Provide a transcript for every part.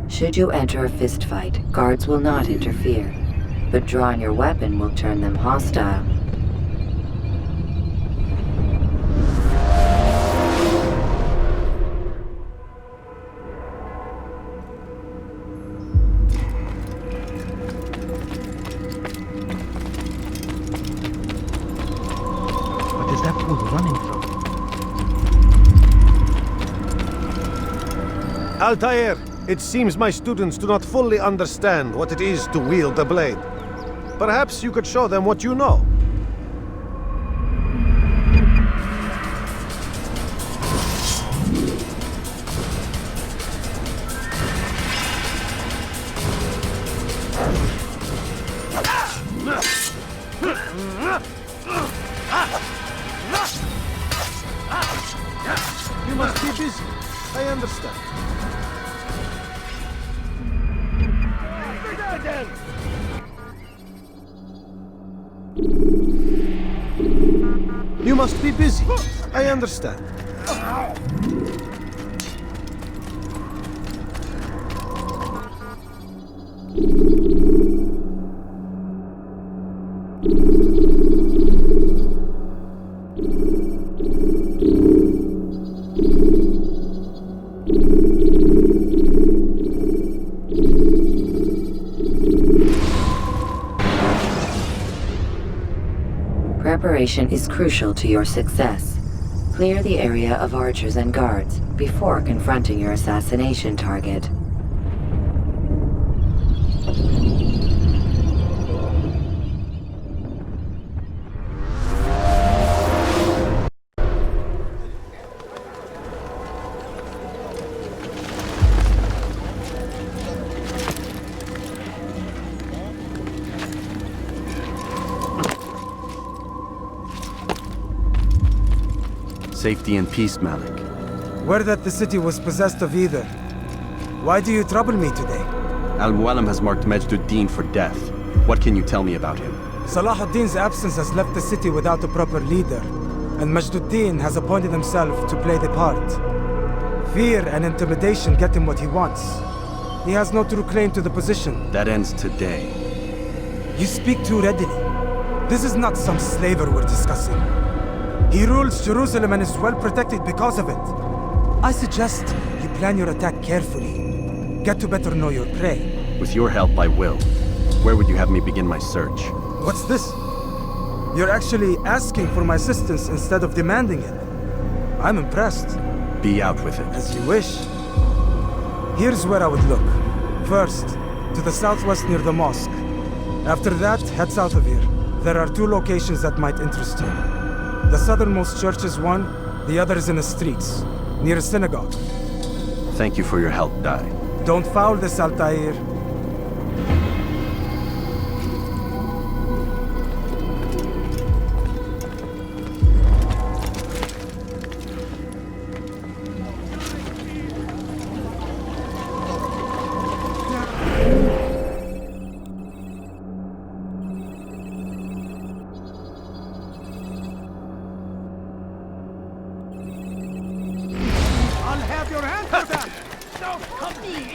Should you enter a fistfight, guards will not interfere, but drawing your weapon will turn them hostile. What is that fool running from? Altair, it seems my students do not fully understand what it is to wield the blade. Perhaps you could show them what you know. You must be busy. I understand. You must be busy. I understand. Preparation is crucial to your success. Clear the area of archers and guards before confronting your assassination target. Safety and peace, Malik. Word that the city was possessed of either. Why do you trouble me today? Al-Mualim has marked Majduddin for death. What can you tell me about him? Salah ad-Din's absence has left the city without a proper leader, and Majduddin has appointed himself to play the part. Fear and intimidation get him what he wants. He has no true claim to the position. That ends today. You speak too readily. This is not some slaver we're discussing. He rules Jerusalem and is well protected because of it. I suggest you plan your attack carefully. Get to better know your prey. With your help, I will. Where would you have me begin my search? What's this? You're actually asking for my assistance instead of demanding it. I'm impressed. Be out with it. As you wish. Here's where I would look. First, to the southwest near the mosque. After that, head south of here. There are two locations that might interest you. The southernmost church is one, the other is in the streets, near a synagogue. Thank you for your help, Dai. Don't foul this, Altair.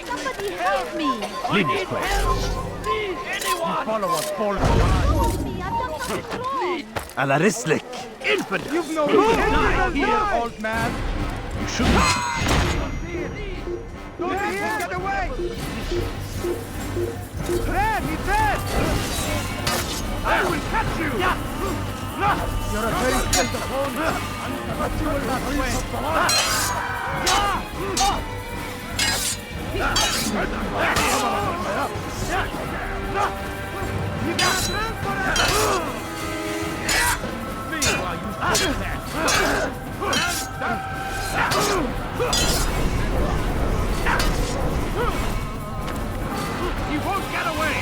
Somebody help me! Leave this place. follow us, fall Ala Rislik! Infant! You've no die here, old man! You shouldn't. Don't get away! Red, he's dead! I will catch you! You're a very skilled opponent, but you will not win. You got run for it! Meanwhile, you stop that. He won't get away!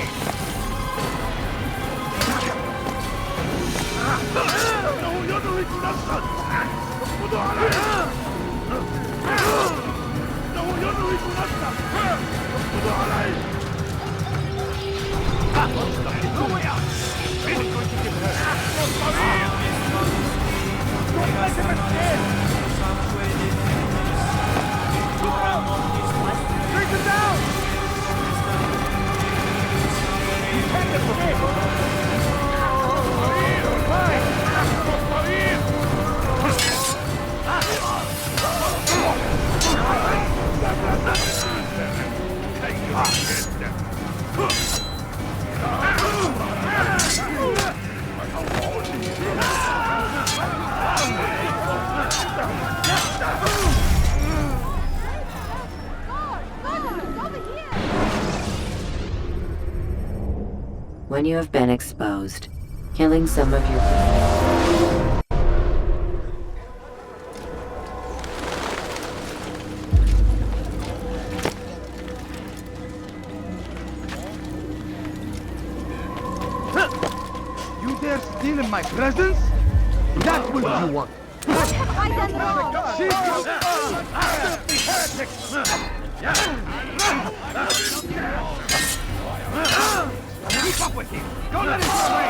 When you have been exposed, killing some of your... You dare steal in my presence? That will you want. What have I done wrong? Keep up with him! Don't let him get away!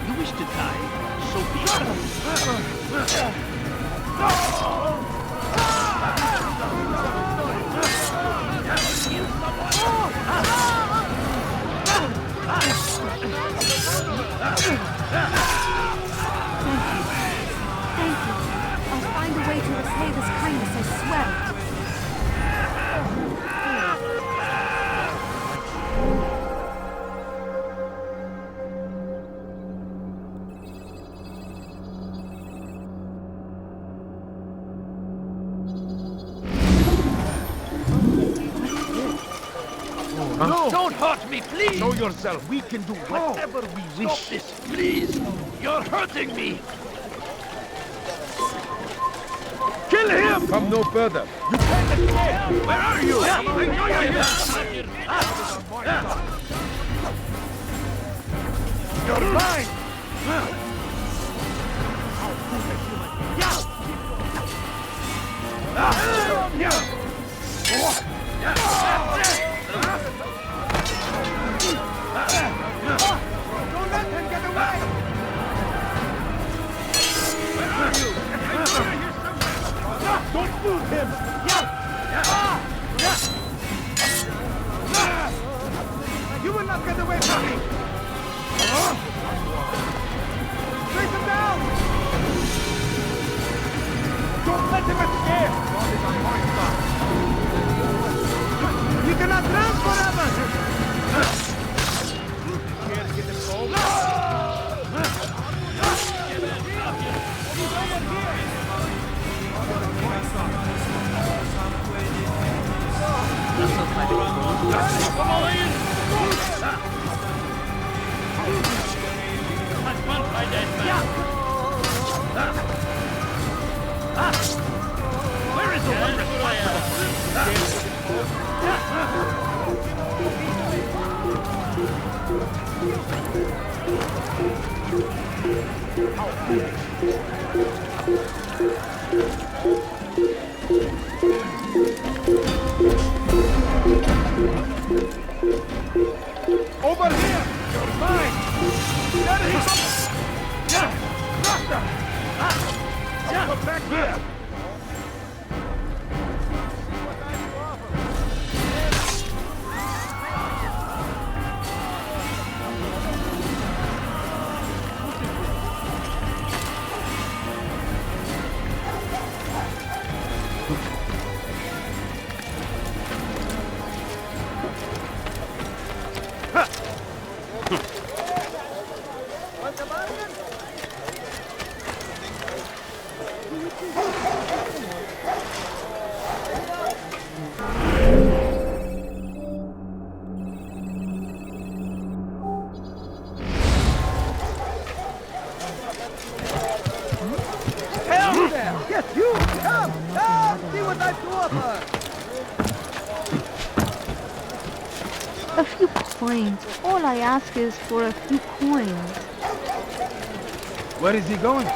You wish to die, so be it. Thank you. I'll find a way to repay this kindness, I swear it. No! Don't hurt me, please! Show yourself. We can do whatever we wish. Stop this, please! You're hurting me! Kill him! Come no further. You can't escape! Where are you? I know you're here! You're mine! Don't let him get away! Where are you? I'm here somewhere! Don't move him! You will not get away from me! Take him down! Don't let him escape! God is on my side! You cannot run forever! Can't get him home? Where is the one? Over here! You're mine! There he comes! Yeah! Faster! Come back here! Yes, you! Come! Come! See what I've to offer! A few coins. All I ask is for a few coins. Where is he going?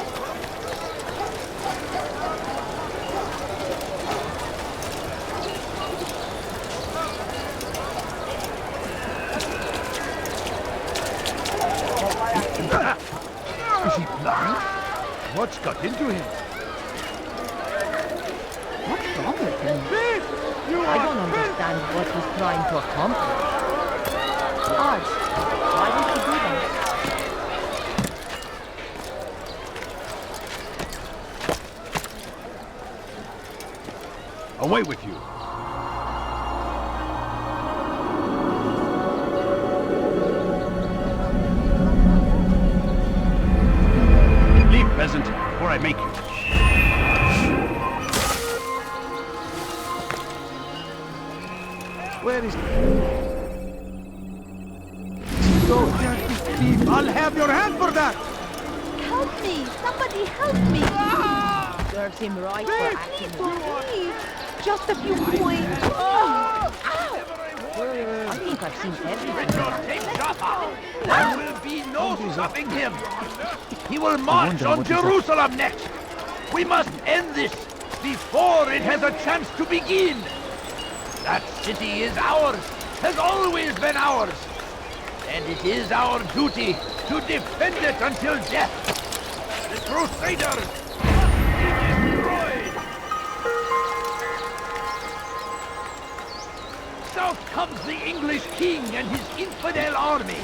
Is he blind? What's got into him? What's wrong with him? Thief! You I don't understand what he's trying to accomplish. Odd. Why would he do that? Away with you! Leave, peasant, or I make you. Where is he? So dirty, thief! I'll have your hand for that! Help me! Somebody help me! Serves him right for acting. Please! Just a few coins! I think I've seen everything. There will be no stopping him! He will march on Jerusalem next! We must end this before it has a chance to begin! That city is ours, has always been ours! And it is our duty to defend it until death! The Crusaders be destroyed! South comes the English king and his infidel army!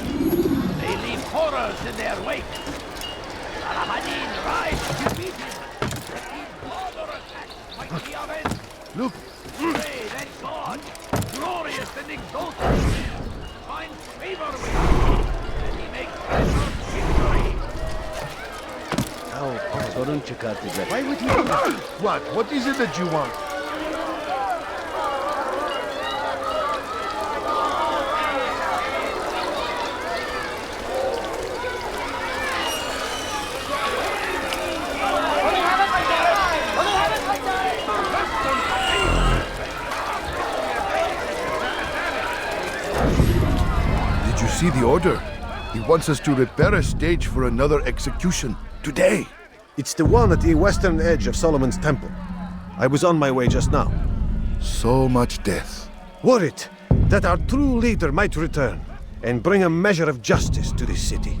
They leave horrors in their wake! Saladin rides defeated! These border attacks might be avenged! Look! Pray that God, glorious and exalted, finds favor with us, and he makes our victory! Why would he do that? What is it that you want? Did you see the order? He wants us to repair a stage for another execution. Today! It's the one at the western edge of Solomon's Temple. I was on my way just now. So much death. Worried that our true leader might return and bring a measure of justice to this city.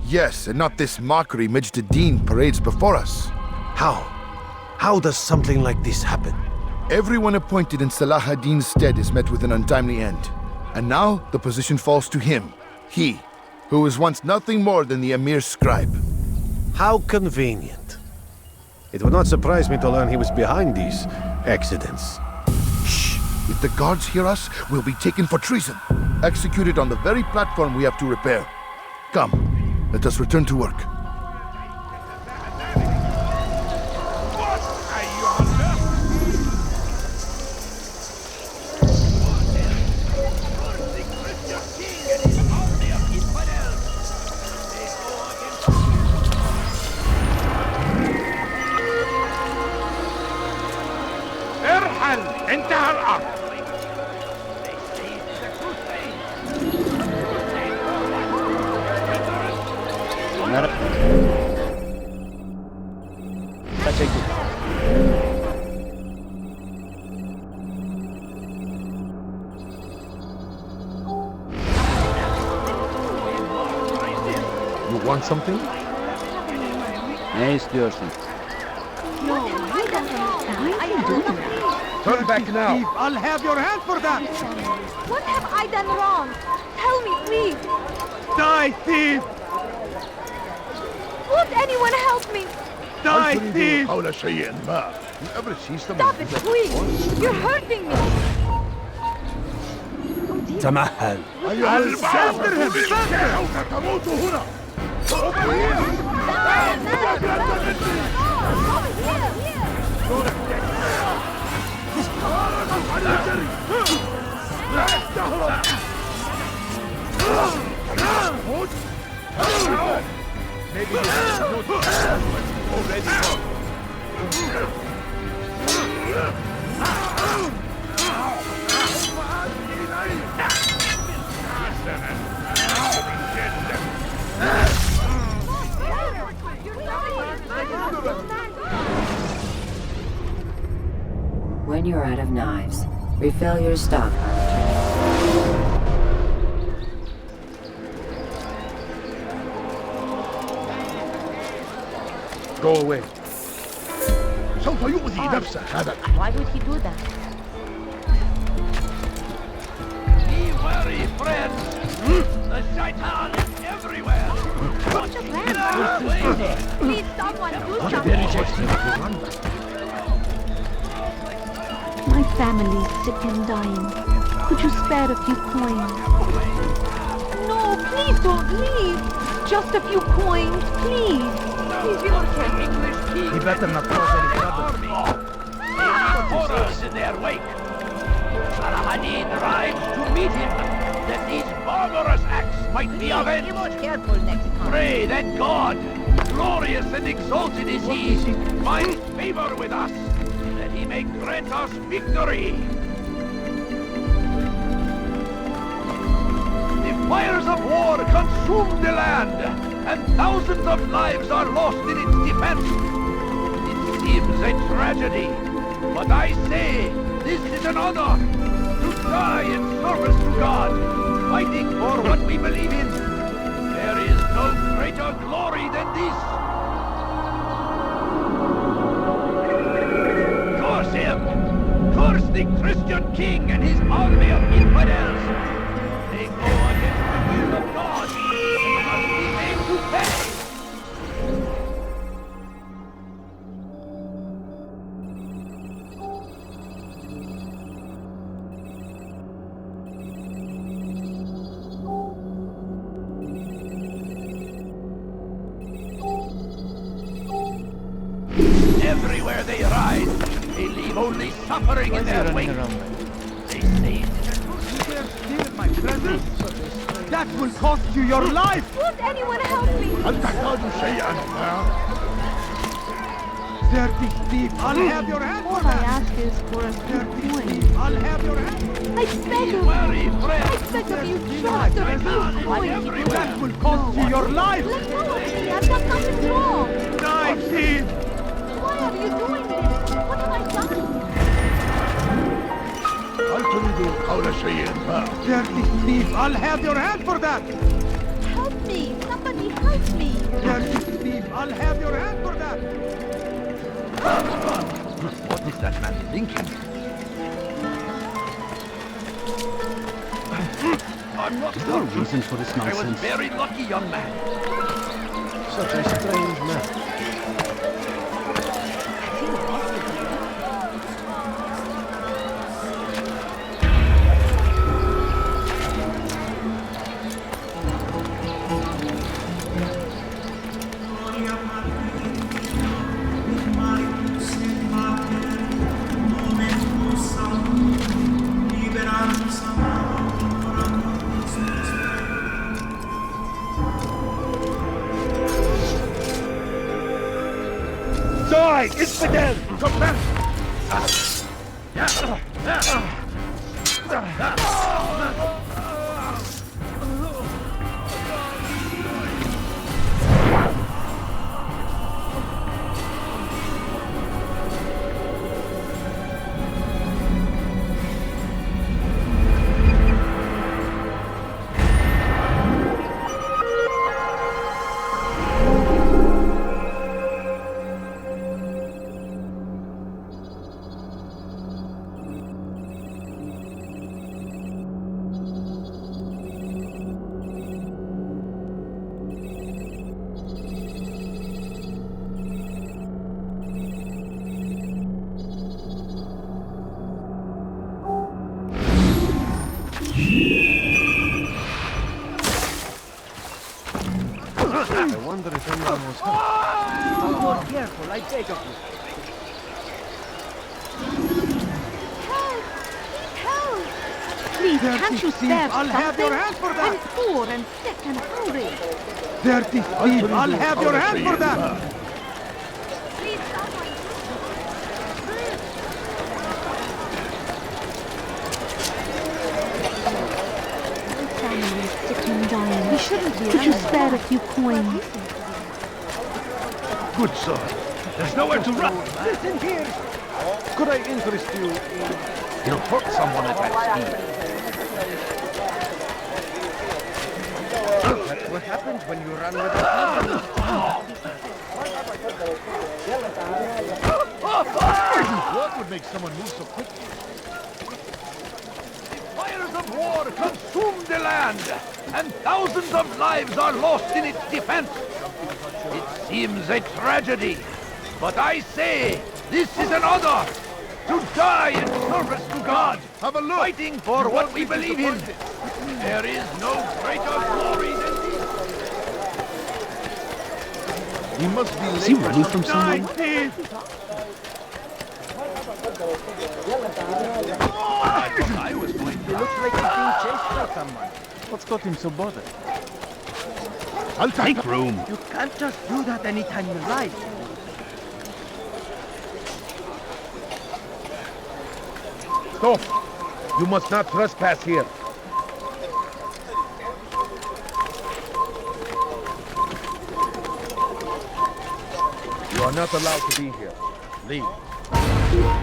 Yes, and not this mockery Majd ad-Din parades before us. How? How does something like this happen? Everyone appointed in Salah ad-Din's stead is met with an untimely end. And now the position falls to him. He, who was once nothing more than the Emir's scribe. How convenient. It would not surprise me to learn he was behind these accidents. Shh! If the guards hear us, we'll be taken for treason. Executed on the very platform we have to repair. Come, let us return to work. انتهى الأمر. take it. You want something? Ne istiyorsun? Turn back now. I'll have your hand for that! What have I done wrong? Tell me, please. Die, thief! Won't anyone help me? Die, thief! حول شيء ما. You ever see someone Stop do it, that please. once? You're hurting me. تمهل. أيها Faster him! Faster! سوف تموت هنا. Maybe you have no already won. When you're out of knives, refill your stock. Go away. سوف يؤذي نفسه هذا. Why would he do that? Be wary, friends! The shaitan is everywhere! What's the plan? Please, someone do something. My family is sick and dying. Could you spare a few coins? No, please don't leave. Just a few coins, please. Please, you don't care. English king He better not cause any trouble. horrors in their wake. Saladin rides to meet him, that these barbarous acts might be avenged. Be more careful next time. Pray that God, glorious and exalted is He, finds favor with us, that He may grant us victory. The fires of war consume the land, and thousands of lives are lost in its defense. It seems a tragedy, but I say this is an honor to die in service to God, fighting for what we believe in. There is no greater glory than this. Curse him! Curse the Christian king and his army of infidels! They go against the will of God and must be made to pay! Everywhere they ride, they leave only suffering in their wake. They say You dare steal my presents? That will cost you your life! Won't anyone help me? هل تحتاج شيئا ما؟ Dirty thief! I'll have your hand for All I that! ask is for a few Dirty coins. thief! I'll have your hand! I beg of wary, you. I friends. beg of you, just a few coins. That will cost you your life! Let go of me. I've done nothing wrong. Die, thief! Why are you doing this? What have I done? هل تريد قول شيء ما؟ Dirty thief! I'll have your hand for that! Help me. Somebody help me. Dirty thief! I'll have your hand for that! What is that man thinking? I'm not no reason for this nonsense. I was very lucky, young man. Such a strange man. Die, infidel! Come back! Help! Please, can't you spare I'll something? have your hand for that. I'm poor and sick and hungry. Dirty thief! I'll have your hand for that! Please, someone. My family is sick and dying. We shouldn't be. Could you spare a few coins? Good sir. There's nowhere to run. Listen here. Could I interest you in... You'll hurt someone at that speed. That's what happens when you run with a What would make someone move so quickly? Fires of war consume the land, and thousands of lives are lost in its defense. It seems a tragedy, but I say this is an honor to die in service to God, Have a look. fighting for what we believe in. There is no greater glory than this. He must be late. Is he running from someone? I thought I was going to. Looks like he's being chased by someone. What's got him so bothered? I'll take room. You can't just do that anytime you like. Stop! You must not trespass here. You are not allowed to be here. Leave.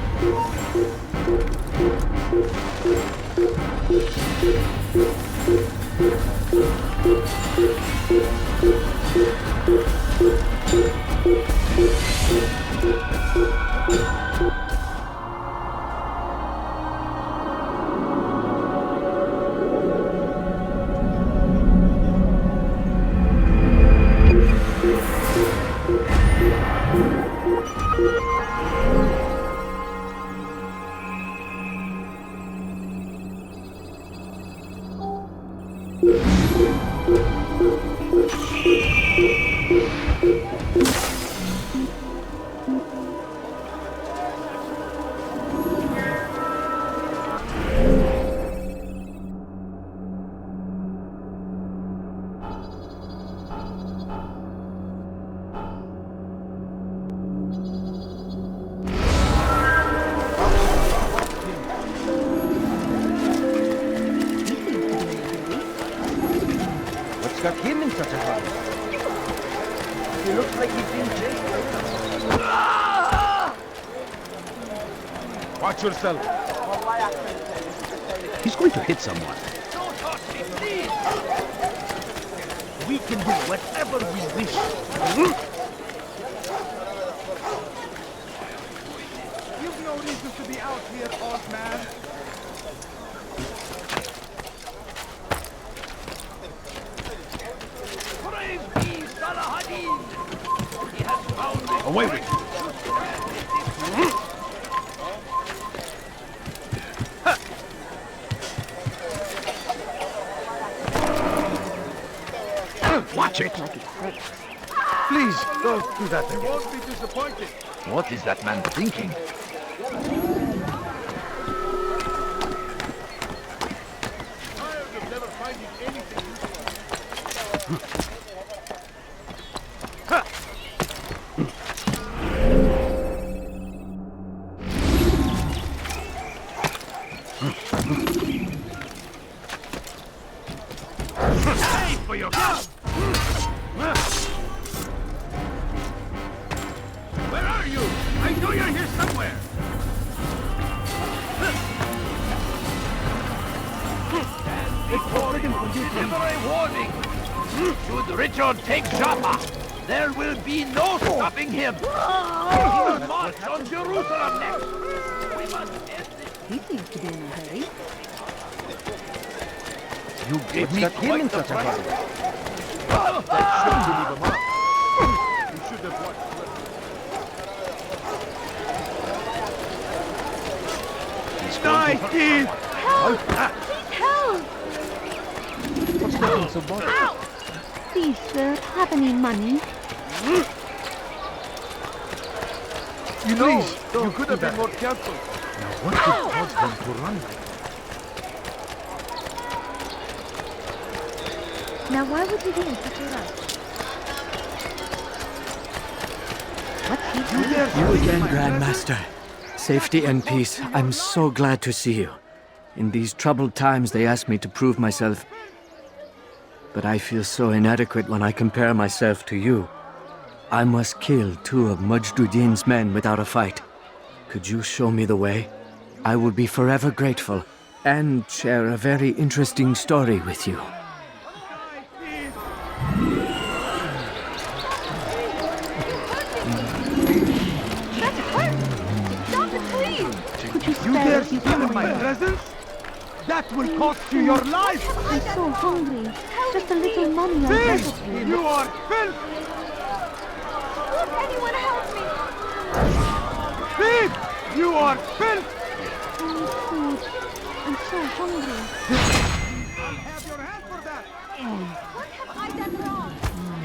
What's got him in such a hurry? He looks like he's being chased by someone. Watch yourself. He's going to hit someone. Don't touch me, please! We can do whatever we wish. You've no reason to be out here, old man. Praise be Salahadin! He has found it. Away with you. Watch it! Please, don't do that You again. won't be disappointed. What is that man thinking? Tired of never finding anything. Hey, for your gun! Where are you? I know you're here somewhere. Stand before you, deliver a warning. Should Richard take Jaffa, there will be no stopping him. He will march on Jerusalem next. We must end this. He seems to be in a hurry. You gave What's me got him quite in the such a hurry? fright. Shouldn't leave him up. You should have watched. Steve! Help! Please help! What's got him so bothered? Ow! Please, sir, have any money? You know, you could have been more careful. What could cause them to run like that? Now why would he be in such a rush? What's he doing? You again, Grandmaster. Safety and peace. I'm so glad to see you. In these troubled times, they asked me to prove myself. But I feel so inadequate when I compare myself to you. I must kill 2 of Majduddin's men without a fight. Could you show me the way? I will be forever grateful, and share a very interesting story with you. That hurts! Stop it, please! Could you You spare dare a few steal my coins? presents? That will cost you your life! I'm so hungry. Just a little money, I beg Thief! of you. You are filth! Would anyone help me? Thief! You are filth! I need food. I'm so hungry. I'll have your hand for that! What have I done wrong?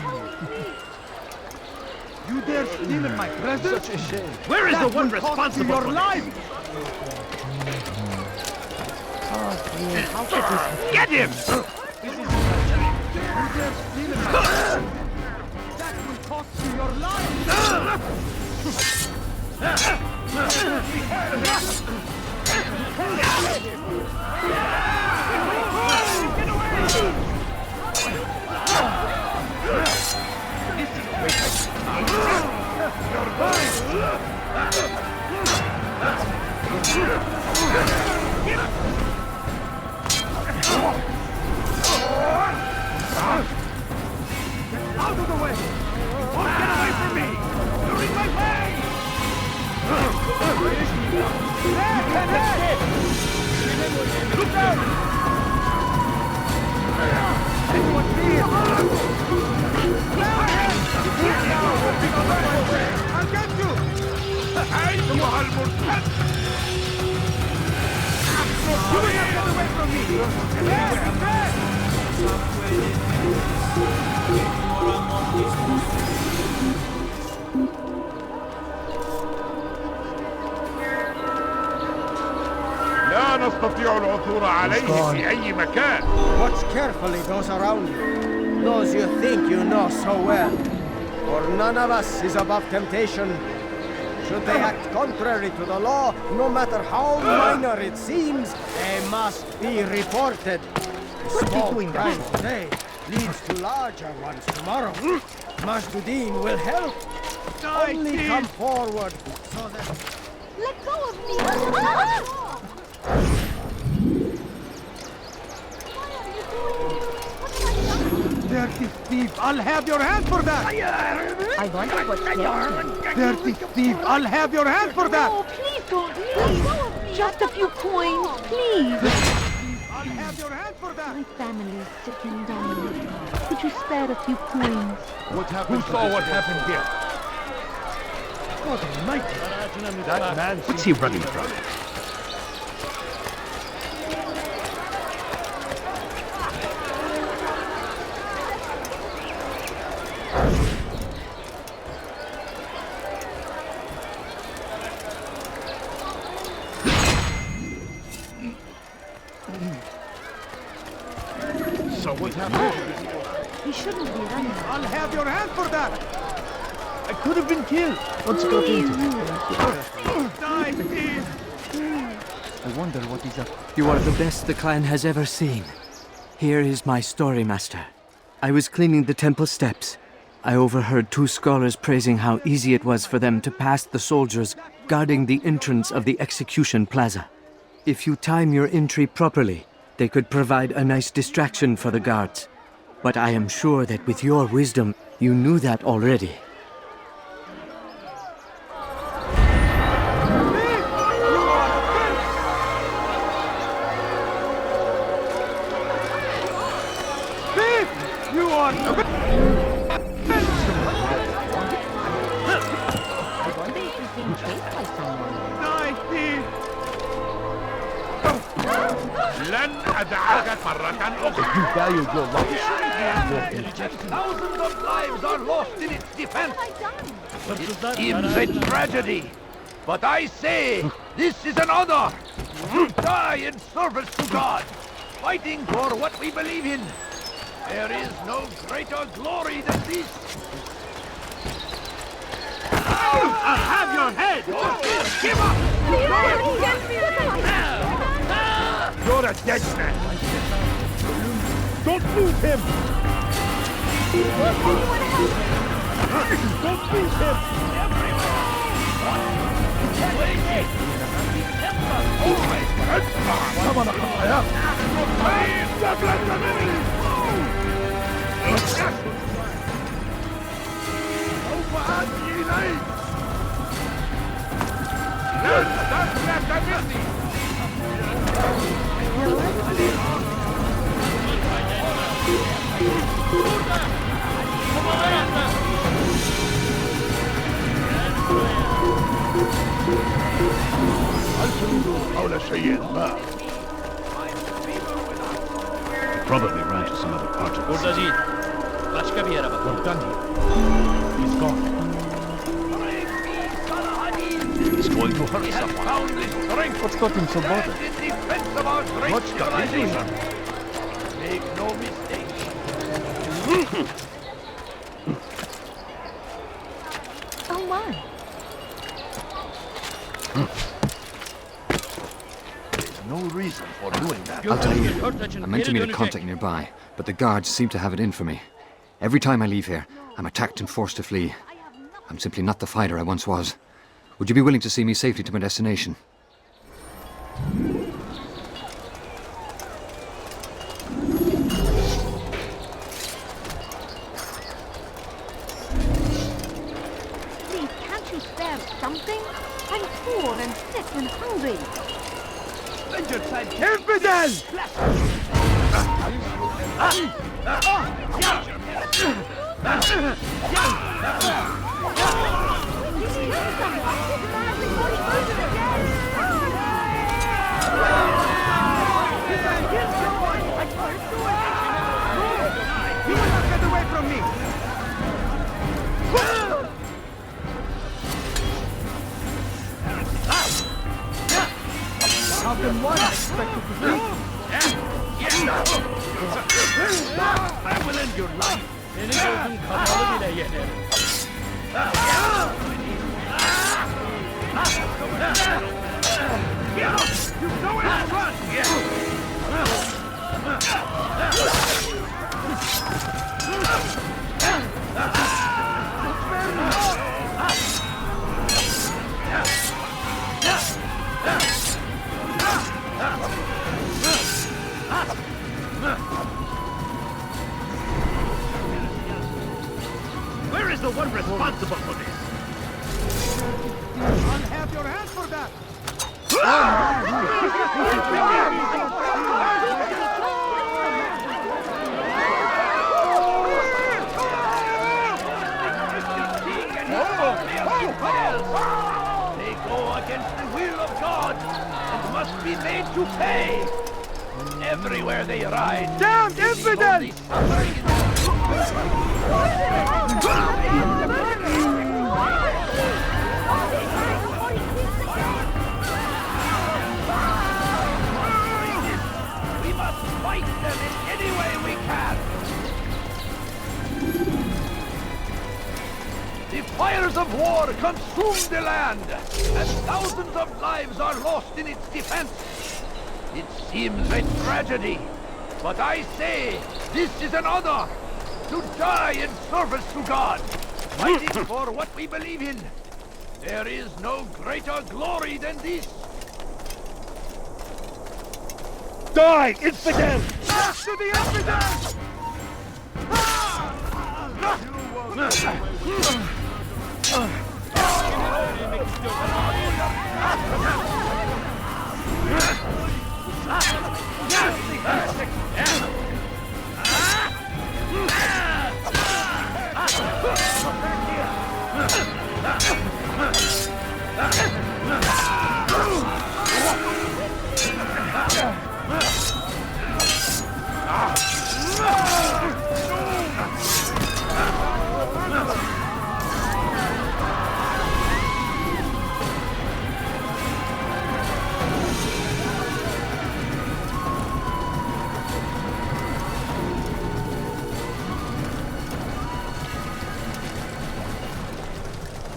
Tell me, please. You dare steal my presents? Such a shame. Where is the one responsible for your life? How could this Get him! You dare steal my presents? That will cost you your life! Out of the way! Don't get away from me! You're in my way! Look out! Anyone see it? I'll get you! أيها المرتد! You will not get away from me! لا نستطيع العثور عليه في أي مكان. Watch carefully those around you. Those you think you know so well. For none of us is above temptation. Should they act contrary to the law, no matter how minor it seems, they must be reported. Small crime today leads to larger ones tomorrow. Majduddin will help. Only come forward so that... Let go of me! Dirty thief, I'll have your hand for that! I wonder what scares you. Dirty thief, I'll have your hand for that! No, please don't leave. Just a few coins, please. I'll have your hand for that! My family is sick and dying. Could you spare a few coins? Who saw what happened here? God almighty! That man... What's he running from? So what happened? He shouldn't be running. I'll have your hand for that! I could have been killed. What's got into it? Die, thief! I wonder what is up. You are the best the clan has ever seen. Here is my story, Master. I was cleaning the temple steps. I overheard 2 scholars praising how easy it was for them to pass the soldiers guarding the entrance of the execution plaza. If you time your entry properly, they could provide a nice distraction for the guards. But I am sure that with your wisdom, you knew that already. You are... I wonder if he's being chased by someone. Die, thief! لن أدعك مرة أخرى. You valued your life. Thousands of lives are lost in its defense. It seems a tragedy, but I say this is an honor. Die in service to God, fighting for what we believe in. There is no greater glory than this. I'll have your head! Give up! You're a dead man! Don't move him! Don't move him! Come on, Probably ran to some other part of the city. We're done here. He's gone. He's going to hurt someone. What's got him so bothered? What's got him? Make no mistake. Oh my. There's no reason for doing that. I'll tell you, I meant to meet a contact nearby, but the guards seem to have it in for me. Every time I leave here, I'm attacked and forced to flee. I'm simply not the fighter I once was. Would you be willing to see me safely to my destination? Please, can't you spare something? I'm poor and sick and hungry. Infidel! You will not get away from me! How can one expect to defeat? I will end your life. You go and run! Where is the one responsible for this? I'll have your hands for that! They go against the will of God and must be made to pay. Everywhere they ride, Damned infidel! We must fight them in any way we can. The fires of war consume the land, and thousands of lives are lost in its defense. It seems a tragedy, but I say this is an honor to die in service to God, fighting for what we believe in. There is no greater glory than this. Die, infidel! To the infidels!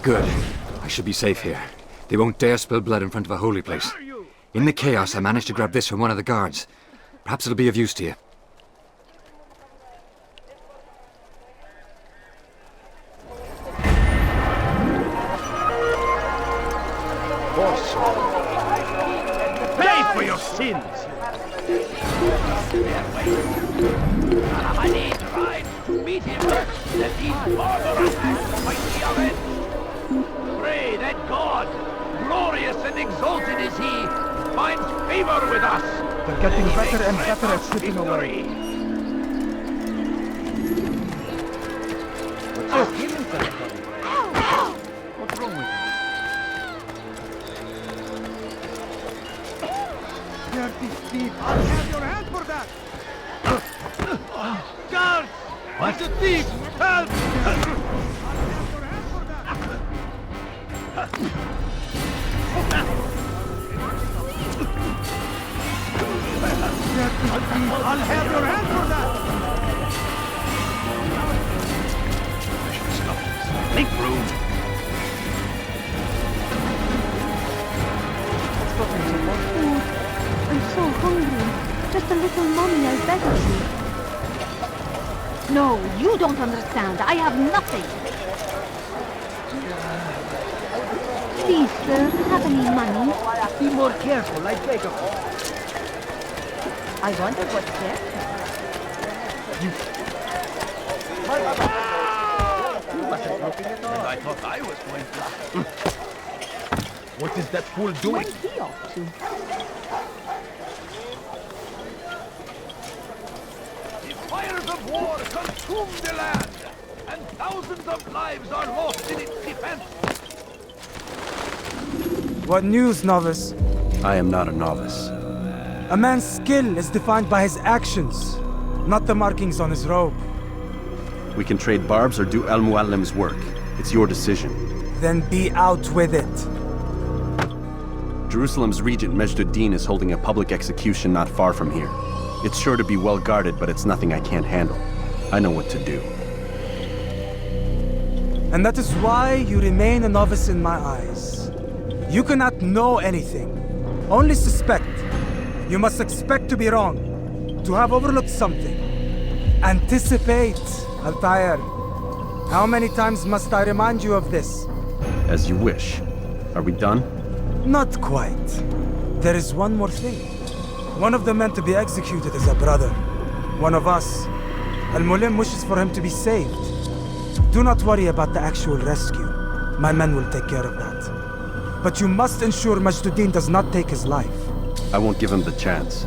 Good. I should be safe here. They won't dare spill blood in front of a holy place. In the chaos, I managed to grab this from one of the guards. Perhaps it'll be of use to you. Pay for your sins! Saladin tried to meet him, that these further attacks might be avenged. Pray that God, glorious and exalted is He, finds favor with us. They're getting better and better at slipping away. What's wrong with him? Dirty thief! I'll have your hand for that! Guards! What's the thief? Help! I'll have your hand for that! Make room! I'm so hungry. Just a little money, I beg of you. No, you don't understand. I have nothing. Please, sir, have any money? Be more careful, I beg of you. I wonder what's there. I thought I was going to. What is that fool doing? What's he up to? The fires of war consume the land, and thousands of lives are lost in its defense. What news, novice? I am not a novice. A man's skill is defined by his actions, not the markings on his robe. We can trade barbs or do Al-Muallim's work. It's your decision. Then be out with it. Jerusalem's regent Majd-ud-Din is holding a public execution not far from here. It's sure to be well guarded, but it's nothing I can't handle. I know what to do. And that is why you remain a novice in my eyes. You cannot know anything, only suspect. You must expect to be wrong, to have overlooked something. Anticipate, Altair. How many times must I remind you of this? As you wish. Are we done? Not quite. There is one more thing. One of the men to be executed is a brother. One of us. Al-Mulim wishes for him to be saved. Do not worry about the actual rescue. My men will take care of that. But you must ensure Majd-ud-Din does not take his life. I won't give him the chance.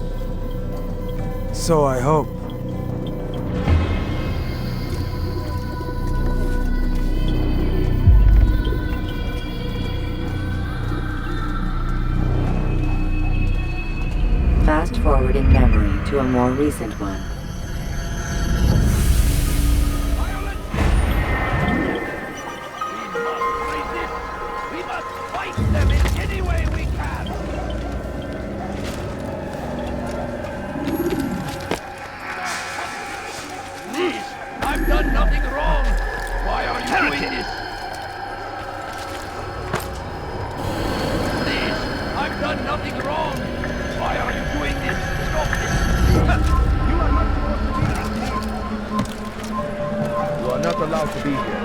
So I hope. Fast forward in memory to a more recent one. We must fight them in any way we can. Please, I've done nothing wrong. Why are you doing this? Please, I've done nothing wrong. Why are you doing this? Stop this! You are not supposed to be here. You are not allowed to be here.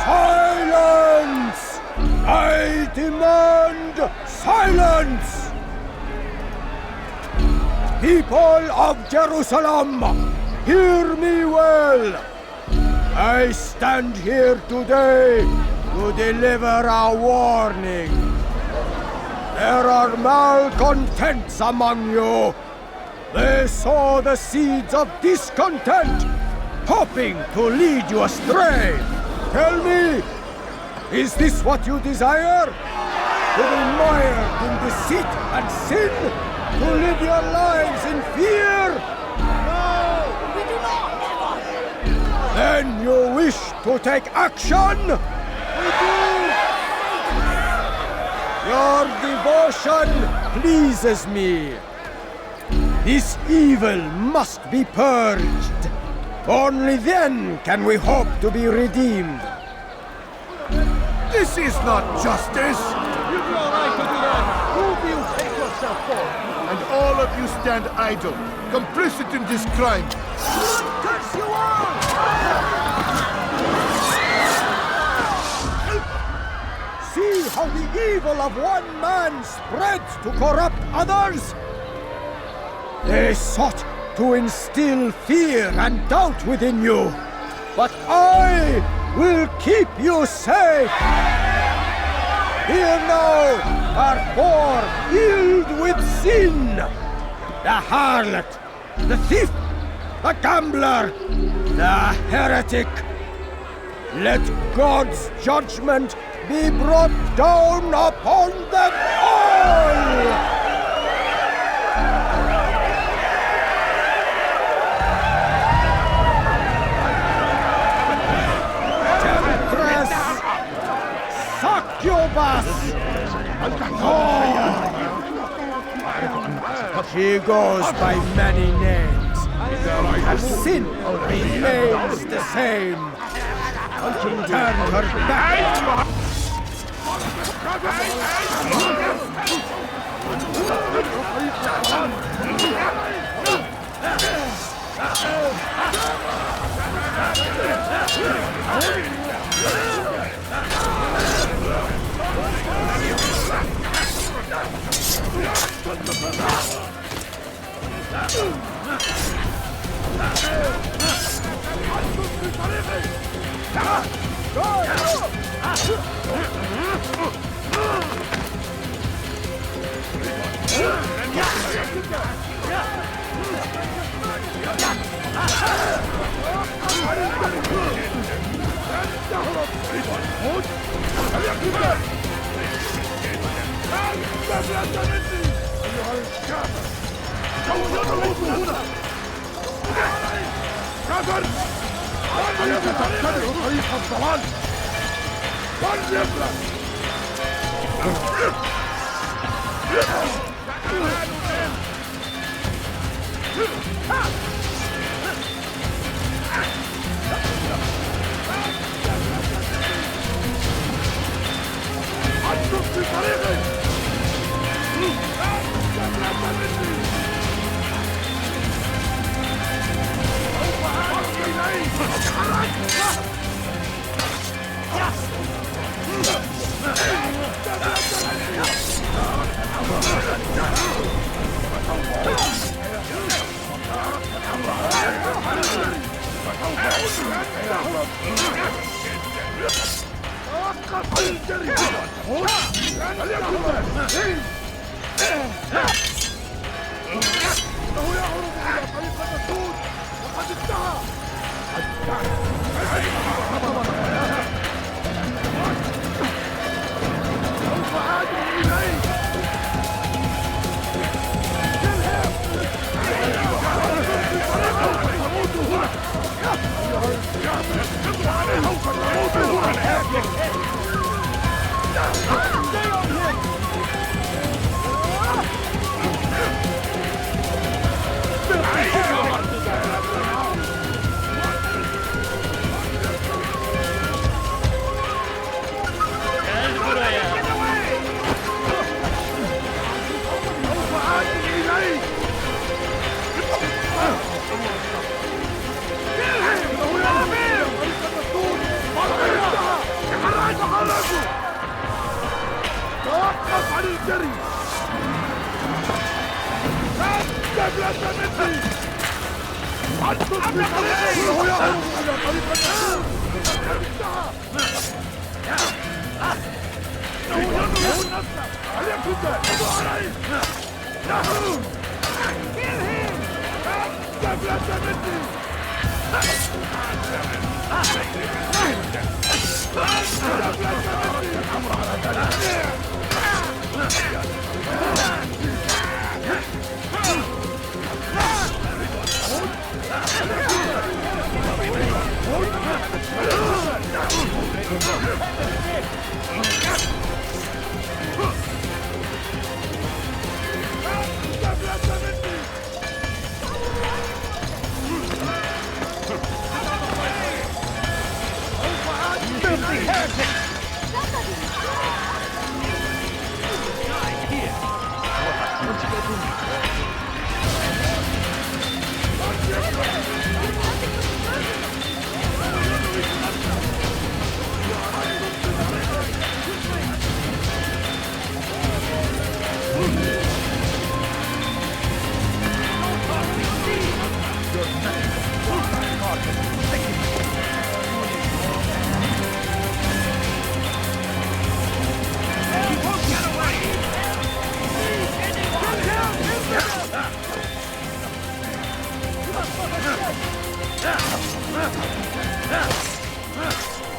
Silence! I demand silence! People of Jerusalem, hear me well! I stand here today to deliver a warning. There are malcontents among you. They sow the seeds of discontent, hoping to lead you astray. Tell me, is this what you desire? To be mired in deceit and sin? to live your lives in fear? No, we do not. Then you wish to take action? We do. Your devotion pleases me. This evil must be purged. Only then can we hope to be redeemed. This is not justice! You'd be all right to do that. Who do you take yourself for? And all of you stand idle, complicit in this crime. Curse you all! See how the evil of one man spreads to corrupt others? They sought to instill fear and doubt within you, but I will keep you safe. Here now are four filled with sin. The harlot, the thief, the gambler, the heretic. Let God's judgment be brought down upon them all! Temptress! Succubus! She goes by many names. Her sin remains the same. Turn her back!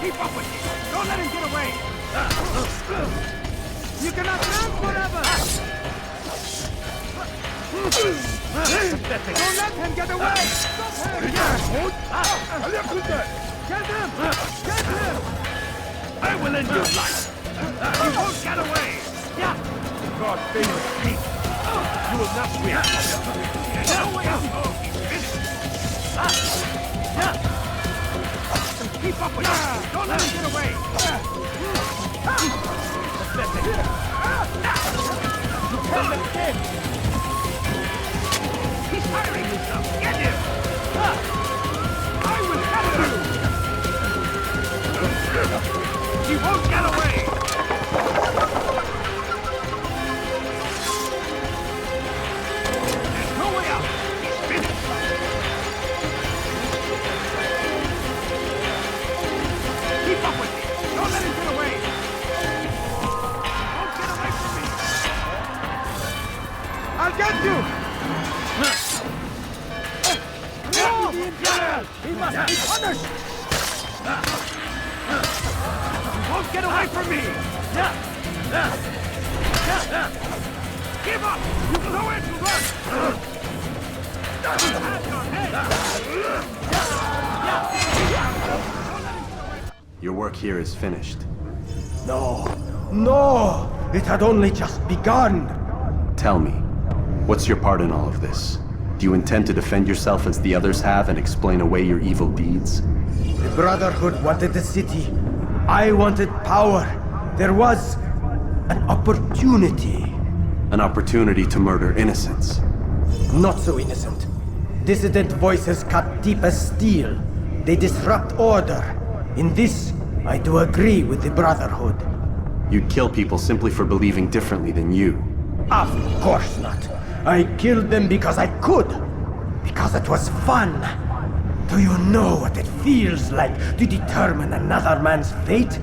Keep up with me! Don't let him get away! You cannot run forever! Don't let him get away! Get him! Get him! I will end your life! You won't get away! God favors me! You will not win! Keep up with him! Don't let him get away! He's firing himself! Get him! I will have you! He won't get away! There's no way out! He's finished! Keep up with me! Don't let him get away! Don't get away from me! I'll get you! No! He must be punished! You won't get away from me! Give up! You've nowhere to run! Have your head! Your work here is finished. No! No! It had only just begun! Tell me, what's your part in all of this? Do you intend to defend yourself as the others have and explain away your evil deeds? The Brotherhood wanted the city. I wanted power. There was an opportunity. An opportunity to murder innocents. Not so innocent. Dissident voices cut deep as steel. They disrupt order. In this, I do agree with the Brotherhood. You'd kill people simply for believing differently than you. Of course not. I killed them because I could. Because it was fun. Do you know what it feels like to determine another man's fate?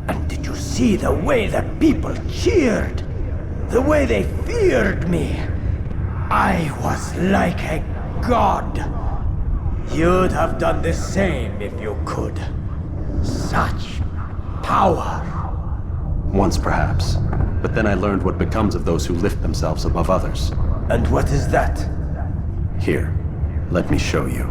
And did you see the way the people cheered? The way they feared me? I was like a god. You'd have done the same if you could. Such power. Once perhaps. But then I learned what becomes of those who lift themselves above others. And what is that? Here, let me show you.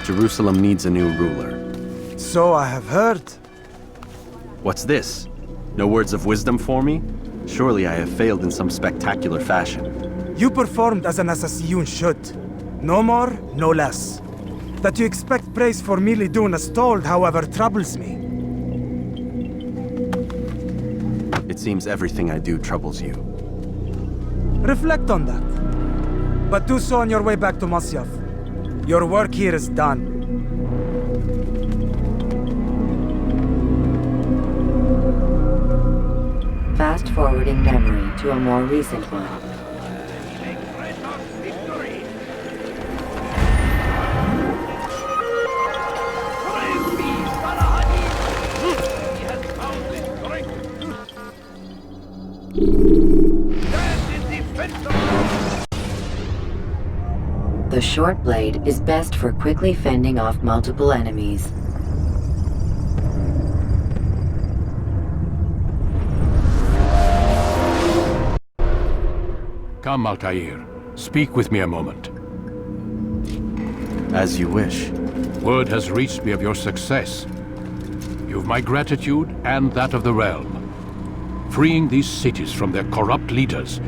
Jerusalem needs a new ruler. So I have heard. What's this? No words of wisdom for me? Surely I have failed in some spectacular fashion. You performed as an Assassiyun should. No more, no less. That you expect praise for merely doing as told, however, troubles me. It seems everything I do troubles you. Reflect on that. But do so on your way back to Masyaf. Your work here is done. Fast forwarding memory to a more recent one. The short blade is best for quickly fending off multiple enemies. Come, Altair. Speak with me a moment. As you wish. Word has reached me of your success. You've my gratitude and that of the realm. Freeing these cities from their corrupt leaders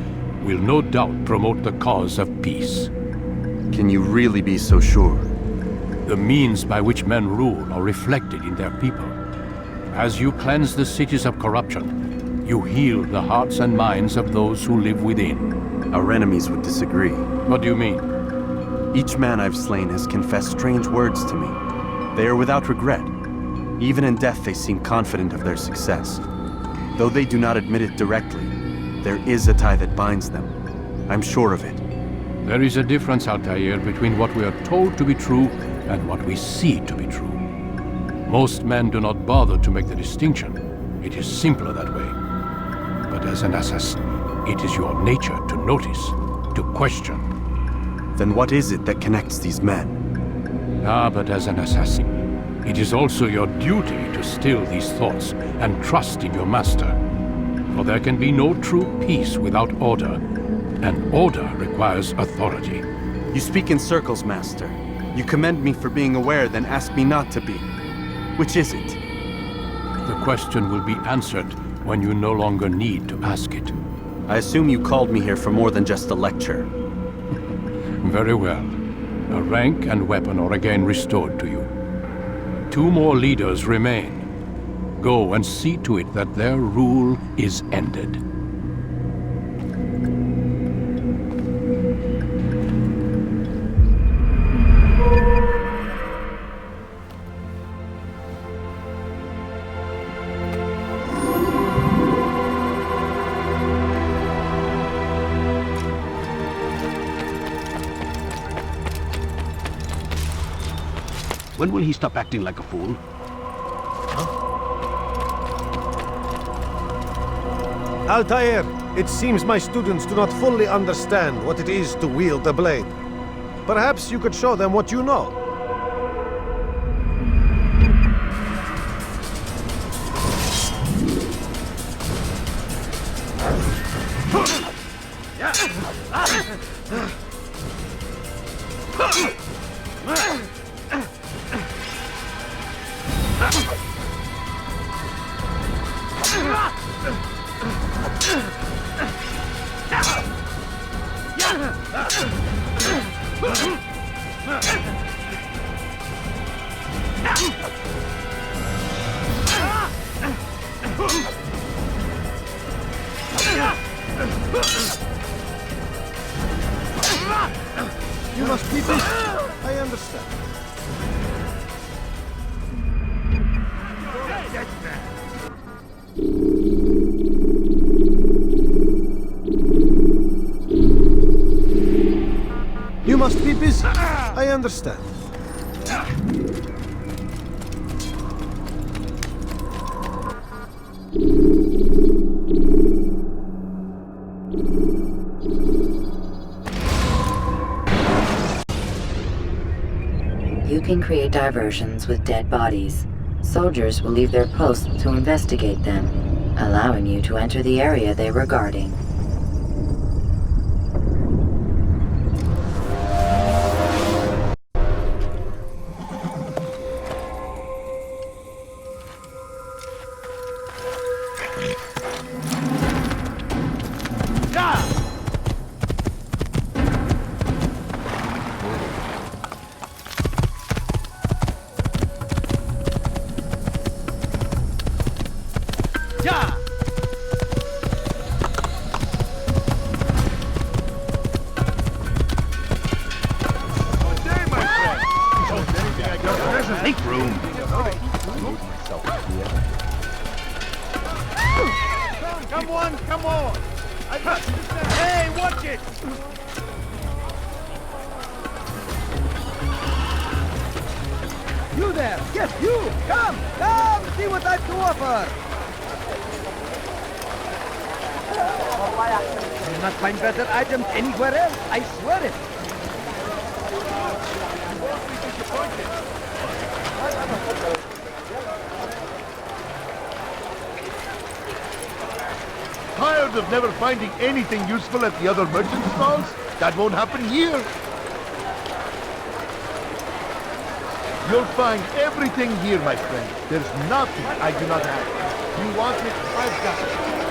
will no doubt promote the cause of peace. Can you really be so sure? The means by which men rule are reflected in their people. As you cleanse the cities of corruption, you heal the hearts and minds of those who live within. Our enemies would disagree. What do you mean? Each man I've slain has confessed strange words to me. They are without regret. Even in death they seem confident of their success. Though they do not admit it directly, there is a tie that binds them. I'm sure of it. There is a difference, Altair, between what we are told to be true and what we see to be true. Most men do not bother to make the distinction. It is simpler that way. But as an assassin, it is your nature to notice, to question. Then what is it that connects these men? But as an assassin, it is also your duty to still these thoughts and trust in your master. For there can be no true peace without order, and order requires authority. You speak in circles, Master. You commend me for being aware, then ask me not to be. Which is it? The question will be answered when you no longer need to ask it. I assume you called me here for more than just a lecture. Very well. A rank and weapon are again restored to you. 2 more leaders remain. Go and see to it that their rule is ended. When will he stop acting like a fool? Altair, it seems my students do not fully understand what it is to wield a blade. Perhaps you could show them what you know. You must be busy. I understand. You must be busy. I understand. You can create diversions with dead bodies. Soldiers will leave their posts to investigate them, allowing you to enter the area they were guarding. Make room. Come on, come on! I got you. Hey, watch it! You there! Yes, you! Come! Come! See what I've to offer! You'll not find better items anywhere else, I swear it! tired of never finding anything useful at the other merchant stalls? That won't happen here. You'll find everything here, my friend. There's nothing I do not have. You want it, I've got it.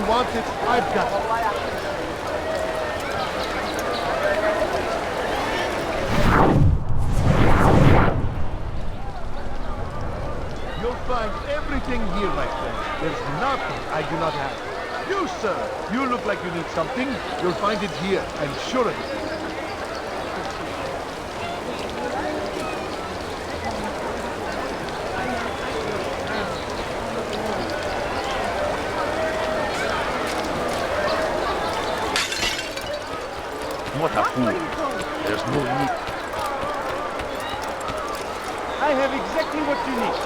Want it, I've got it. You'll find everything here, my friend. There's nothing I do not have. You, sir, you look like you need something. You'll find it here, I'm sure of it. What a fool. There's no need. I have exactly what you need.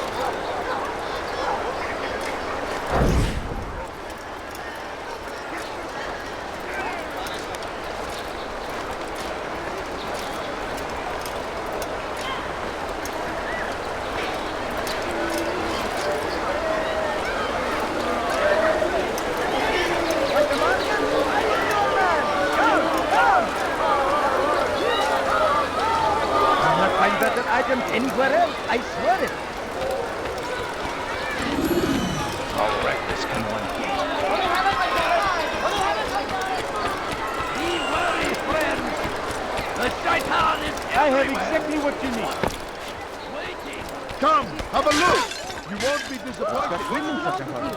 Anywhere else, I swear it. I'll wreck this one. Be wary, friends. The Shaitan is everywhere. I have exactly what you need. Waiting. Come, have a look. You won't be disappointed. Got wind in such a hurry.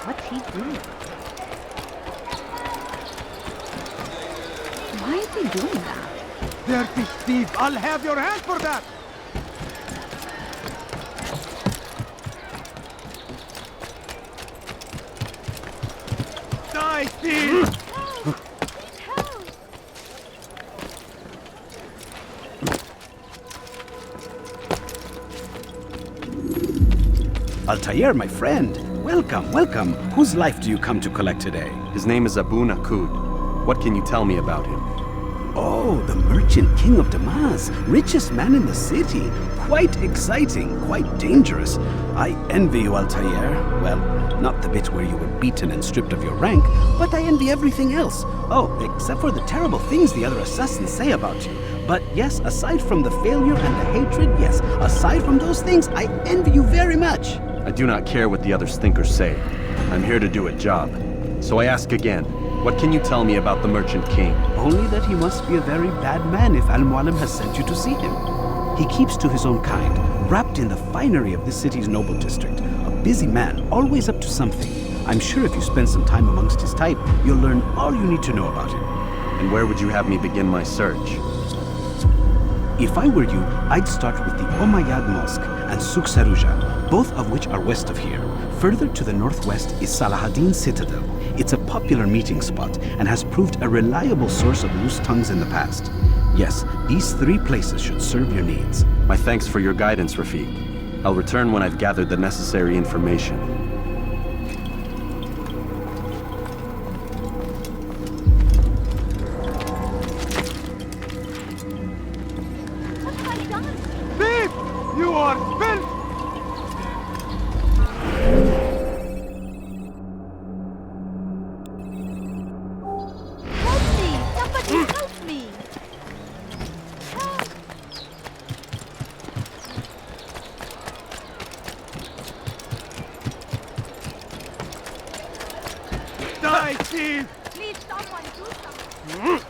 What's he doing? Why is he doing that? Dirty thief! I'll have your hand for that! Die, thief! Altair, my friend. Welcome, welcome. Whose life do you come to collect today? His name is Abu Nakud. What can you tell me about him? Oh, the merchant king of Damas, richest man in the city. Quite exciting, quite dangerous. I envy you, Altair. Well, not the bit where you were beaten and stripped of your rank, but I envy everything else. Oh, except for the terrible things the other assassins say about you. But yes, aside from the failure and the hatred, yes, aside from those things, I envy you very much. I do not care what the others think or say. I'm here to do a job. So I ask again, what can you tell me about the Merchant King? Only that he must be a very bad man if Al-Mualim has sent you to see him. He keeps to his own kind, wrapped in the finery of this city's noble district. A busy man, always up to something. I'm sure if you spend some time amongst his type, you'll learn all you need to know about him. And where would you have me begin my search? If I were you, I'd start with the Umayyad Mosque and Souq Saruja, both of which are west of here. Further to the northwest is Salahaddin Citadel. It's a popular meeting spot and has proved a reliable source of loose tongues in the past. Yes, these three places should serve your needs. My thanks for your guidance, Rafiq. I'll return when I've gathered the necessary information. Thief! You are filth! Help me! Somebody help me! Die, thief! Please, someone do something!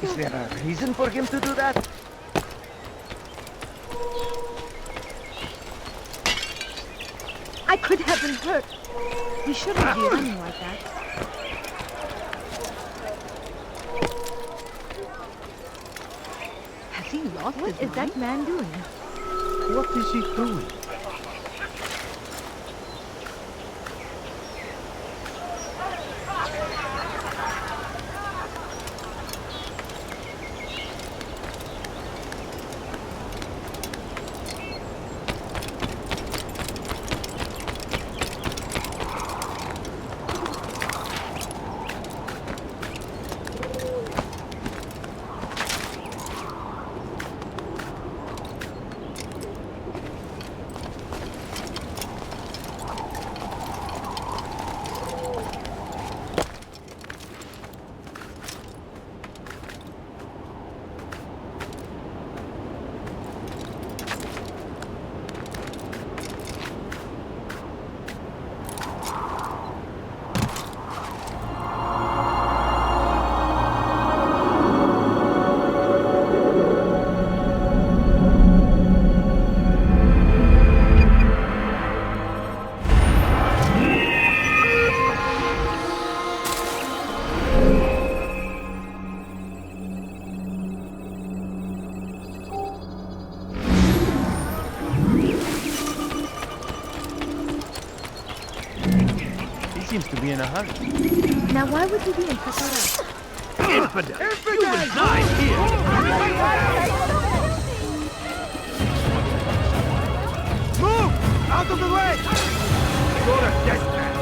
Is there a reason for him to do that? I I could have been hurt. We shouldn't be running like that. Has he lost his mind? What is that man doing? What is he doing? Seems to be in a hurry. Now why would you be in such a rush? Infidel! You reside here! Move! Out of the way! You're a dead man!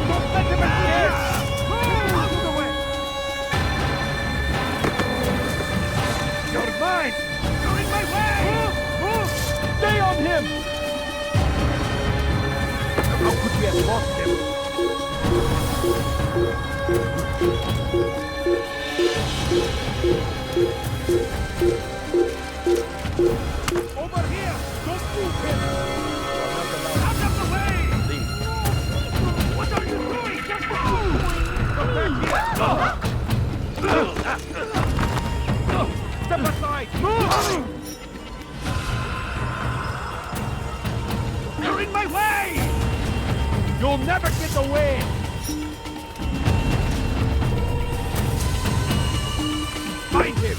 Don't let him escape! Out of the way! You're mine! You're in my way! Move! Stay on him! How could we have lost him? Over here! Don't move him! Out of the way! Please. What are you doing? Just move! Come back here! Step aside! Move! You're in my way! You'll never get away! Find him!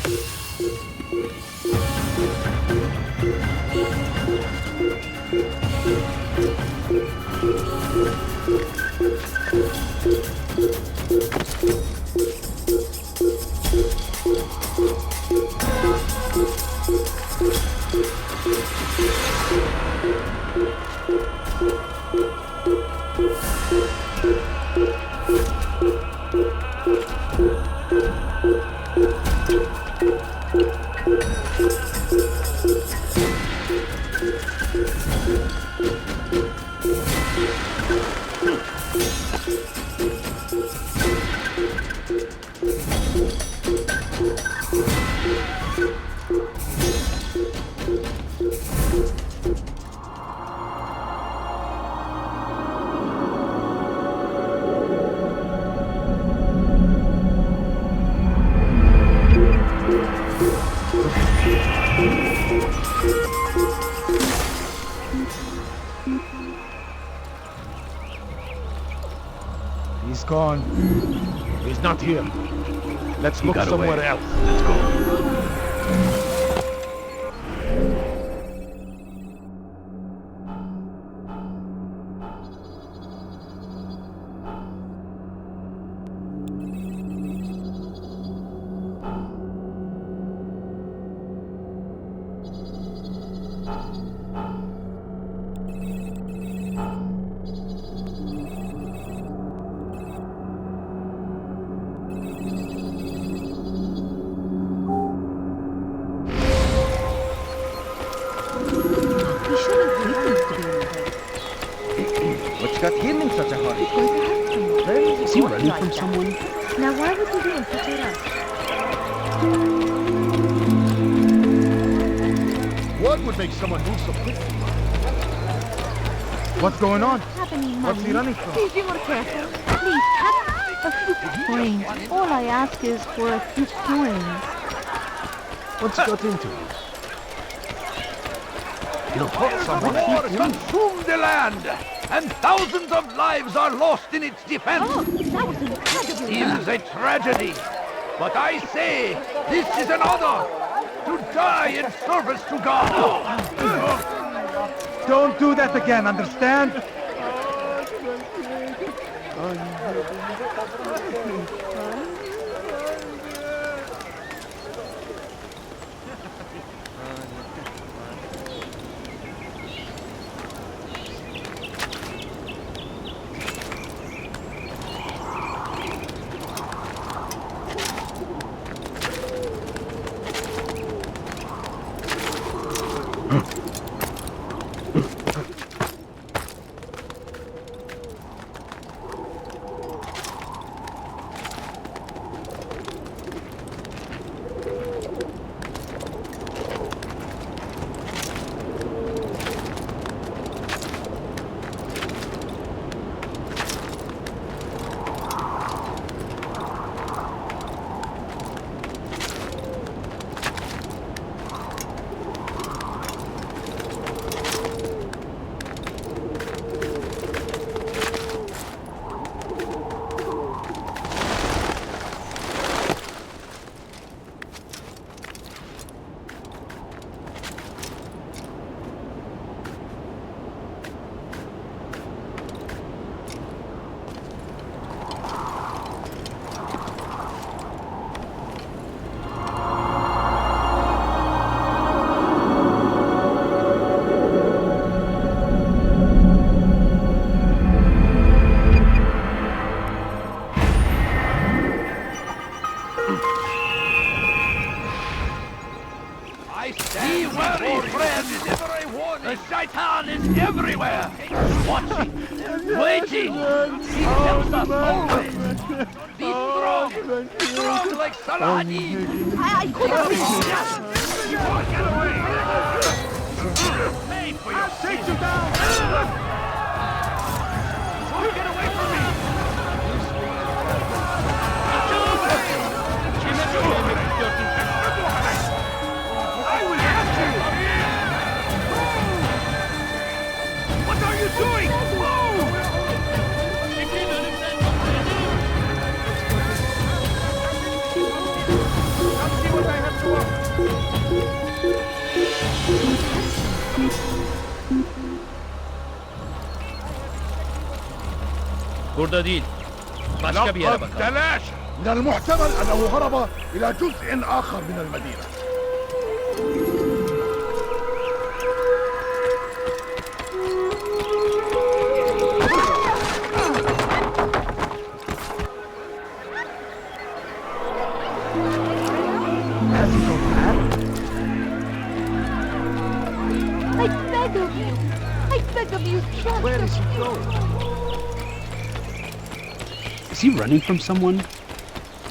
He's gone. He's not here. Let's look got somewhere away. else. Let's go. What's got him in such a hurry? He's going to hurt someone. Is he running from someone? Now why would you be in such a rush? What would make someone move so quickly? What's going on? What's he running from? Please be more careful. Please, have a few coins. All I ask is for a few coins. What's got into him? He'll put someone war consumed the land, and thousands of lives are lost in its defense. Oh, that was incredible. It is a tragedy, but I say this is an honor to die in service to God. Don't do that again, understand? The Shaitan is everywhere, watching, waiting. He helps us always. Be strong like Salah ad-Din. I couldn't reach that. You won't get away. Pay for your sins. I'll take you down. Don't get away from me. I will catch you. What are you doing? Come see what I have to offer. burada değil. Başka bir yere bakalım. تلاش من المحتمل أنه هرب إلى جزء آخر من المدينة. Where is he going? Is he running from someone?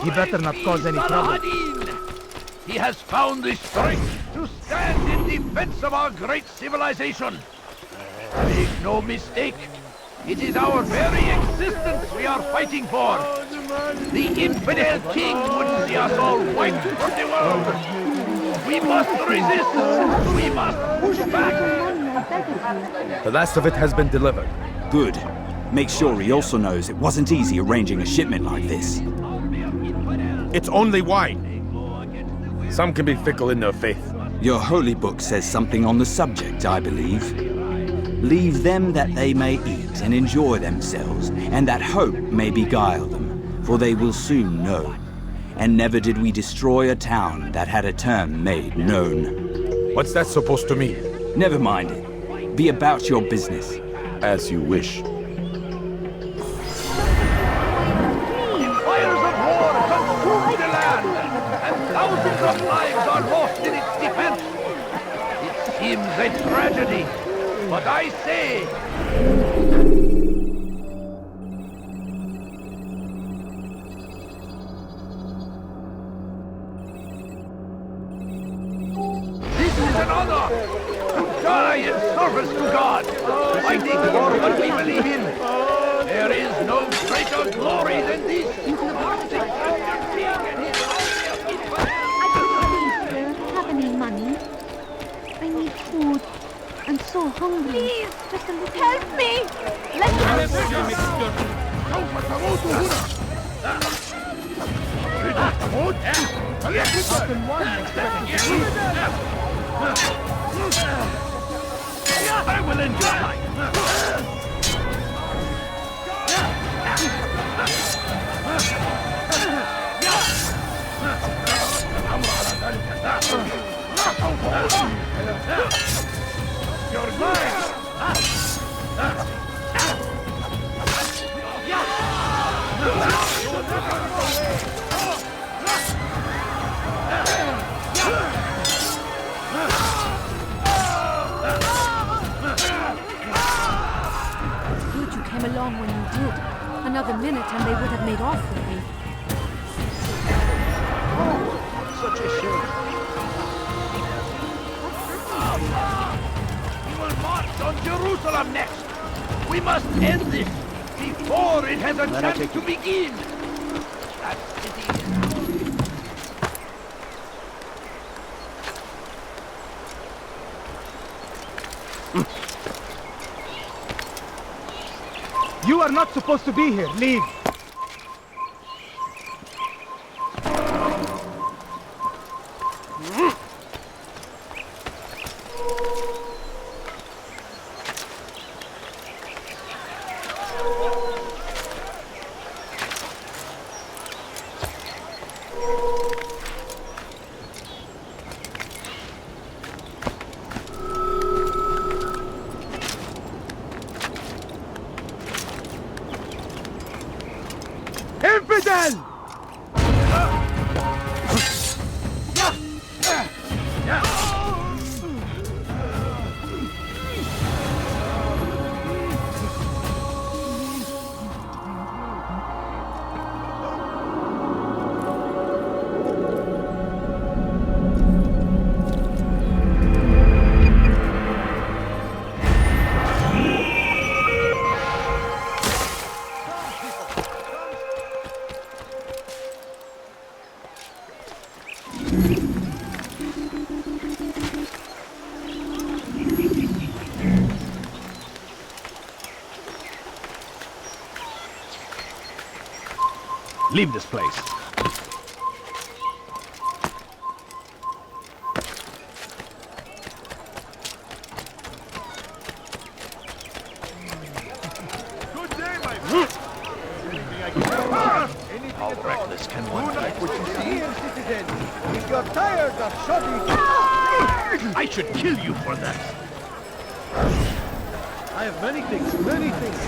He better not cause any trouble. He has found the strength to stand in defense of our great civilization. Make no mistake, it is our very existence we are fighting for. The infidel king would see us all wiped from the world. We must resist. We must push back. The last of it has been delivered. Good. Make sure he also knows it wasn't easy arranging a shipment like this. It's only wine. Some can be fickle in their faith. Your holy book says something on the subject, I believe. Leave them that they may eat and enjoy themselves, and that hope may beguile them, for they will soon know. And never did we destroy a town that had a term made known. What's that supposed to mean? Never mind it. Be about your business. As you wish. Fires of war consume the land, and thousands of lives are lost in its defense. It seems a tragedy, but I say... This is an honor! To die in service to God, fighting for what we believe in. There is no greater glory than this. I don't have any money. I need food and hungry. Please, just a little. Help me! Let me سوف تموت هنا تموت I will end your life. You're mine! Good you came along when you did. Another minute and they would have made off with me. Such a shame. We will march on Jerusalem next. We must end this before it has a chance to begin. That city is... You are not supposed to be here. Leave. Infidel! Leave this place. Good day, my friend. How reckless can one be? What you see here, citizen? If you're tired of shoddy... I should kill you for that. I have many things, too many things.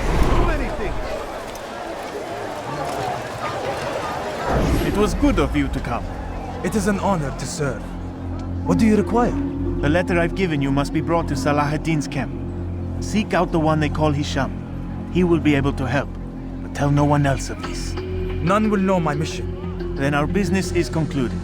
It was good of you to come. It is an honor to serve. What do you require? The letter I've given you must be brought to Salah ad-Din's camp. Seek out the one they call Hisham. He will be able to help, but tell no one else of this. None will know my mission. Then our business is concluded.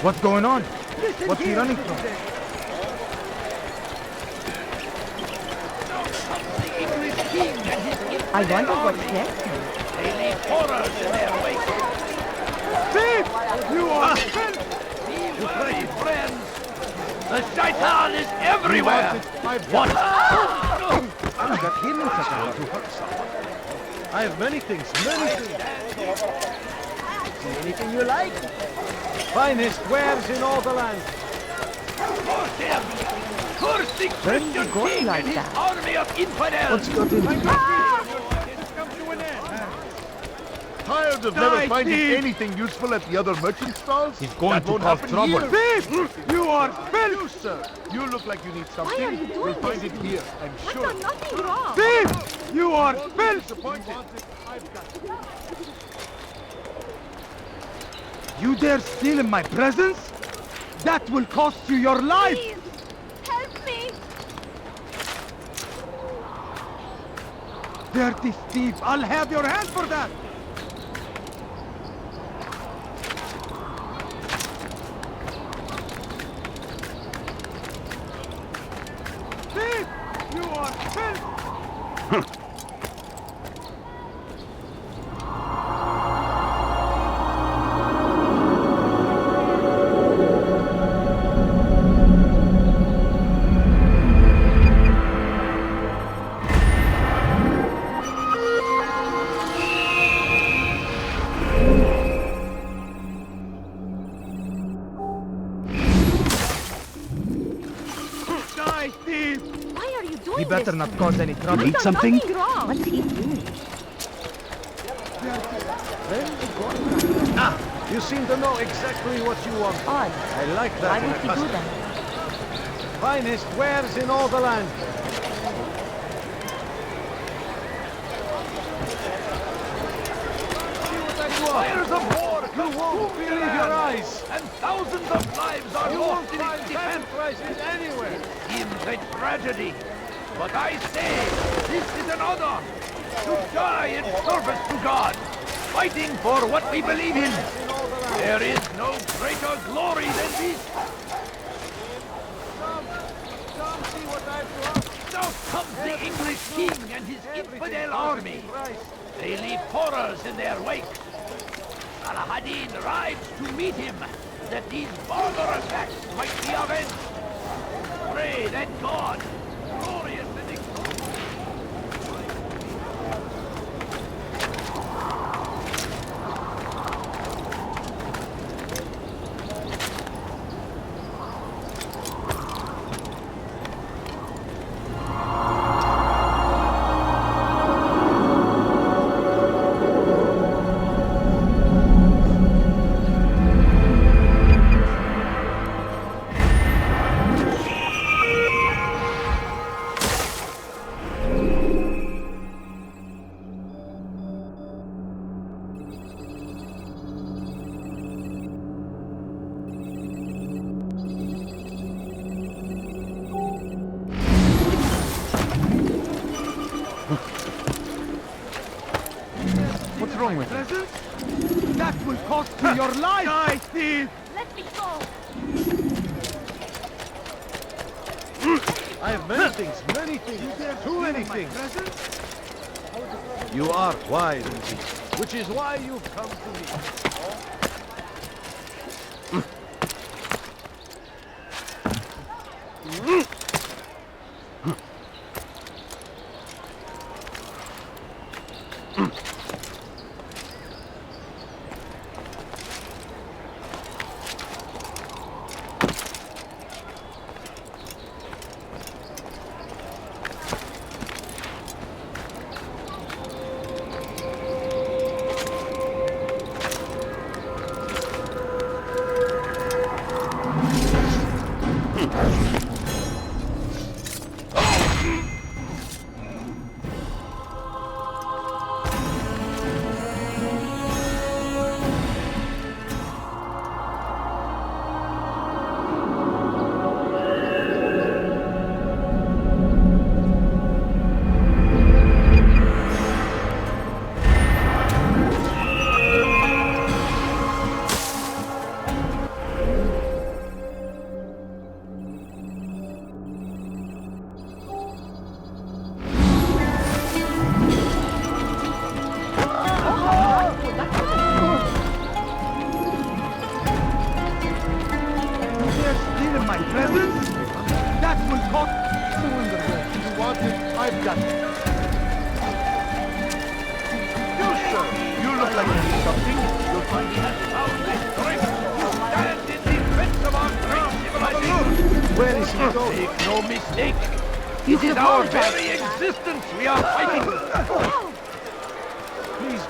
What's going on? What's he running from? I wonder what next. They leave horrors in their wake. Thief! You are My friends, the shaitan is everywhere! What? I've got healing technique to hurt someone. I have many things, See anything you like? Finest wares in all the land. Curse him! Curse the Christian king and his army of infidels! What's got in Tired of never finding anything useful at the other merchant stalls? He's going That to won't cause happen trouble. here. Thief! You are filth, sir. You look like you need something. Why are you doing You'll find this? it here, I'm I've sure. done nothing wrong. Thief! You are filth! You dare steal in my presence? That will cost you your life! Please, help me! Dirty thief! I'll have your hand for that! Thief! You are filth! Die, thief! Why are you doing He better this not to cause me? any trouble. I've Need done something? nothing wrong. What's he doing? Ah, you seem to know exactly what you want. Odd. I like that. Why in would a he do customer. that? Finest wares in all the land. Fires of war! You won't believe your eyes. And thousands of lives are You lost won't in find its better defense! prices anywhere. Seems a tragedy. But I say, this is an honor. To die in service to God. Fighting for what we believe in. There is no greater glory than this. Now comes the English king and his infidel army. They leave horrors in their wake. Salah-ad-Din rides to meet him, that these barbarous acts might be avenged. Pray that God, glorious and exalted, What's wrong with it? That will cost you your life! Die, thief! Let me go! I have many things, too many things. You are wise indeed, which is why you've come to me. Make no mistake. You This is can our apologize very for that. existence we are fighting. Please.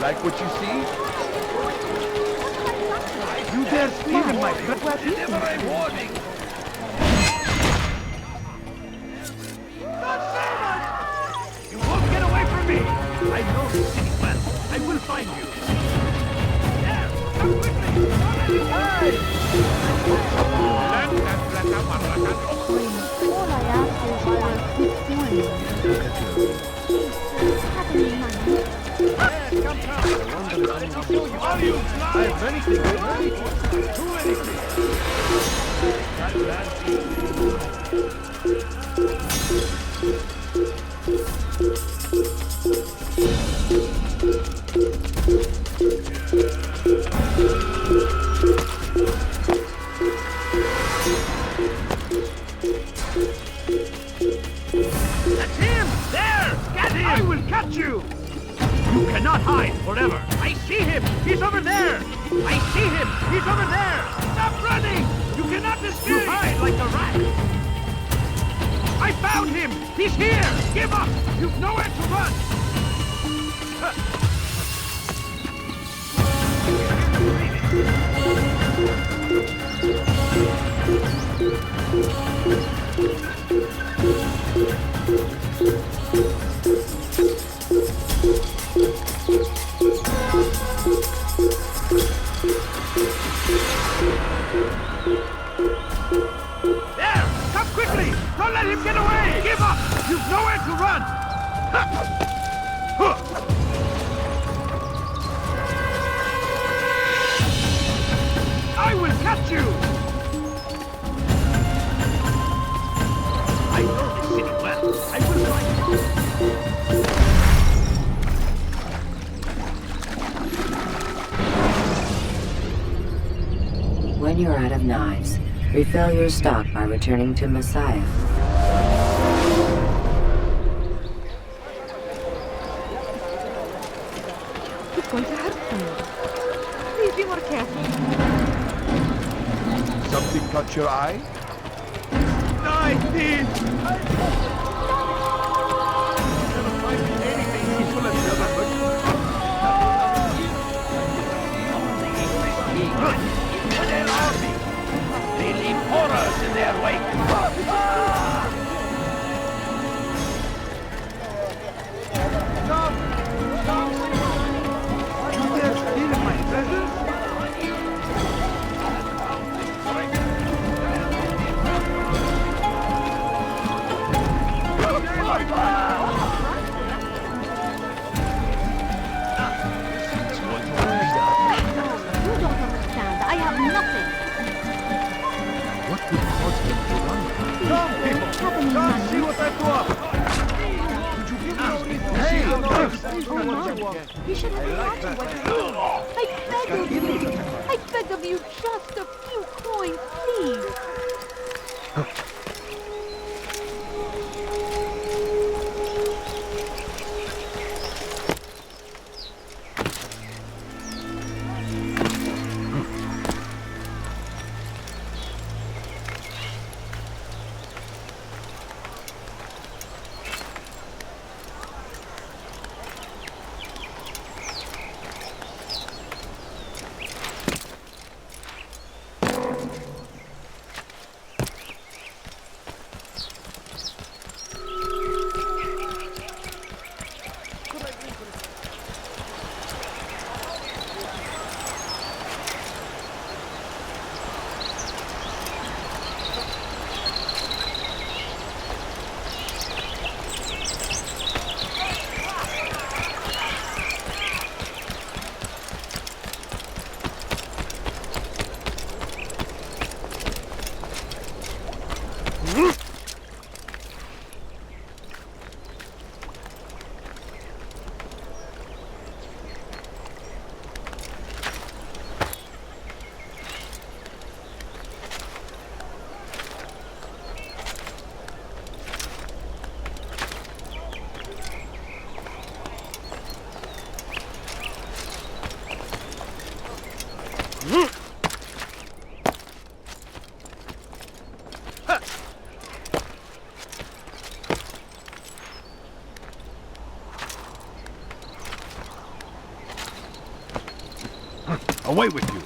Like what you see? You dare speak in my presence? Deliver a warning. You won't get away from me. I know this city well. I will find you. There, come quickly. Hey! All I ask is for a quick coin. Happily money. Are you blind? I have anything ready to do anything. That's him! There! Get him! I will catch you! You cannot hide forever. I see him. He's over there. I see him. He's over there. Stop running. You cannot escape. You hide like a rat. I found him. He's here. Give up. You've nowhere to run. There! Come quickly! Don't let him get away! Give up! You've nowhere to run! I will catch you! I know this city well. I will find you. When you're out of knives, refill your stock by returning to Messiah. He's going to hurt me. Please be more careful. Something caught your eye? I did! Never find anything useful at the other. What the hell are they? They leave horrors in their wake. Stop! Stop! You dare steal my treasures? You don't understand. I have nothing. What could cause them to run? Come, people! Come see what I do up! Could you give me anything? Hey! You should have imagined what you do. I beg of you. I beg of you just a few coins, please. Away with you!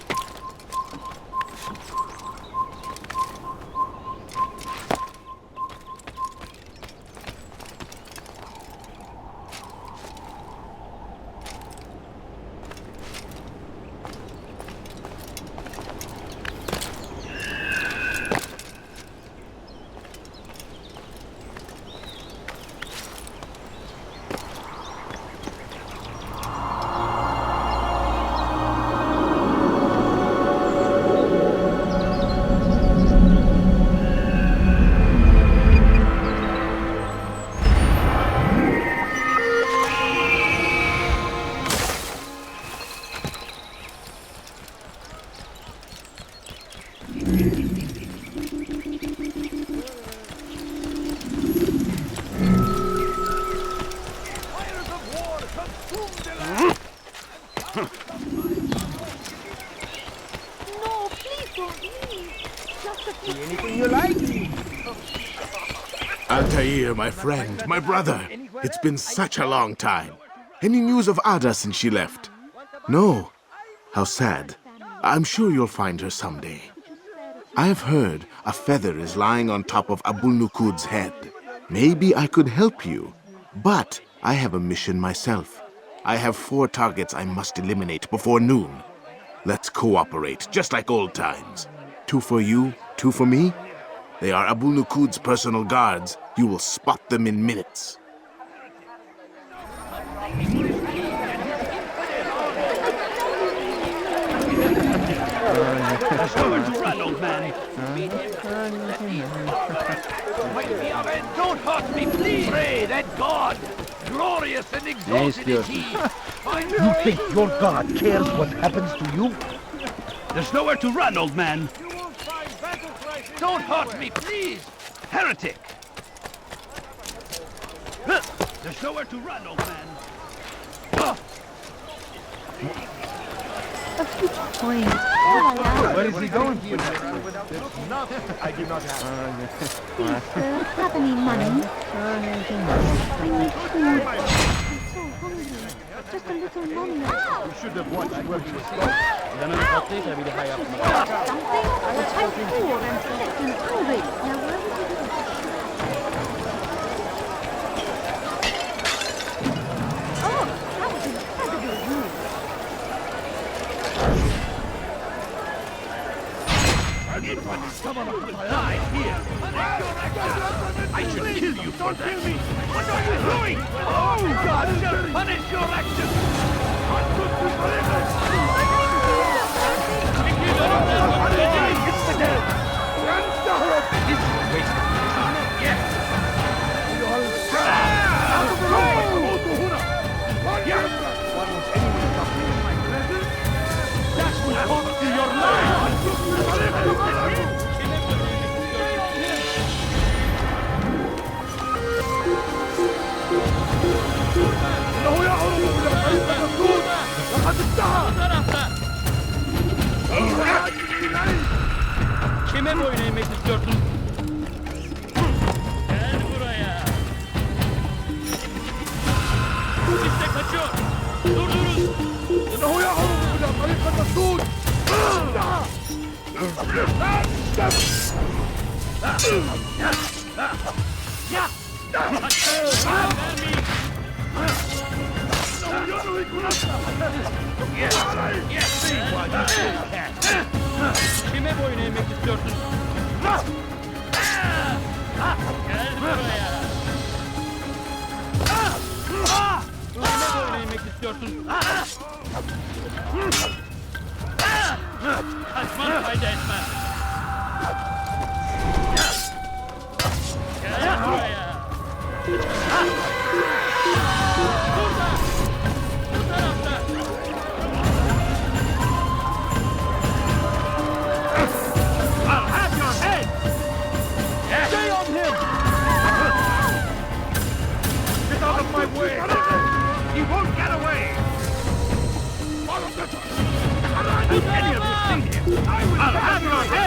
No, please don't leave. Just a few Anything you like. Altair, my friend, my brother. It's been such a long time. Any news of Ada since she left? No. How sad. I'm sure you'll find her someday. I have heard a feather is lying on top of Abul Nukud's head. Maybe I could help you. But I have a mission myself. I have 4 targets I must eliminate before noon. Let's cooperate, just like old times. 2 for you, 2 for me. They are Abul Nukud's personal guards. You will spot them in minutes. There's nowhere to run, old man. Don't hurt me, please. Pray that God, glorious and exalted is He. You think your God cares what happens to you? There's nowhere to run, old man. Don't hurt me, please. Heretic. There's nowhere to run, old man. A few coins. Where is he going? There's nothing I do not have. Please, sir, have any money? I need food. I'm so hungry. Just a little money. You should have watched where he was going. Something? I'll take 4 and select an hungry. Now where would you go? Oh, that was incredibly rude. Someone alive here. I should kill you for that. What are you doing? Oh, God shall punish your actions. That will cost you your life. Kime boyun eğmek istiyorsun? Gel buraya. İşte kaçıyor. Durdurun. Kime boyun eğmek istiyorsun? Gel buraya. Kime boyun eğmek istiyorsun? Kaçman fayda etmez. Gel buraya. Burada. Bu tarafta. I'll have your head! Stay on him! Get out of my way! He won't get away! I'll have your head!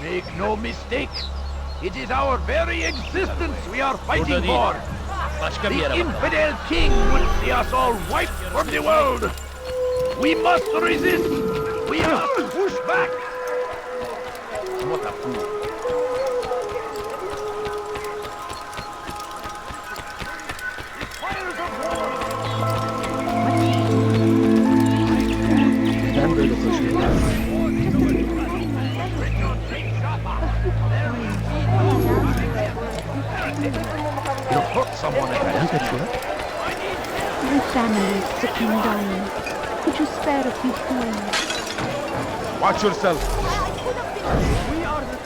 Make no mistake. It is our very existence we are fighting for. The infidel king will see us all wiped from the world. We must resist. We must push back. What a fool. You'll hurt someone if I look at you. My family is sick and dying. Could you spare a few coins? Watch yourself. We are the...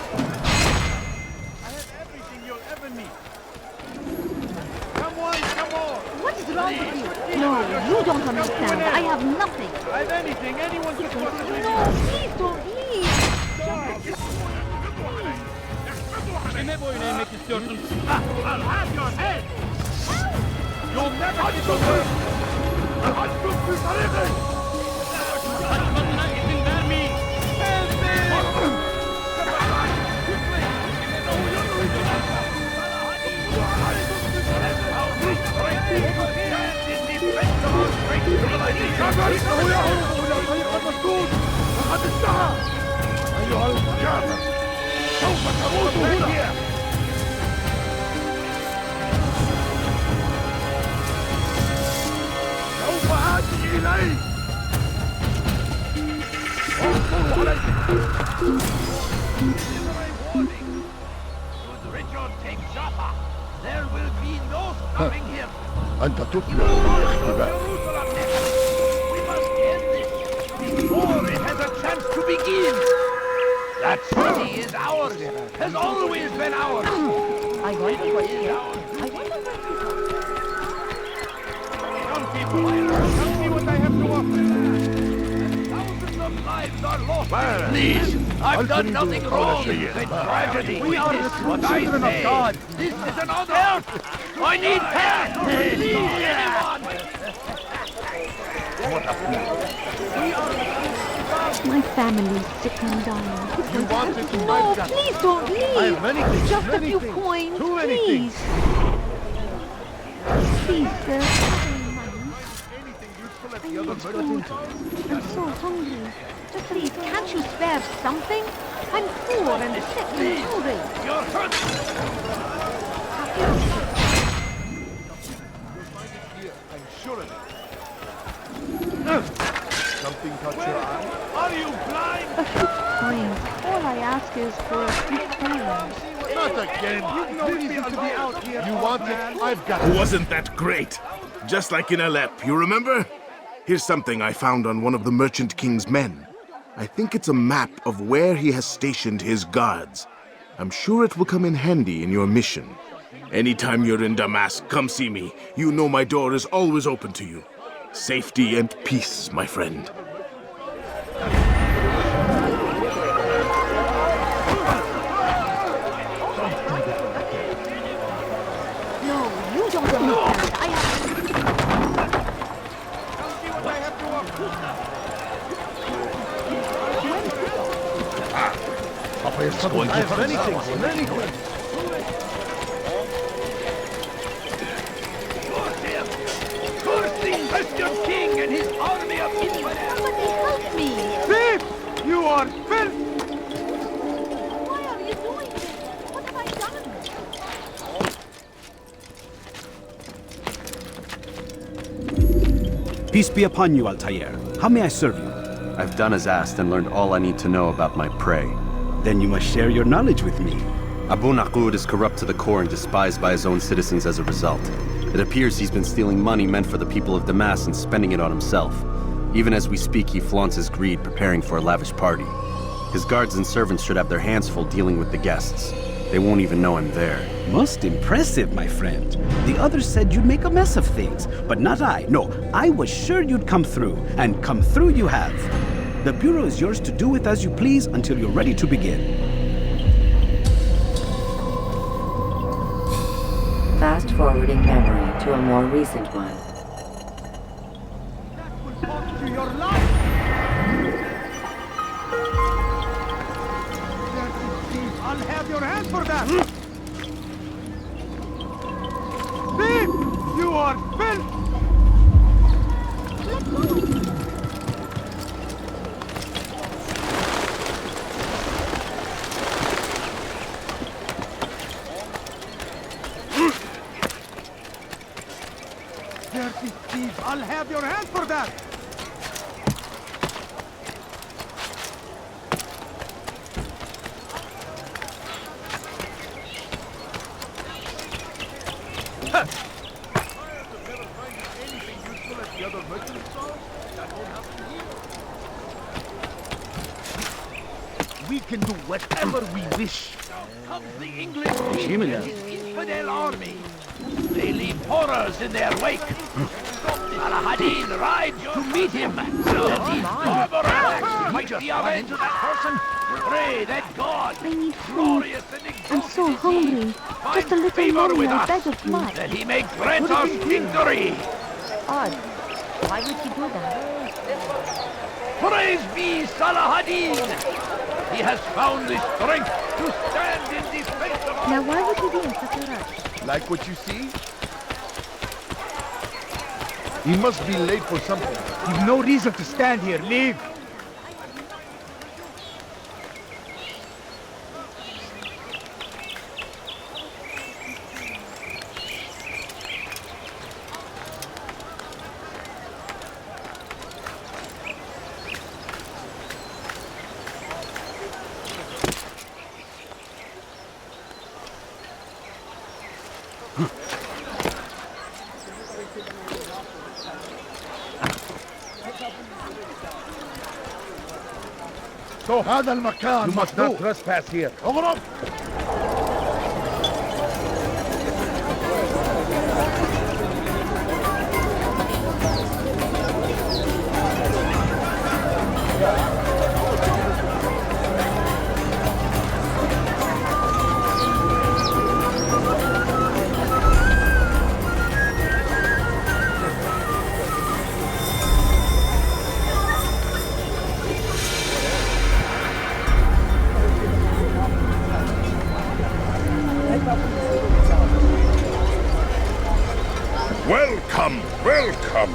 I have everything you'll ever need. Come on. What is wrong with you? No, you don't understand. I have nothing. I have anything anyone could possibly No, please don't leave. Ne boyun eğmek istiyorsun? I'll have your head! You'll never get away! Açlık kurtarırız! Kaçmasına izin vermeyin. أيها الجابر سوف تموت هنا سوف آتي إليك انظروا علي Should Richard take Joppa, there will be no stopping him. أنت تطلع بالاختباء. We must end this before it has a chance to begin. That city is ours, has always been ours. I wonder what It is ours. Come people, come see what I have to offer. Thousands of lives are lost. Please, I've done nothing wrong. It's tragedy. We are the children of God. This is an honor. Help! I need help! Please, anyone! My family is sick and dying. You wanted to No, fight that. please don't leave. I have many things, Just a many few things. coins, Too many please. Please, sir. I'm so hungry. Just please, can't you spare something? I'm poor and sick and hungry. You're hurt! I'm sure of it. Something caught your eye? Are you blind? A few coins. All I ask is for a few coins. Not again. You've no reason to be out here. You want it? I've got it. Wasn't that great? Just like in Alep, you remember? Here's something I found on one of the Merchant King's men. I think it's a map of where he has stationed his guards. I'm sure it will come in handy in your mission. Anytime you're in Damascus, come see me. You know my door is always open to you. Safety and peace, my friend. No, you don't understand. I have... I have many things, many things. Curse the Christian king and his army of infidels! Somebody help me! Thief! You are filth! Why are you doing this? What have I done? Peace be upon you, Altair. How may I serve you? I've done as asked and learned all I need to know about my prey. Then you must share your knowledge with me. Abu Naqud is corrupt to the core and despised by his own citizens as a result. It appears he's been stealing money meant for the people of Damas and spending it on himself. Even as we speak, he flaunts his greed, preparing for a lavish party. His guards and servants should have their hands full dealing with the guests. They won't even know I'm there. Most impressive, my friend. The others said you'd make a mess of things, but not I. No, I was sure you'd come through, and come through you have. The Bureau is yours to do with as you please until you're ready to begin. Fast-forwarding memory to a more recent one. To your life! I'll have your hand for that! Thief! You are filth! Dirty thief! I'll have your hand for that! We can do whatever we wish. Comes the English king and his infidel army. They leave horrors in their wake. Salah-ad-Din rides to meet him. And these barbarous might be avenged of that person. Pray that God, I need food. glorious and I'm so hungry. Just a little favor with money, I us, beg of much. that he may grant us victory. Odd. Why would he do that? Praise be Salah-ad-Din! He has found the strength to stand in defense of our... Now why would he be in such a rush? Like what you see? He must be late for something. You've no reason to stand here. Leave! So, هذا المكان you must not trespass here. اغرب! Welcome, welcome.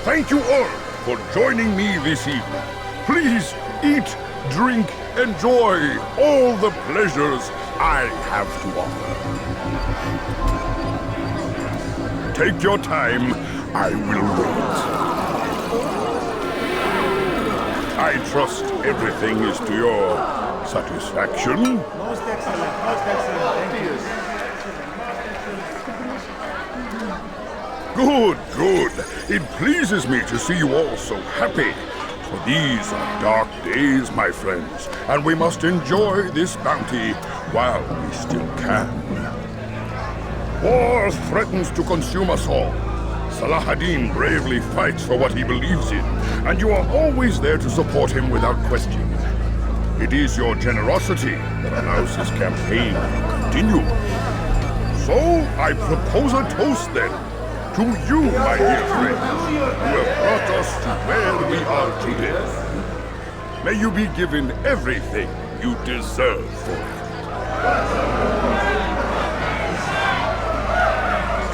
Thank you all for joining me this evening. Please eat, drink, enjoy all the pleasures I have to offer. Take your time, I will wait. I trust everything is to your satisfaction. Most excellent, most excellent. Thank you. Good, good. It pleases me to see you all so happy. For these are dark days, my friends, and we must enjoy this bounty while we still can. War threatens to consume us all. Salah-ad-Din bravely fights for what he believes in, and you are always there to support him without question. It is your generosity that allows his campaign to continue. So, I propose a toast then. To you, my dear friends, who have brought us to where we are today. May you be given everything you deserve for it.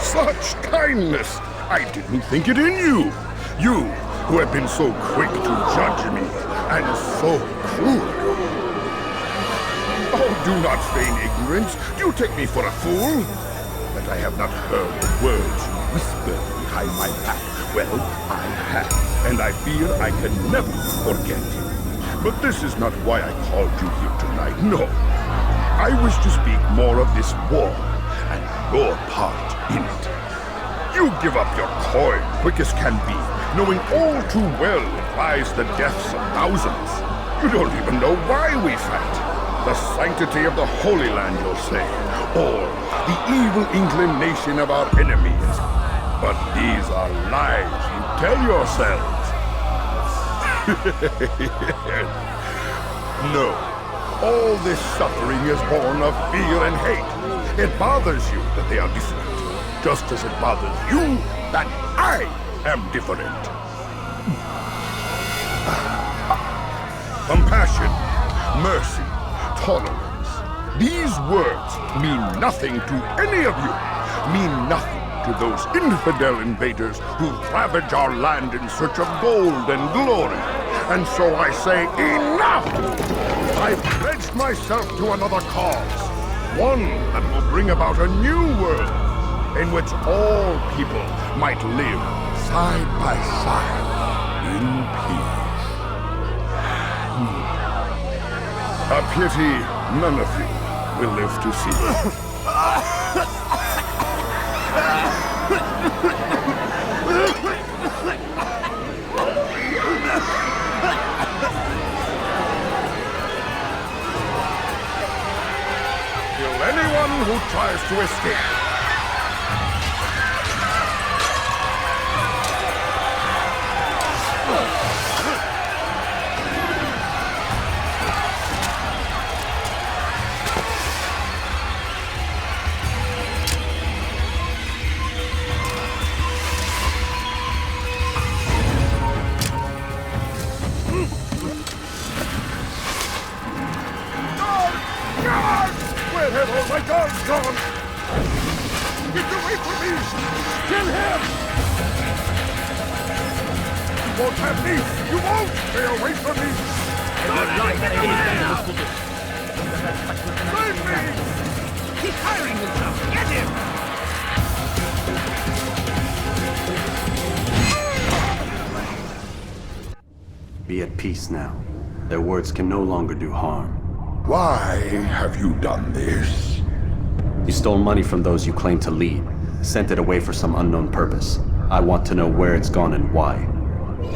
Such kindness! I didn't think it in you. You, who have been so quick to judge me, and so cruel. Oh, do not feign ignorance. Do you take me for a fool? That I have not heard the words you whispered behind my back. Well, I have, and I fear I can never forget. But this is not why I called you here tonight, no. I wish to speak more of this war, and your part in it. You give up your coin quick as can be, knowing all too well it lies the deaths of thousands. You don't even know why we fight. The sanctity of the Holy Land, you'll say, or the evil inclination of our enemies. But these are lies you tell yourselves. No, all this suffering is born of fear and hate. It bothers you that they are different, just as it bothers you that I am different. Compassion, mercy, tolerance. These words mean nothing to any of you. Mean nothing to those infidel invaders who ravage our land in search of gold and glory. And so I say, enough! I've pledged myself to another cause. One that will bring about a new world in which all people might live side by side in peace. A pity none of you will live to see it. Kill anyone who tries to escape. Where have all my guards gone? Get away from me! Kill him! You won't have me! You won't! Stay away from me! Save me! He's firing himself! Get him! Be at peace now. Their words can no longer do harm. Why have you done this? You stole money from those you claim to lead, sent it away for some unknown purpose. I want to know where it's gone and why.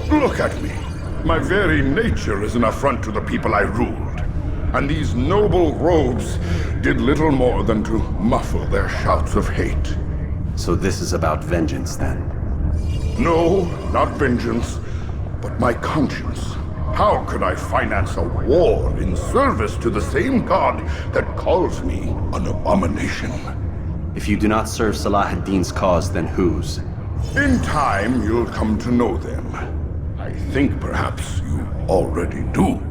Look at me. My very nature is an affront to the people I ruled. And these noble robes did little more than to muffle their shouts of hate. So this is about vengeance, then? No, not vengeance, but my conscience. How could I finance a war in service to the same god that calls me an abomination? If you do not serve Salah ad-Din's cause, then whose? In time, you'll come to know them. I think perhaps you already do.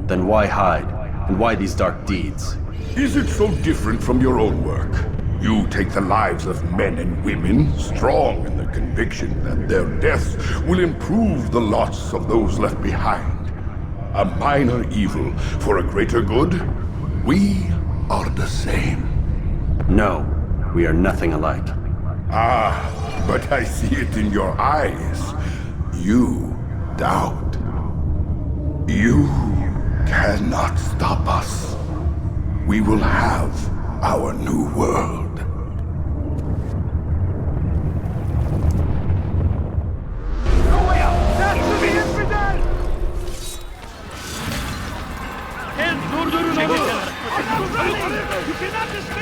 Then why hide? And why these dark deeds? Is it so different from your own work? You take the lives of men and women, strong in the conviction that their deaths will improve the lots of those left behind. A minor evil for a greater good? We are the same. No, we are nothing alike. Ah, but I see it in your eyes. You doubt. You cannot stop us. We will have our new world. You cannot escape!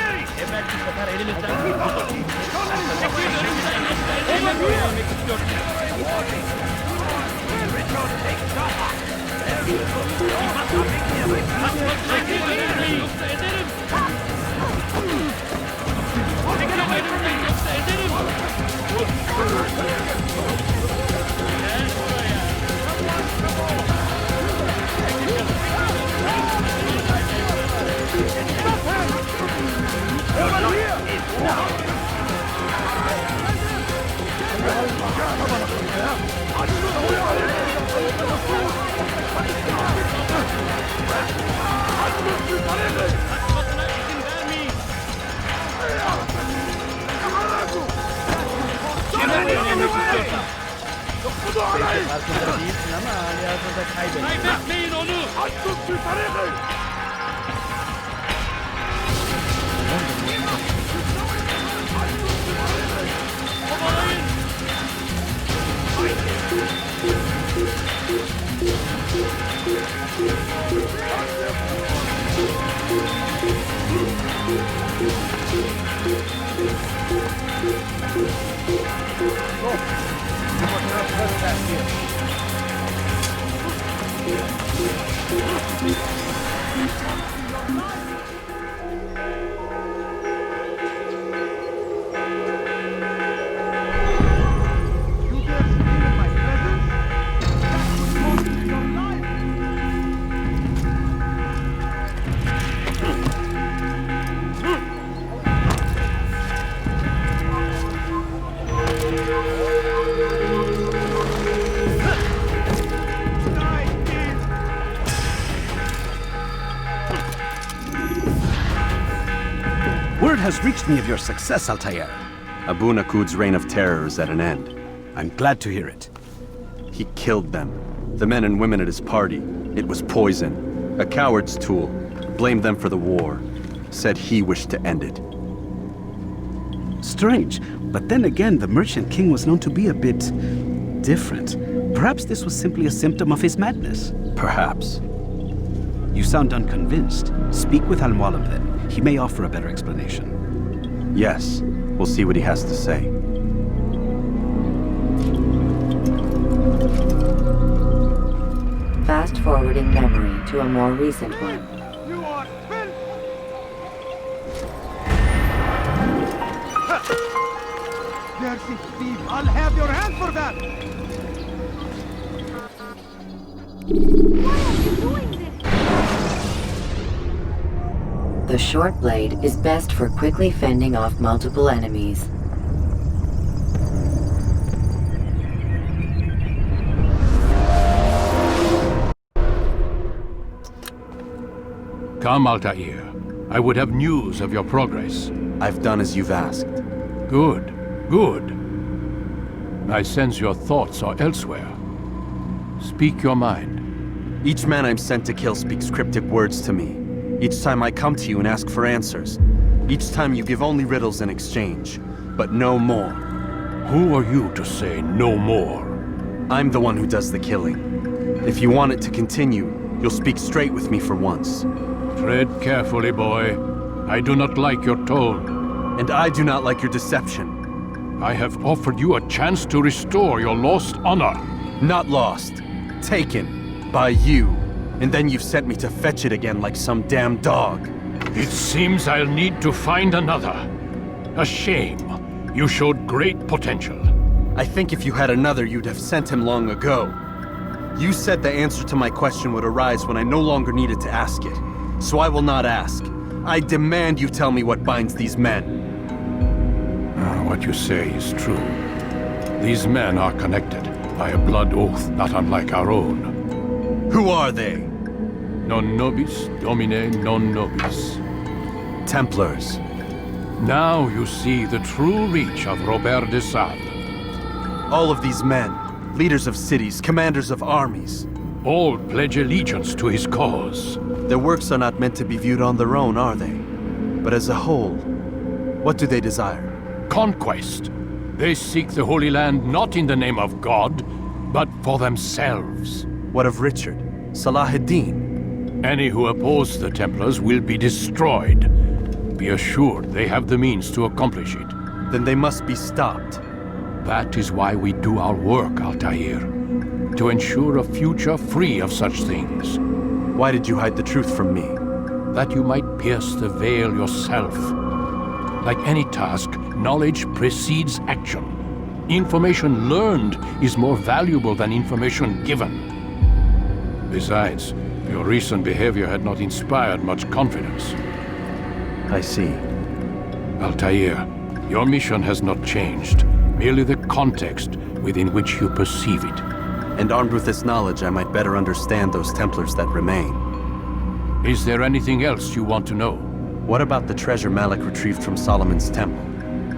Kaybetmeyin onu! Açtım tarihi! Word has reached me of your success, Altair. Abu Naqud's reign of terror is at an end. I'm glad to hear it. He killed them. The men and women at his party. It was poison. A coward's tool. Blamed them for the war. Said he wished to end it. Strange, but then again, the Merchant King was known to be a bit different. Perhaps this was simply a symptom of his madness. Perhaps. You sound unconvinced. Speak with Al-Mualim then. He may offer a better explanation. Yes. We'll see what he has to say. Fast forwarding memory to a more recent one. You are filth! Dirty thief! I'll have your hand for that! Why are you doing this? The short blade is best for quickly fending off multiple enemies. Come, Altair. I would have news of your progress. I've done as you've asked. Good, good. I sense your thoughts are elsewhere. Speak your mind. Each man I'm sent to kill speaks cryptic words to me. Each time I come to you and ask for answers. Each time you give only riddles in exchange, but no more. Who are you to say no more? I'm the one who does the killing. If you want it to continue, you'll speak straight with me for once. Tread carefully, boy. I do not like your tone. And I do not like your deception. I have offered you a chance to restore your lost honor. Not lost. Taken. By you. And then you've sent me to fetch it again like some damn dog. It seems I'll need to find another. A shame. You showed great potential. I think if you had another, you'd have sent him long ago. You said the answer to my question would arise when I no longer needed to ask it. So I will not ask. I demand you tell me what binds these men. What you say is true. These men are connected by a blood oath not unlike our own. Who are they? Non nobis, domine non nobis. Templars. Now you see the true reach of Robert de Sade. All of these men, leaders of cities, commanders of armies. All pledge allegiance to his cause. Their works are not meant to be viewed on their own, are they? But as a whole, what do they desire? Conquest. They seek the Holy Land not in the name of God, but for themselves. What of Richard? Salah ad-Din? Any who oppose the Templars will be destroyed. Be assured they have the means to accomplish it. Then they must be stopped. That is why we do our work, Altair. To ensure a future free of such things. Why did you hide the truth from me? That you might pierce the veil yourself. Like any task, knowledge precedes action. Information learned is more valuable than information given. Besides, your recent behavior had not inspired much confidence. I see. Altair, your mission has not changed. Merely the context within which you perceive it. And armed with this knowledge, I might better understand those Templars that remain. Is there anything else you want to know? What about the treasure Malik retrieved from Solomon's temple?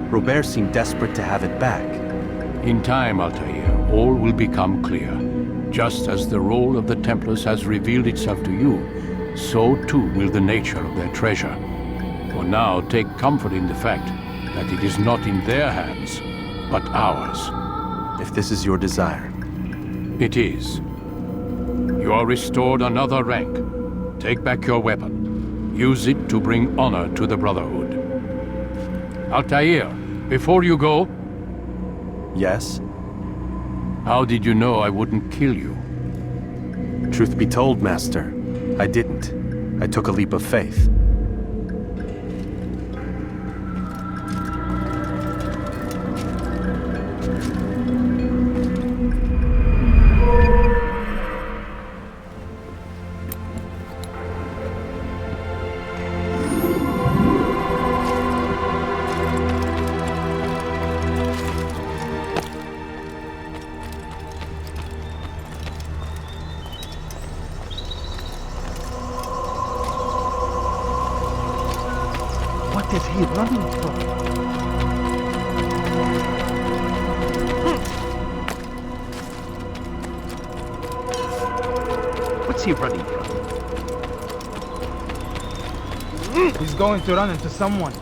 Robert seemed desperate to have it back. In time, Altair, all will become clear. Just as the role of the Templars has revealed itself to you, so too will the nature of their treasure. For now, take comfort in the fact that it is not in their hands, but ours. If this is your desire. It is. You are restored another rank. Take back your weapon. Use it to bring honor to the Brotherhood. Altair, before you go... Yes? How did you know I wouldn't kill you? Truth be told, Master, I didn't. I took a leap of faith. What is he running from? What's he running from? He's going to run into someone.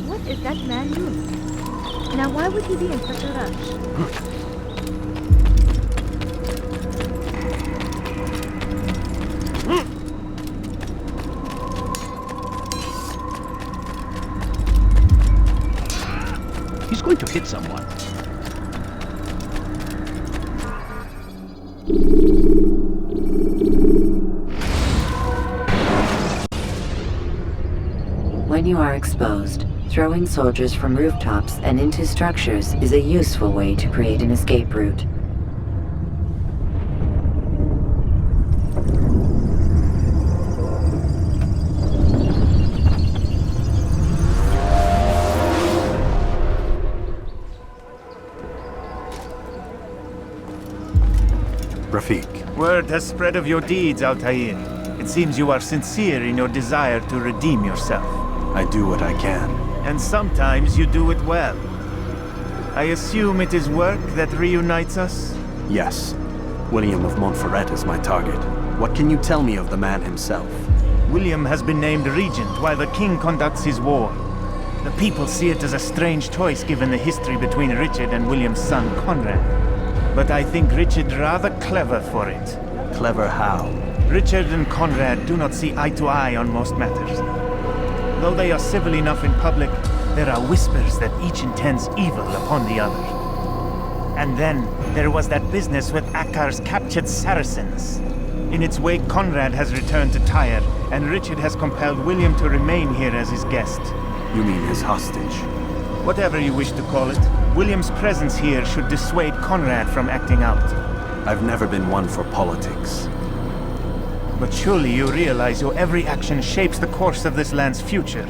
What is that man doing? Now why would he be in such a rush? He's going to hit someone. When you are exposed, throwing soldiers from rooftops and into structures is a useful way to create an escape route. Rafik. Word has spread of your deeds, Altair. It seems you are sincere in your desire to redeem yourself. I do what I can. And sometimes you do it well. I assume it is work that reunites us? Yes. William of Montferrat is my target. What can you tell me of the man himself? William has been named regent while the king conducts his war. The people see it as a strange choice given the history between Richard and William's son Conrad. But I think Richard rather clever for it. Clever how? Richard and Conrad do not see eye to eye on most matters. Though they are civil enough in public, there are whispers that each intends evil upon the other. And then there was that business with Akkar's captured Saracens. In its wake, Conrad has returned to Tyre, and Richard has compelled William to remain here as his guest. You mean his hostage? Whatever you wish to call it, William's presence here should dissuade Conrad from acting out. I've never been one for politics. But surely you realize your every action shapes the course of this land's future.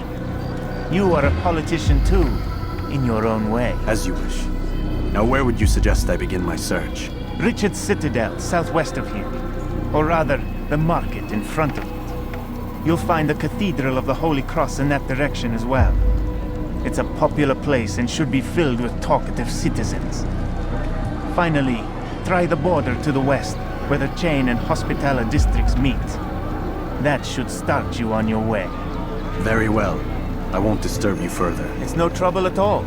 You are a politician too, in your own way. As you wish. Now where would you suggest I begin my search? Richard's Citadel, southwest of here. Or rather, the market in front of it. You'll find the Cathedral of the Holy Cross in that direction as well. It's a popular place and should be filled with talkative citizens. Finally, try the border to the west, where the Chain and Hospitaller districts meet. That should start you on your way. Very well. I won't disturb you further. It's no trouble at all.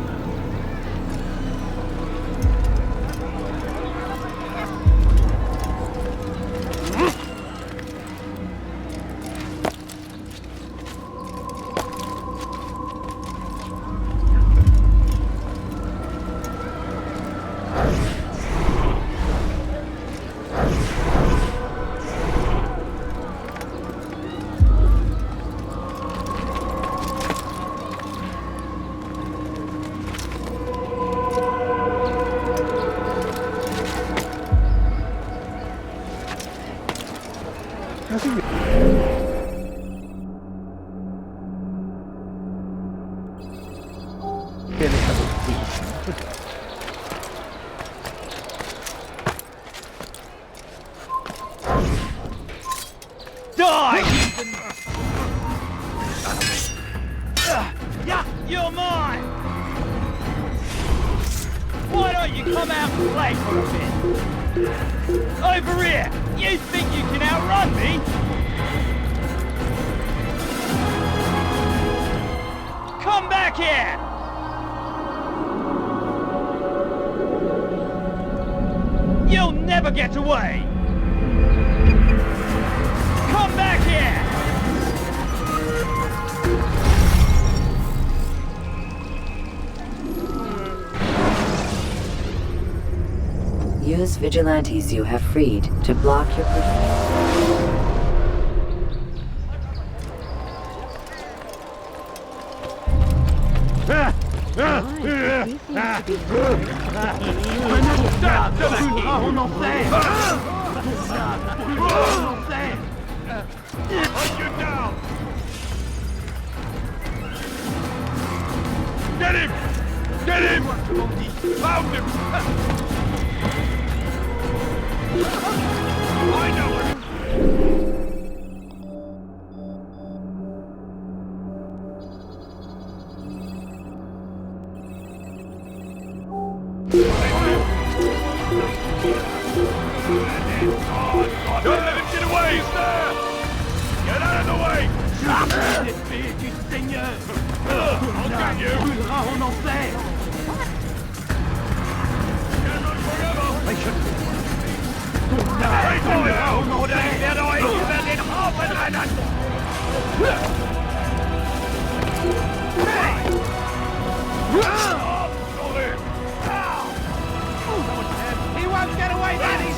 Yeah, you're mine! Why don't you come out and play for a bit? Over here! You think you can outrun me? Come back here! You'll never get away! Come back here! Use vigilantes you have freed to block your hunt you down! Get him! Get him! Found him! I know it! Don't let him get away! He's there! Get out of the way! I'll get you! They should... He won't get away then, he's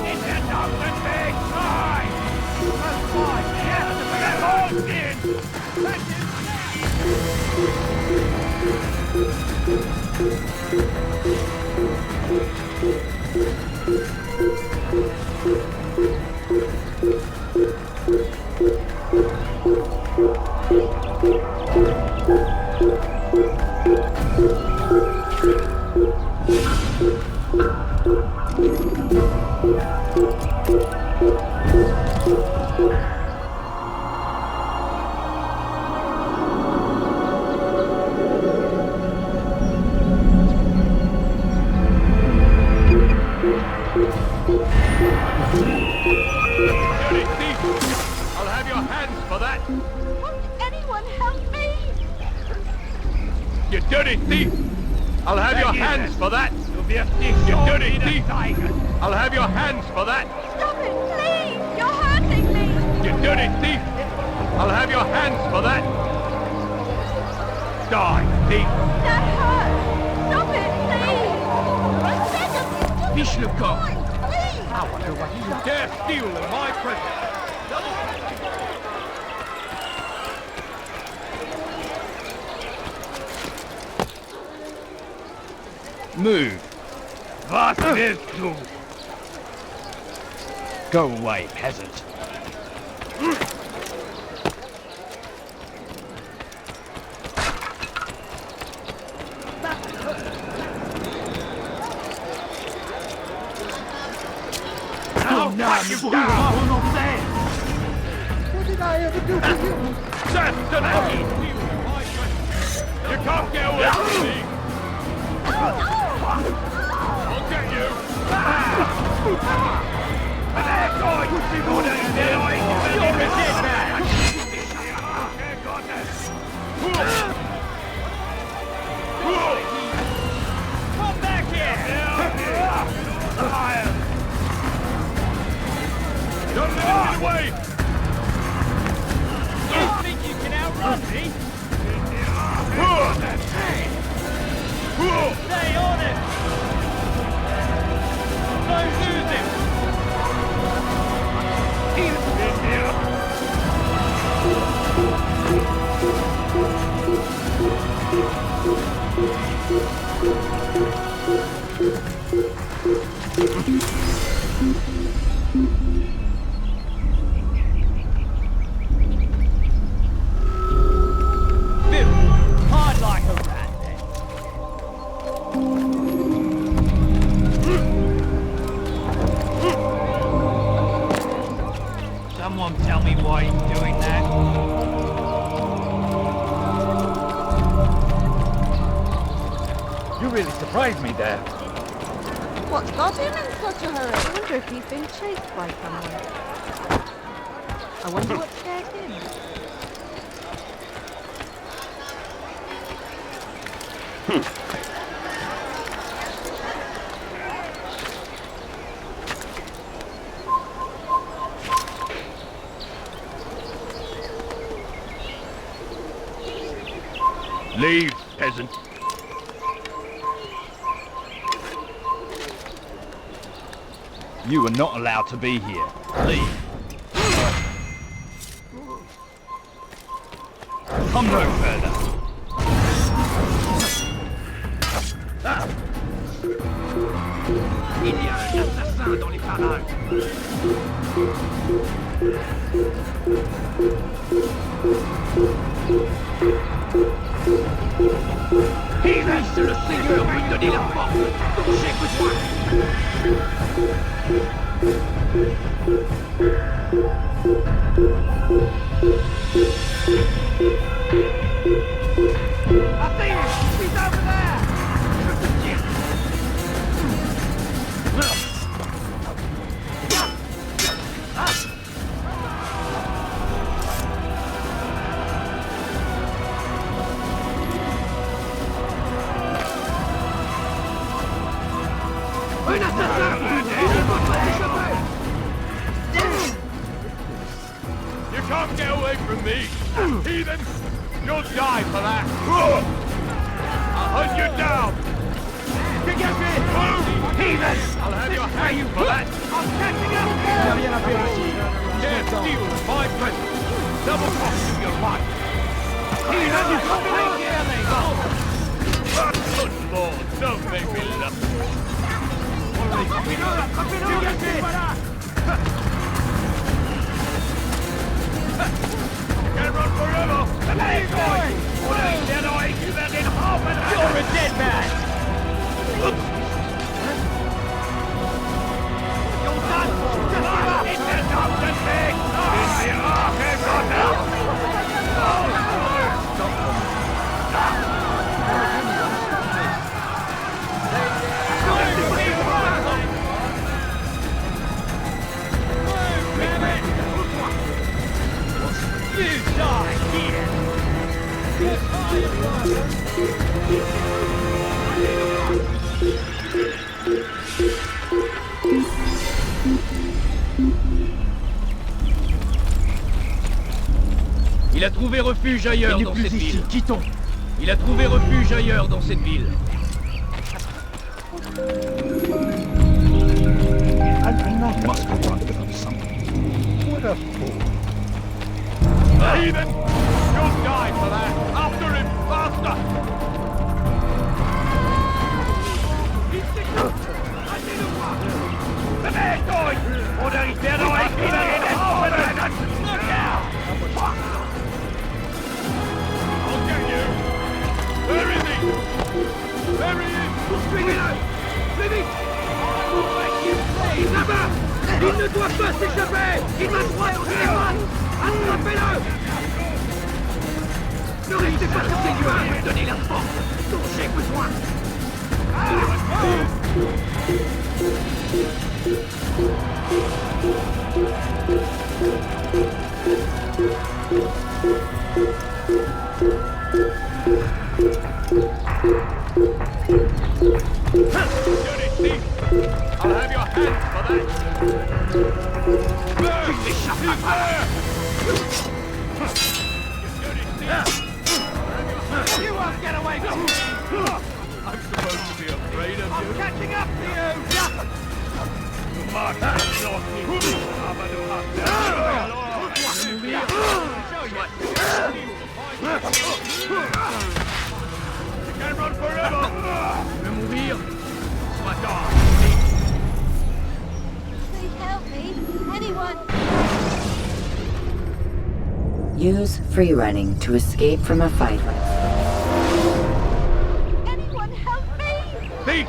it's a Douglas big time! That's fine, yeah, I'll have your hands for that! Won't anyone help me? You dirty thief! I'll have your hands for that! You dirty thief! I'll have your hands for that! Stop it, please! You're hurting me! You dirty thief! I'll have your hands for that! Die, thief! That hurts! Stop it, please! Fish le corps! Please! I wonder what you dare steal in my presence! Move. Was willst du? Go away, peasant. I'll cut you down! What did I ever do to you? Destiny! You can't get away from me! I'll get you! You're a dead man! Come back here! Don't let him get away! You think you can outrun me? Stay on it! Don't lose him! Bill, hard like a rat then. Someone tell me why he's doing that. You really surprised me there. What's got him in such a hurry? I wonder if he's been chased by someone. I wonder what scared him. Leave, peasant. You are not allowed to be here. Leave. Come no further. Il y a un assassin dans les parages. Laisse le Seigneur lui donner la force dont j'ai besoin. Attends, he's over there! Je te tiens. Un assassin! You can't get away from me! Heathen! You'll die for that! I'll hunt you down! Heathen! I'll have your hands for that! I'm catching up! Can't steal my presence! Double cost your life! Heathen, you got me! Good Lord, don't make me laugh! Can't run forever! You're a dead man! You're done! Just give up! It's enough to take! You die here! Il a trouvé refuge ailleurs dans cette ville. Quittons. Il a trouvé refuge ailleurs dans cette ville. I must have run from something. What a fool. Heathen! You'll die for that! After him! Faster! Bewegung! Oder ich werde euch wieder in den Haufen! Look out! I'll get you! Where is he? There he is! String it out! Très vite! Là-bas! Il ne doit pas s'échapper! Il va droit au général! Attrapez-le! Ne restez pas sur ses nuages! Me donner la force dont j'ai besoin! I'll have your hands for that! You won't get away from me! I'm supposed to be afraid of you? I'm catching up to you! You can run forever! Je vais mourir! Sois tard! Please help me. Anyone. Use free running to escape from a fight. Anyone help me. Thief!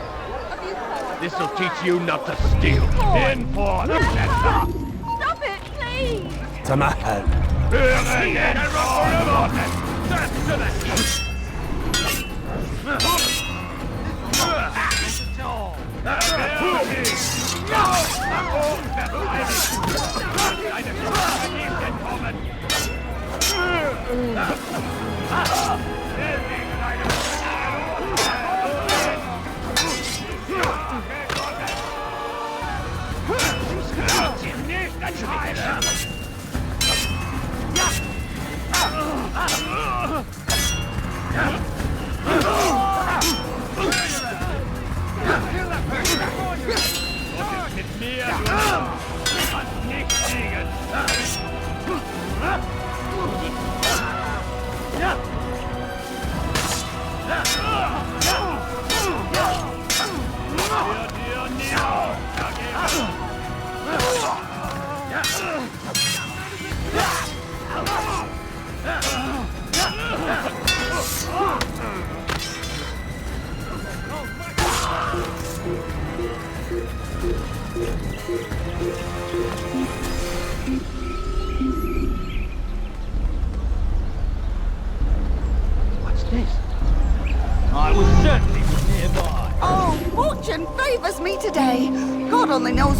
This'll teach you not to steal. In for the Stop it, please. Tamahal. Can run forever! That's to the east!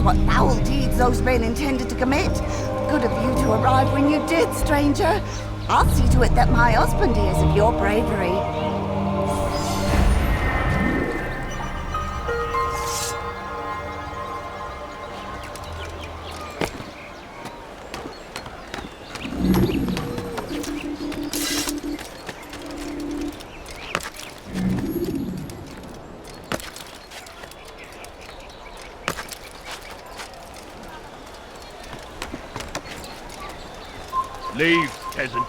what foul deeds those men intended to commit. Good of you to arrive when you did, stranger. I'll see to it that my husband hears of your bravery. Leave, peasant.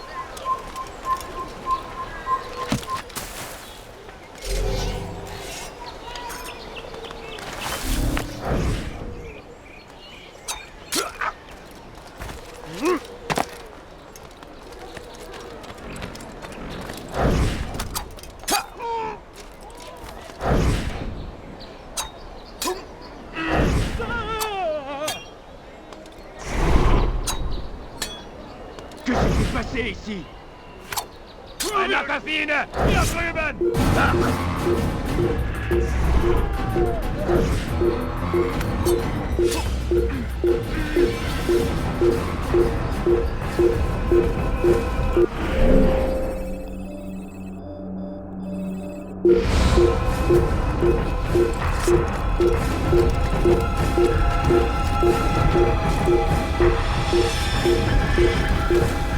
Ici! Einer Kabine! Hier drüben!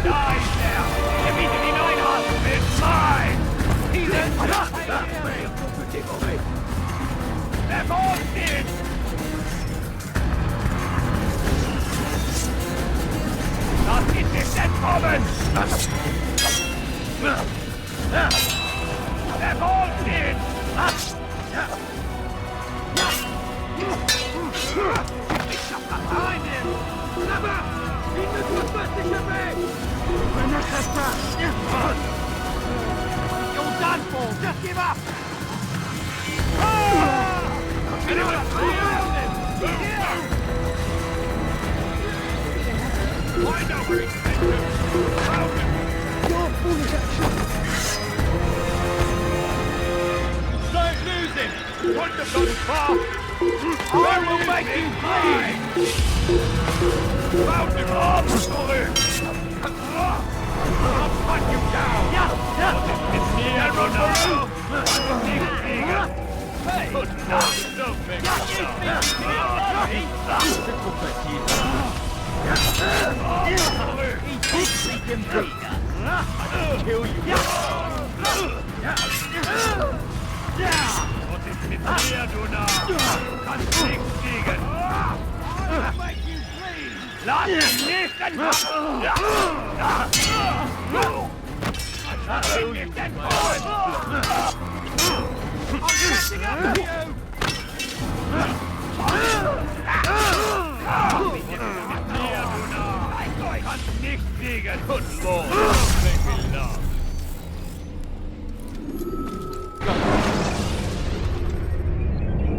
Da ist er! Er bietet ihn ein an! It's mine! He's in! They're all dead! Lass ihn nicht entkommen! They're all dead! Behind him! Là-bas! Il ne doit pas s'échapper! Ne crache pas! You're done for! Just give up! Anyone around him! Find out where he's headed to! Found him! Your foolish action! Don't lose him! Wouldn't have gone far! I will make you pay! Found him! I'll hunt you down! It's the Arrow! Hey! Good enough! Don't make me him beat! I'll kill you! What is mit mir, du Narr? Du kannst nichts kriegen! I'll make you bleed! Lass ihn nicht entkommen! I'll kill you, dead boy! I'm catching up to you! Ich kann nicht kriegen! Good Lord! Make me laugh!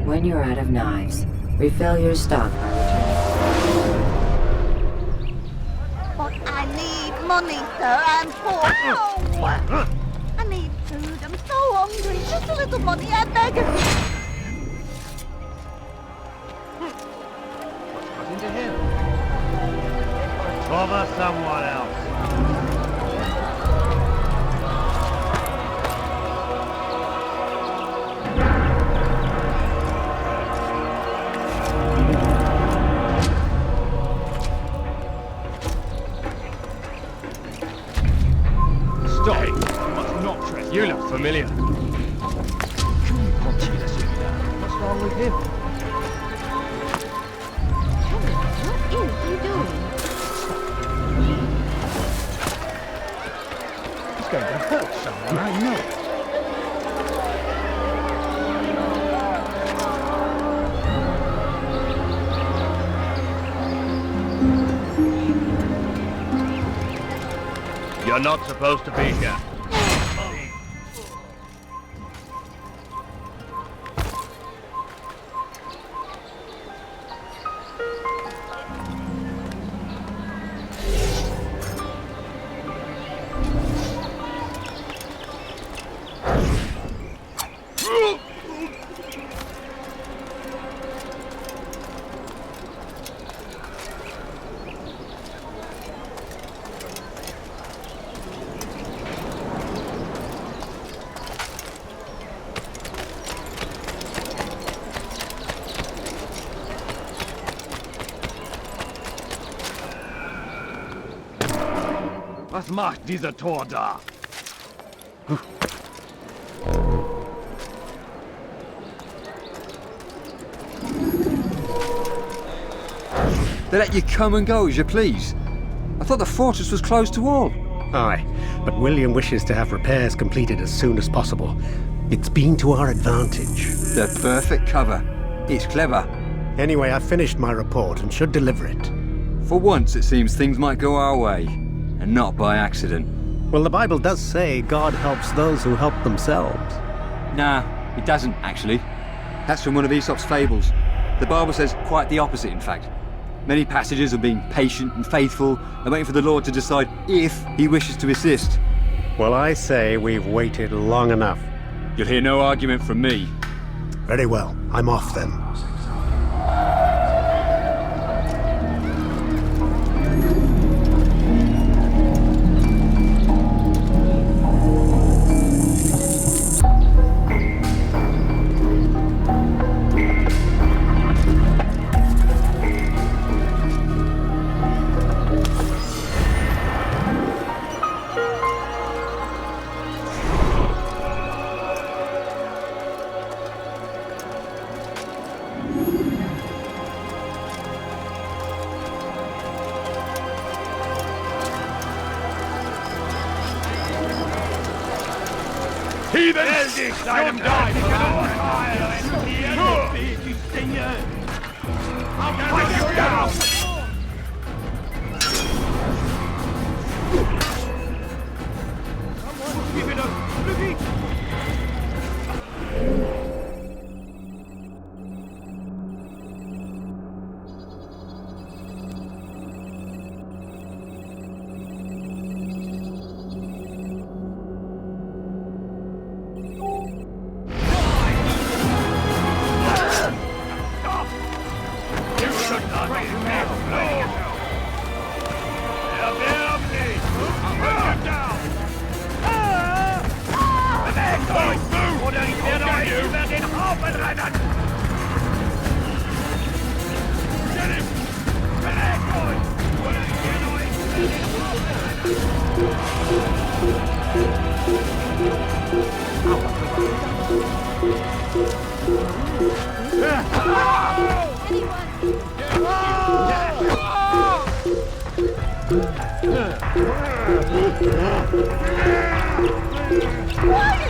When you're out of knives, refill your stock by returning. But I need money, sir. I'm poor. Oh, I need food. I'm so hungry. Just a little money, I beg of you. What's happened to him? Bother someone else. Stop! You must not trust. You look familiar. What's wrong with him? What is he doing? He's going to hurt someone, I know. You're not supposed to be here. Was macht dieser Tor da? They let you come and go as you please. I thought the fortress was closed to all. Aye, but William wishes to have repairs completed as soon as possible. It's been to our advantage. The perfect cover. It's clever. Anyway, I've finished my report and should deliver it. For once, it seems things might go our way, and not by accident. Well, the Bible does say God helps those who help themselves. Nah, it doesn't, actually. That's from one of Aesop's fables. The Bible says quite the opposite, in fact. Many passages of being patient and faithful and waiting for the Lord to decide if he wishes to assist. Well, I say we've waited long enough. You'll hear no argument from me. Very well. I'm off then. Heathens! Let him die for that! I'll fight you down! Someone give it a...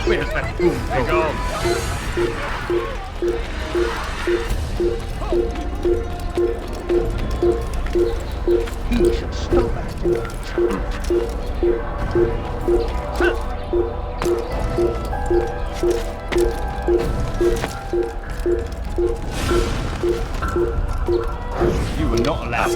Where's that fool gone? He should stop acting You were not allowed.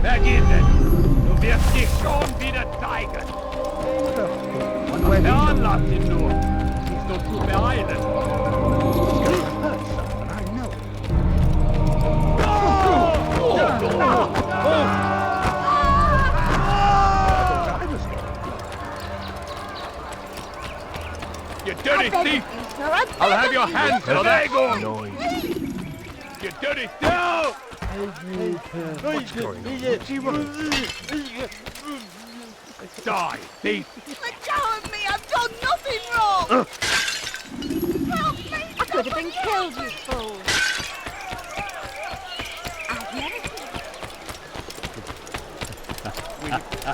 Vergiss es! Du wirst dich schon wieder zeigen! Veranlass ihn nur, dich so zu beeilen! You dirty thief! I'll have your hands for that! You dirty thief! What's going on? Die, thief! Let go of me! I'm done nothing wrong! Help me! I could have been killed, you fool!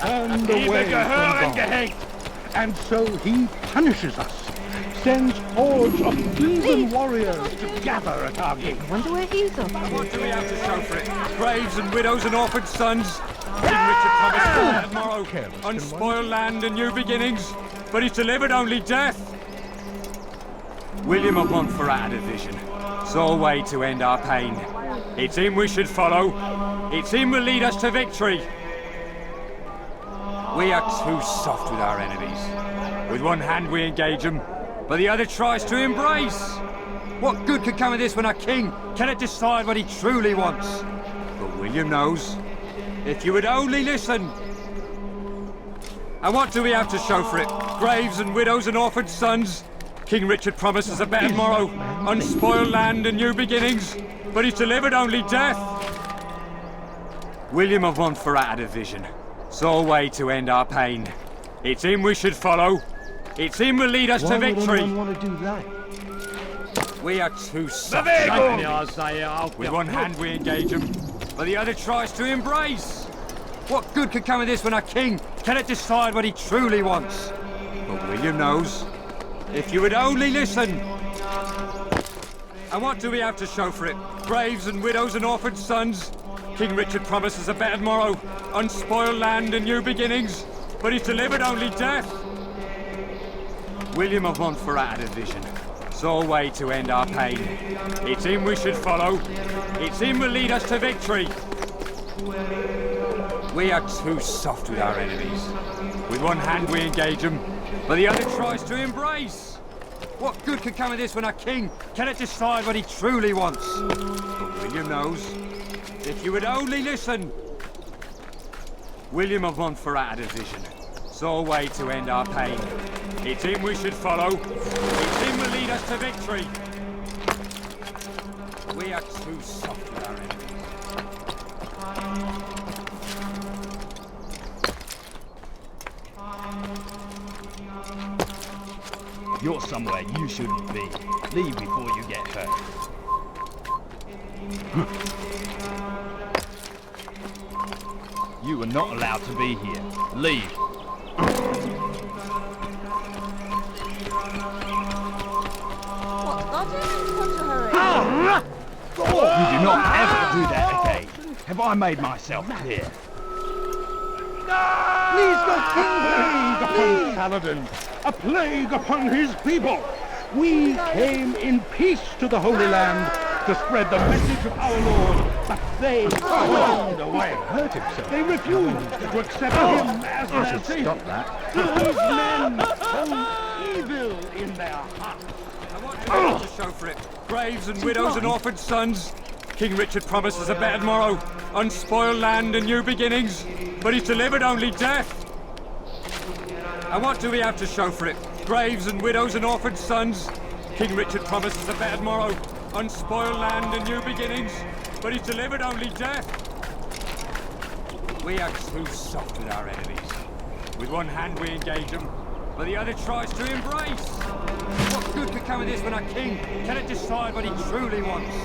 Turned away from God. And so he punishes us, sends hordes of heathen warriors to gather at our gate. I wonder where he's up to. What do we have to show for it? Graves and widows and orphaned sons. King Richard promised tomorrow unspoiled land and new beginnings, but he's delivered only death. William of Montferrat had a vision, saw a way to end our pain. It's him we should follow. It's him will lead us to victory. We are too soft with our enemies. With one hand we engage them, but the other tries to embrace. What good could come of this when our king cannot decide what he truly wants? But William knows. If you would only listen. And what do we have to show for it? Graves and widows and orphaned sons. King Richard promises a better morrow, unspoiled land and new beginnings, but he's delivered only death. William of Montferrat had a vision, saw a way to end our pain. It's him we should follow. It's him will lead us to victory. Why would anyone want to do that? We are too soft. With one hand we engage him, but the other tries to embrace. What good could come of this when our king cannot decide what he truly wants? But William knows. If you would only listen. And what do we have to show for it? Graves and widows and orphaned sons. King Richard promises a better morrow, unspoiled land and new beginnings, but he's delivered only death. William of Montferrat had a vision, saw a way to end our pain. It's him we should follow. It's him will lead us to victory. We are too soft with our enemies. With one hand we engage them, but the other tries to embrace. What good could come of this when our king cannot decide what he truly wants? But William knows. If you would only listen. William of Montferrat had a vision, saw a way to end our pain. It's him we should follow. It's him will lead us to victory. We are too soft with our enemies. You're somewhere you shouldn't be. Leave before you get hurt. You are not allowed to be here. Leave. What's got him in such a hurry? You do not ever do that again. Have I made myself clear? Please, the plague upon Saladin! A plague upon his people! We came in peace to the Holy Land to spread the message of our Lord, but they turned away. Hurt himself. They refused to accept him as their savior. Stop that. These men hold evil in their hearts. I want you to show for it. Graves and widows and orphaned sons. King Richard promises a better morrow, unspoiled land and new beginnings, but he's delivered only death. And what do we have to show for it? Graves and widows and orphaned sons. King Richard promises a better morrow, unspoiled land and new beginnings, but he's delivered only death. We are too soft with our enemies. With one hand we engage them, but the other tries to embrace. What good could come of this when our king cannot decide what he truly wants?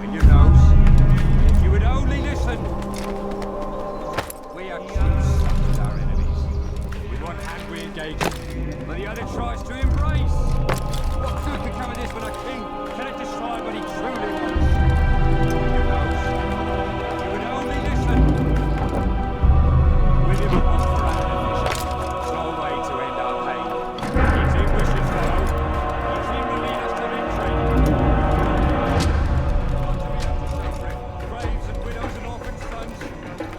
William knows. If you would only listen. We are too soft with our enemies. With one hand we engage them, but the other tries to embrace. What good could come of this when our king cannot decide what he truly wants? William knows. If you would only listen. William of Montferrat had a vision, saw a way to end our pain. It's him we should follow. It's him will lead us to victory. Graves and widows and orphaned sons.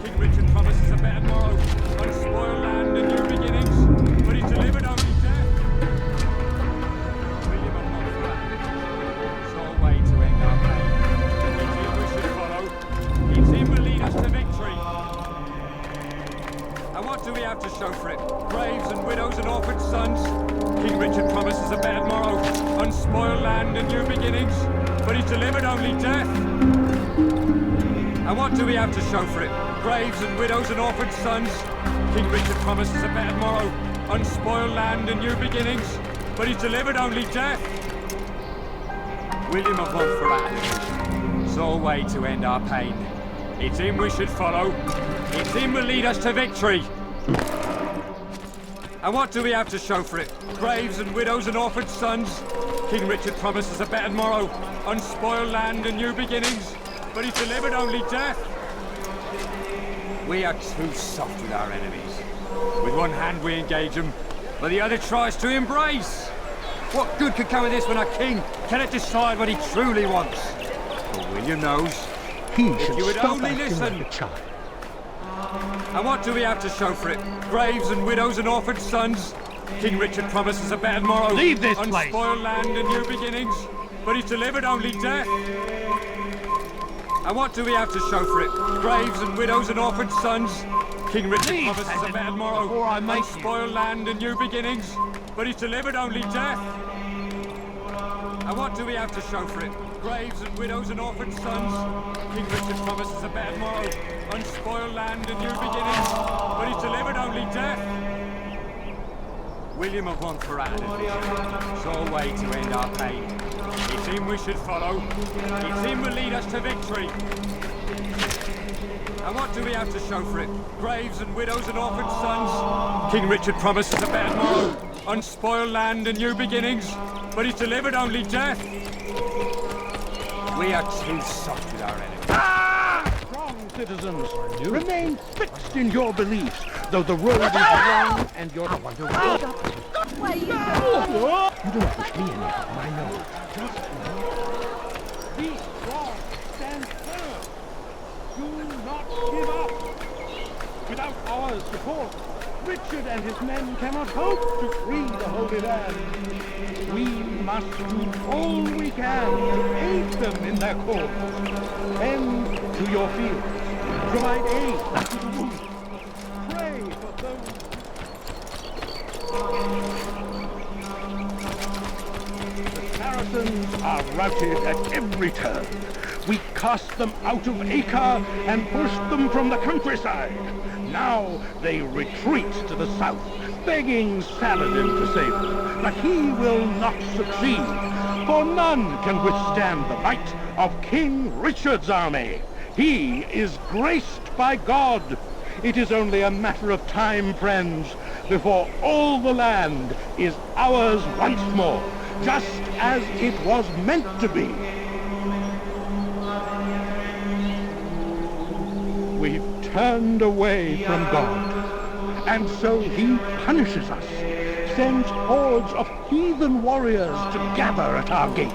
King Richard promises a better morrow, unspoiled land and new beginnings, but he's delivered only death. William of Montferrat saw a way to end our pain. It's him we should follow. It's him will lead us to victory. And what do we have to show for it? Graves and widows and orphaned sons. King Richard promises a better morrow, unspoiled land and new beginnings, but he's delivered only death. And what do we have to show for it? Graves and widows and orphaned sons. King Richard promises a better morrow, unspoiled land and new beginnings, but he's delivered only death. William of Montferrat saw a way to end our pain. It's him we should follow. It's him will lead us to victory. And what do we have to show for it? Graves and widows and orphaned sons? King Richard promises a better morrow, unspoiled land and new beginnings, but he's delivered only death. We are too soft with our enemies. With one hand we engage them, but the other tries to embrace. What good could come of this when our king cannot decide what he truly wants? But William knows. He if should you would stop only acting listen. like a child. And what do we have to show for it? Graves and widows and orphaned sons? King Richard promises a better morrow. Leave this place! Unspoiled land and new beginnings, but he's delivered only death. And what do we have to show for it? Graves and widows and orphaned sons? King Richard promises a better morrow. Unspoiled land and new beginnings, but he's delivered only death. And what do we have to show for it? Graves and widows and orphaned sons? King Richard promises a better morrow. Unspoiled land and new beginnings, but he's delivered only death. William of Montferrat saw a way to end our pain. It's him we should follow. It's him will lead us to victory. And what do we have to show for it? Graves and widows and orphaned sons? King Richard promises a better morrow. Unspoiled land and new beginnings, but he's delivered only death. We are too soft with our enemies. Strong citizens, remain fixed in your beliefs, though the road is long and your... I wonder why. You do not wish me any harm, I know. Just be strong, stand firm. Do not give up. Without our support, Richard and his men cannot hope to free the Holy Land. We must do all we can to aid them in their cause. Tend to your fields. Provide aid to the wounded. Pray for those... The Saracens are routed at every turn. We cast them out of Acre and pushed them from the countryside. Now they retreat to the south, begging Saladin to save them. But he will not succeed, for none can withstand the might of King Richard's army. He is graced by God. It is only a matter of time, friends, before all the land is ours once more, just as it was meant to be. We've turned away from God, and so he punishes us, sends hordes of heathen warriors to gather at our gates.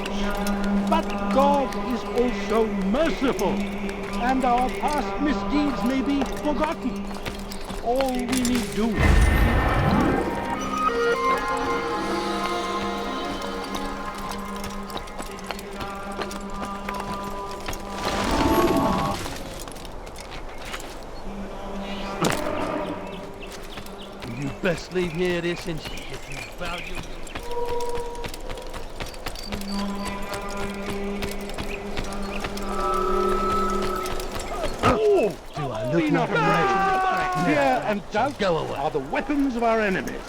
But God is also merciful, and our past misdeeds may be forgotten. All we need do best leave here this instant if you value. Oh! Do I look like a rat? Fear and doubt are the weapons of our enemies.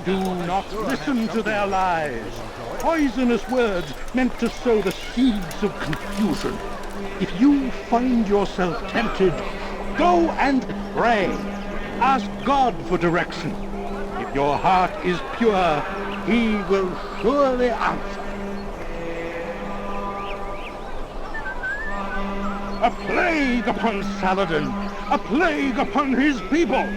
Do not listen to their lies. Poisonous words meant to sow the seeds of confusion. If you find yourself tempted, go and pray. Ask God for direction. If your heart is pure, he will surely answer. A plague upon Saladin! A plague upon his people!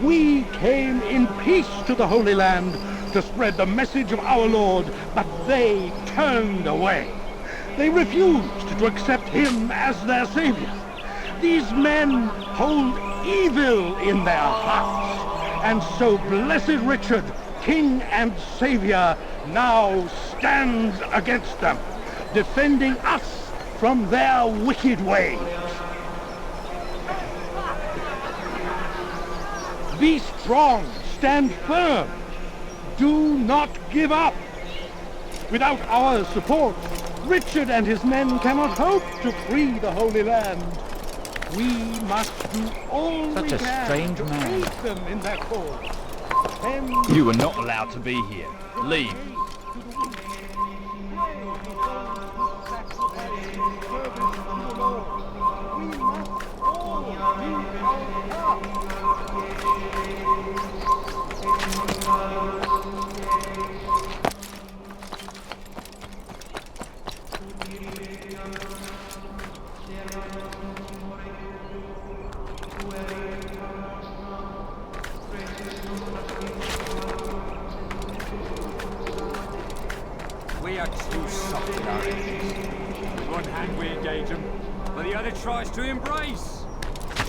We came in peace to the Holy Land to spread the message of our Lord, but they turned away. They refused to accept him as their savior. These men hold evil in their hearts, and so blessed Richard, King and Savior, now stands against them, defending us from their wicked ways. Be strong, stand firm, do not give up. Without our support, Richard and his men cannot hope to free the Holy Land. We must do all Such we a can strange to man. aid them in their cause. You are not allowed to be here. Leave. We are too soft in our enemies. With one hand we engage them, but the other tries to embrace.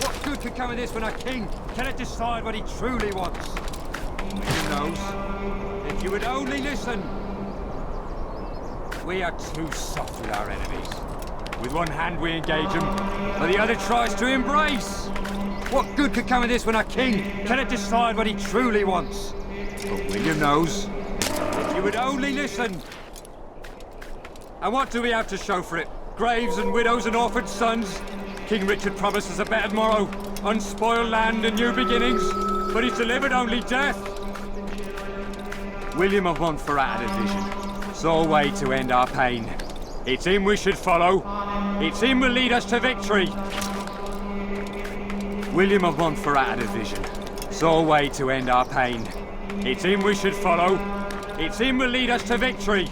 What good could come of this when a king cannot decide what he truly wants? Who knows? If you would only listen. We are too soft with our enemies. With one hand we engage them, but the other tries to embrace. What good could come of this when a king cannot decide what he truly wants? But William knows. If you would only listen. And what do we have to show for it? Graves and widows and orphaned sons? King Richard promises a better tomorrow, unspoiled land and new beginnings, but he's delivered only death. William of Montferrat had a vision, saw a way to end our pain. It's him we should follow. It's him will lead us to victory. William of Montferrat had a vision, saw a way to end our pain. It's him we should follow. It's him will lead us to victory.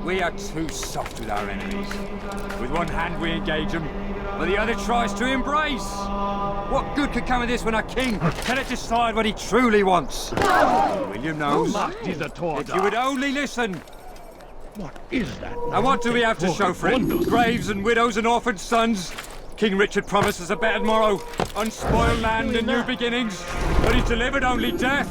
We are too soft with our enemies. With one hand we engage them, but the other tries to embrace. What good could come of this when a king cannot decide what he truly wants? William knows. If you would only listen. What is that? And what do we have to show for it? Graves and widows and orphaned sons? King Richard promises a better tomorrow, unspoiled land and new beginnings, but he's delivered only death.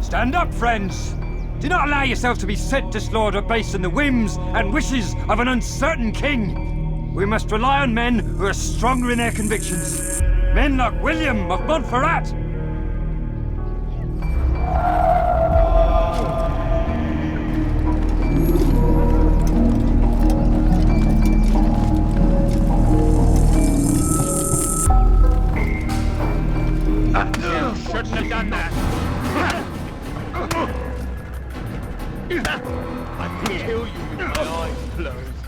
Stand up, friends! Do not allow yourselves to be sent to slaughter based on the whims and wishes of an uncertain king. We must rely on men who are stronger in their convictions. Men like William of Montferrat. Shouldn't have done that. I could kill you with my eyes closed.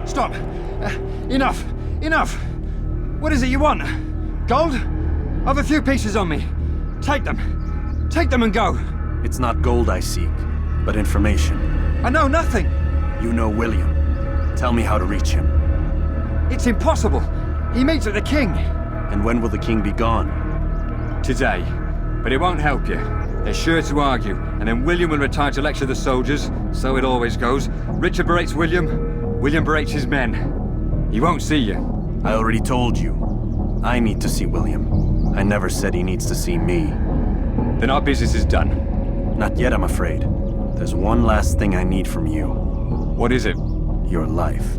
Stop! Enough! Enough! What is it you want? Gold? I've a few pieces on me. Take them. Take them and go. It's not gold I seek, but information. I know nothing. You know William. Tell me how to reach him. It's impossible. He meets with the king. And when will the king be gone? Today. But it won't help you. They're sure to argue, and then William will retire to lecture the soldiers. So it always goes. Richard berates William. William berates his men. He won't see you. I already told you. I need to see William. I never said he needs to see me. Then our business is done. Not yet, I'm afraid. There's one last thing I need from you. What is it? Your life.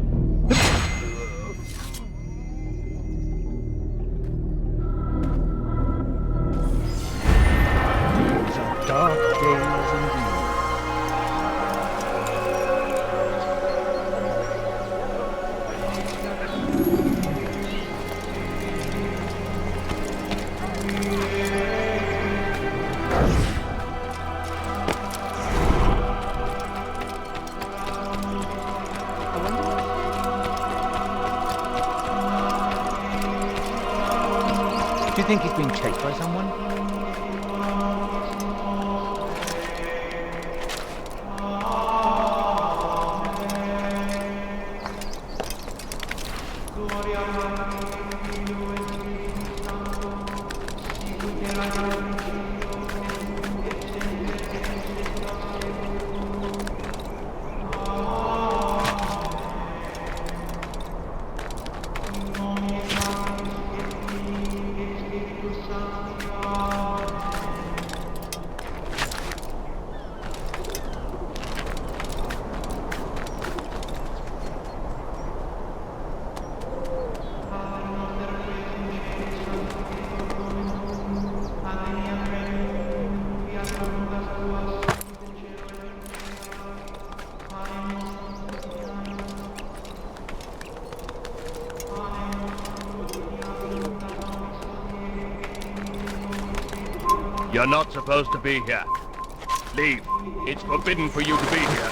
These are dark days indeed. Do you think he's being chased by someone? You're not supposed to be here. Leave. It's forbidden for you to be here.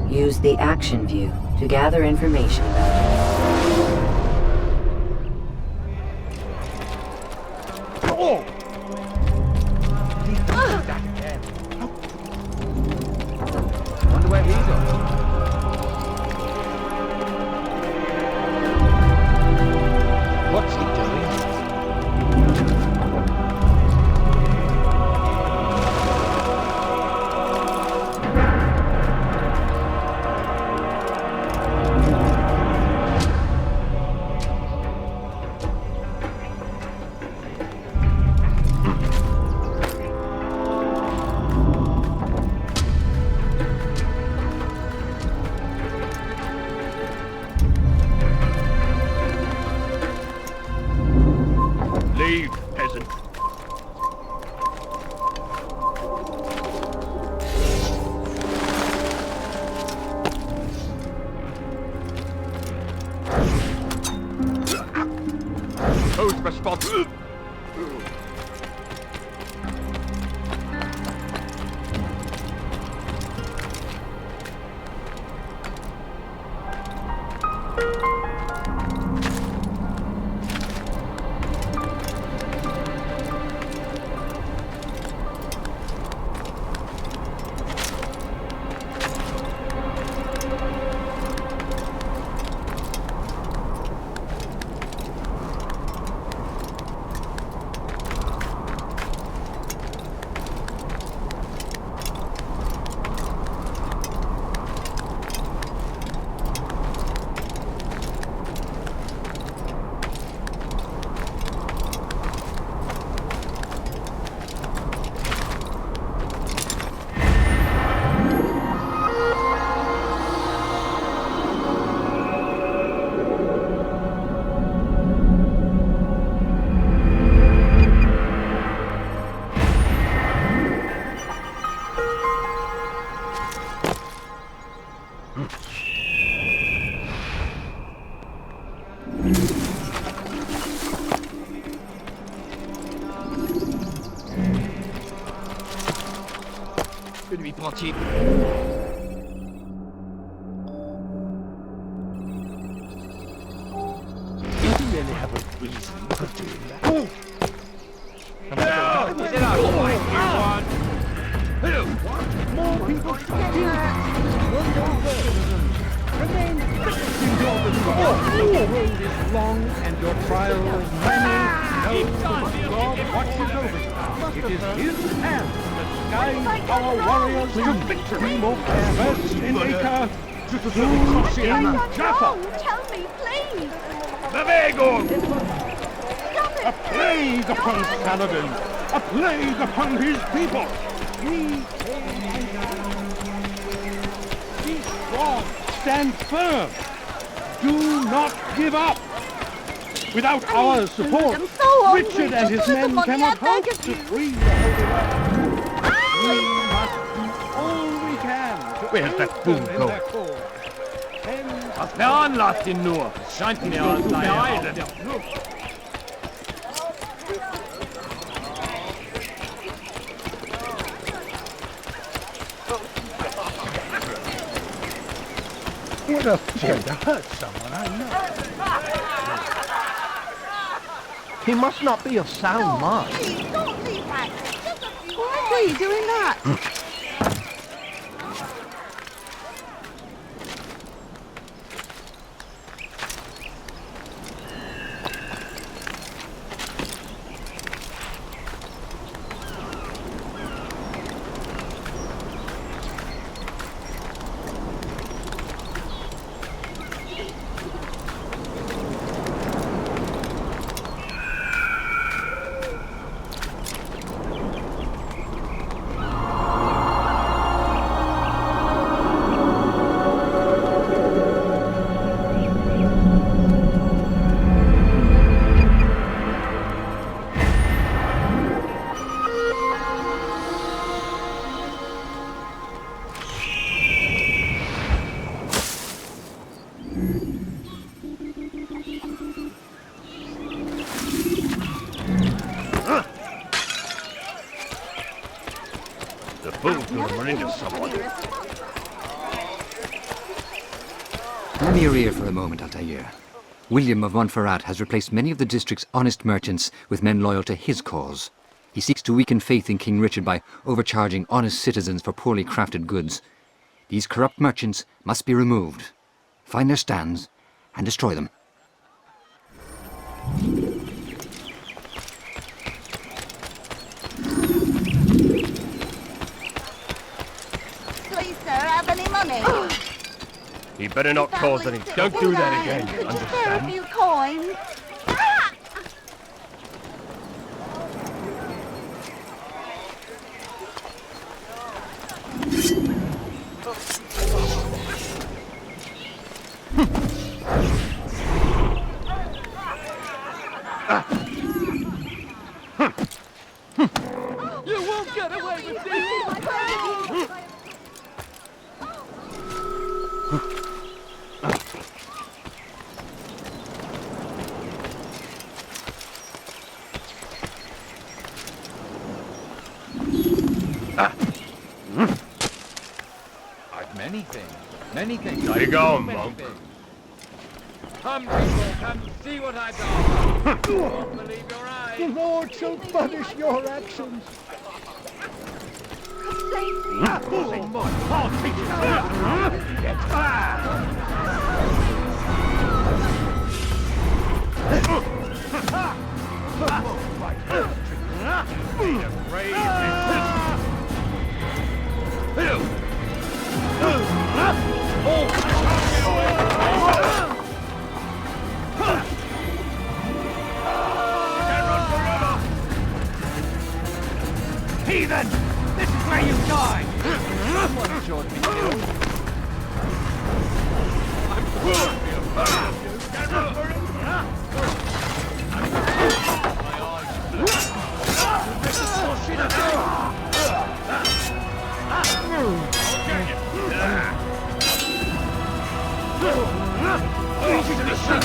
Use the action view to gather information about you. Oh! Wonder where he's on. What's he doing? Leave, peasant. Who's responsible? Je lui prends-il. You really have a reason for doing that. More people remain fixed in your resolve. The road is long and your trials many. Know that God watches over you. It is His hand that guides our warriors to victory. First in Acre, soon in Jaffa. Tell me, please. Bewegung! Stop it! A plague upon Saladin! A plague upon his people! Be strong! Stand firm! Do not give up! Without our support, Richard and his men cannot hope to free the Holy Land. We must do all we can to Where's that fool going? Was veranlasst ihn nur? Es scheint mir zu beeilen. What a pity to hurt someone I know. He must not be of sound mind. Please, don't leave that. Why are you doing that? The fool's gonna run into someone. Lend me your ear for a moment, Altair. William of Montferrat has replaced many of the district's honest merchants with men loyal to his cause. He seeks to weaken faith in King Richard by overcharging honest citizens for poorly crafted goods. These corrupt merchants must be removed. Find their stands and destroy them. Please, sir, have any money? He better not cause any. Don't do that again, Could you spare a understand? few coins? You won't get away with this! I've many things. How you going, monk? Come, people, come see what I've done. You won't believe your eyes. The Lord shall punish your actions. Nothing more. I'll teach Heathen! This is where you die! Someone showed me you. I'm going to be a part of you. Get run for it! My eyes this is bullshit again! I'll get you! Easy to see!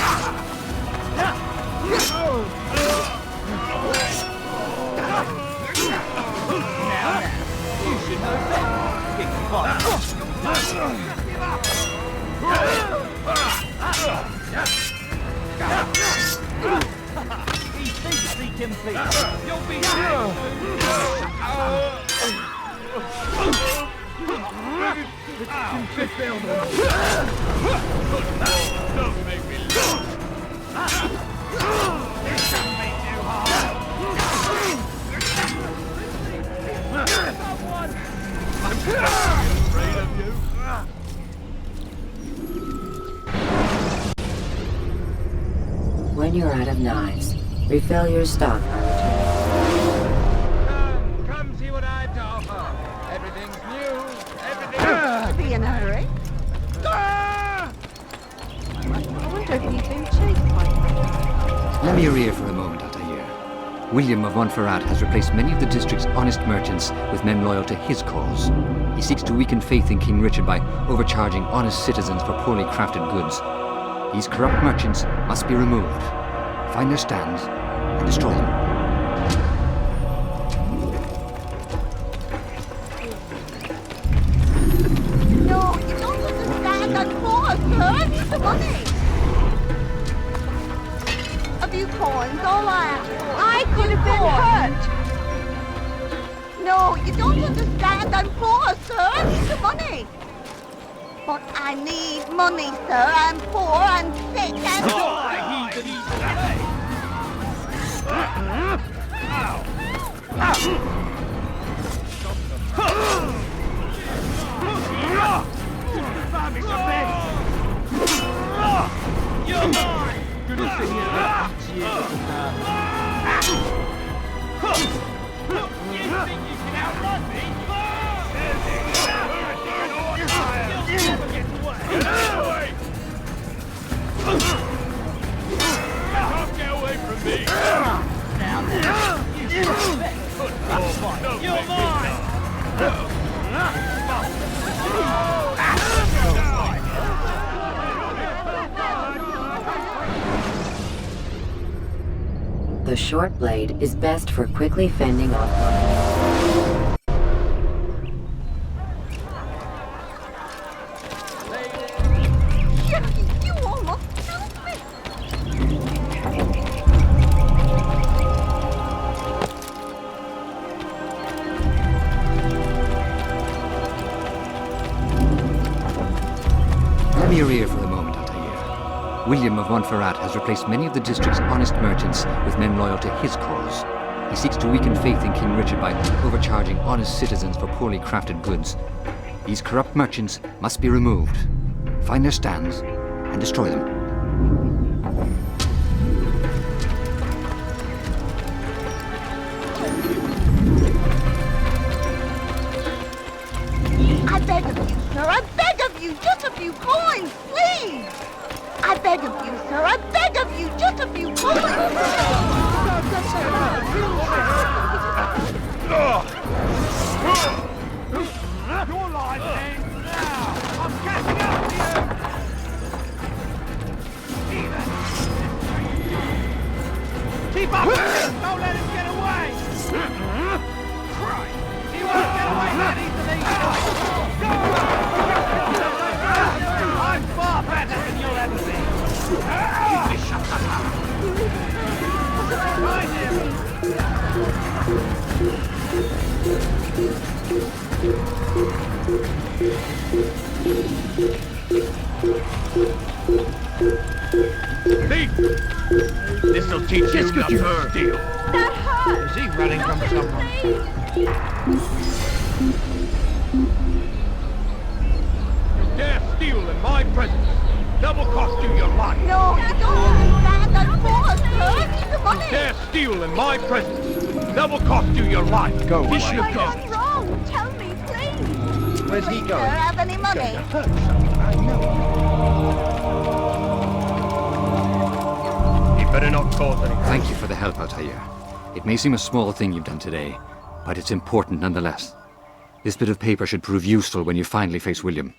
You should know better. Big Easy, Timothy. You'll be Don't make me laugh. This shouldn't be too hard. I'm afraid of you. When you're out of knives, refill your stock by returning. Come see what I've to offer. Everything's new. Everything. Be in a hurry. I wonder if he's been chased by them. Lend me your ear for a moment, Altair. William of Montferrat has replaced many of the district's honest merchants with men loyal to his cause. He seeks to weaken faith in King Richard by overcharging honest citizens for poorly crafted goods. These corrupt merchants must be removed. Find their stands and destroy them. No, you don't understand. I'm poor, sir. I need the money. A few coins, all I could have been hurt. No, you don't understand. I'm poor, sir. I need the money. But I need money, sir. I'm poor, I'm sick, and... You're mine! Good to see you. You think you can outrun me? Don't get away from me! You're mine! The short blade is best for quickly fending off enemies. You almost killed me! Lend me your ear for a moment, Altair. William of Montferrat has replaced many of the district's honest merchants with men loyal to his cause. He seeks to weaken faith in King Richard by overcharging honest citizens for poorly crafted goods. These corrupt merchants must be removed. Find their stands and destroy them. I beg of you, sir. I beg of you. Just a few coins, please. I beg of you, sir. I beg of you. Just a few coins. Your life ends now! I'm catching up to you! Keep up with him! Don't let him get away! Christ! He won't get away that easily! I'm far better than you'll ever be! You be shut up! Right Thief! This'll teach you not to steal. That hurt! Is he running from someone? You dare steal in my presence. Double cost you your life. No, you don't understand. I'm poor, sir. I need the money. You dare steal in my presence. Double cost you your life. Go away. What have I done wrong? Tell me, please. Where's he Sir, going? have any money? He better not cause any. Thank you for the help, Altair. It may seem a small thing you've done today, but it's important nonetheless. This bit of paper should prove useful when you finally face William.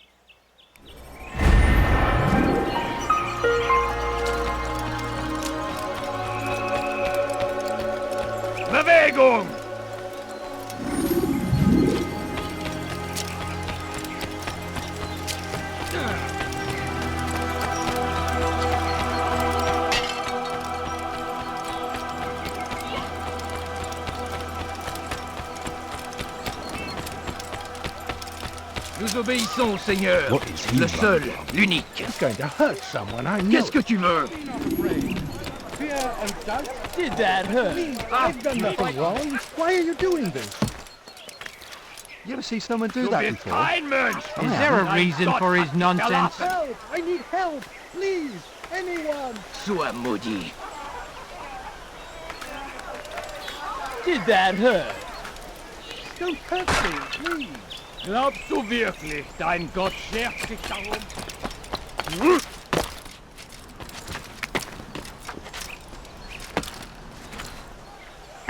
Bewegung! Nous obéissons, Seigneur. What is he Le seul, running from? l'unique. He's going to hurt someone, I know. Qu'est-ce que tu veux? Fear and doubt. Did that hurt? Please, I've done nothing wrong. Why are you doing this? You ever see someone do Du that bist before? kein Mensch! Is there a reason for his nonsense? Help! I need help! Please! Anyone! Sois maudit. Did that hurt? Don't hurt me, please! Glaubst du wirklich, dein Gott schert sich darum?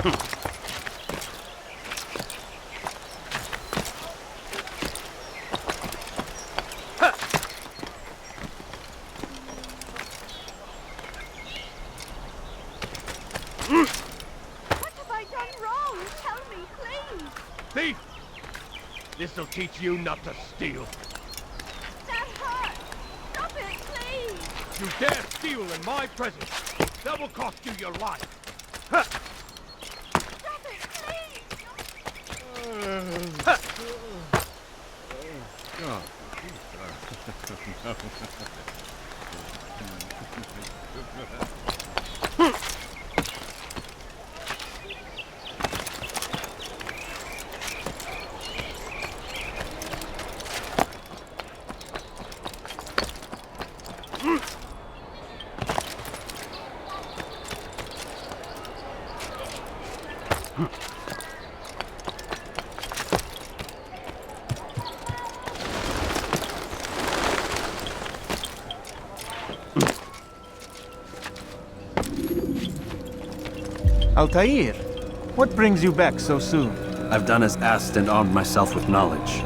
What have I done wrong? Tell me, please. Thief! This'll teach you not to steal. That hurts. Stop it, please. You dare steal in my presence. That will cost you your life. Ha! Stop it, please. Ha! Altair, what brings you back so soon? I've done as asked and armed myself with knowledge.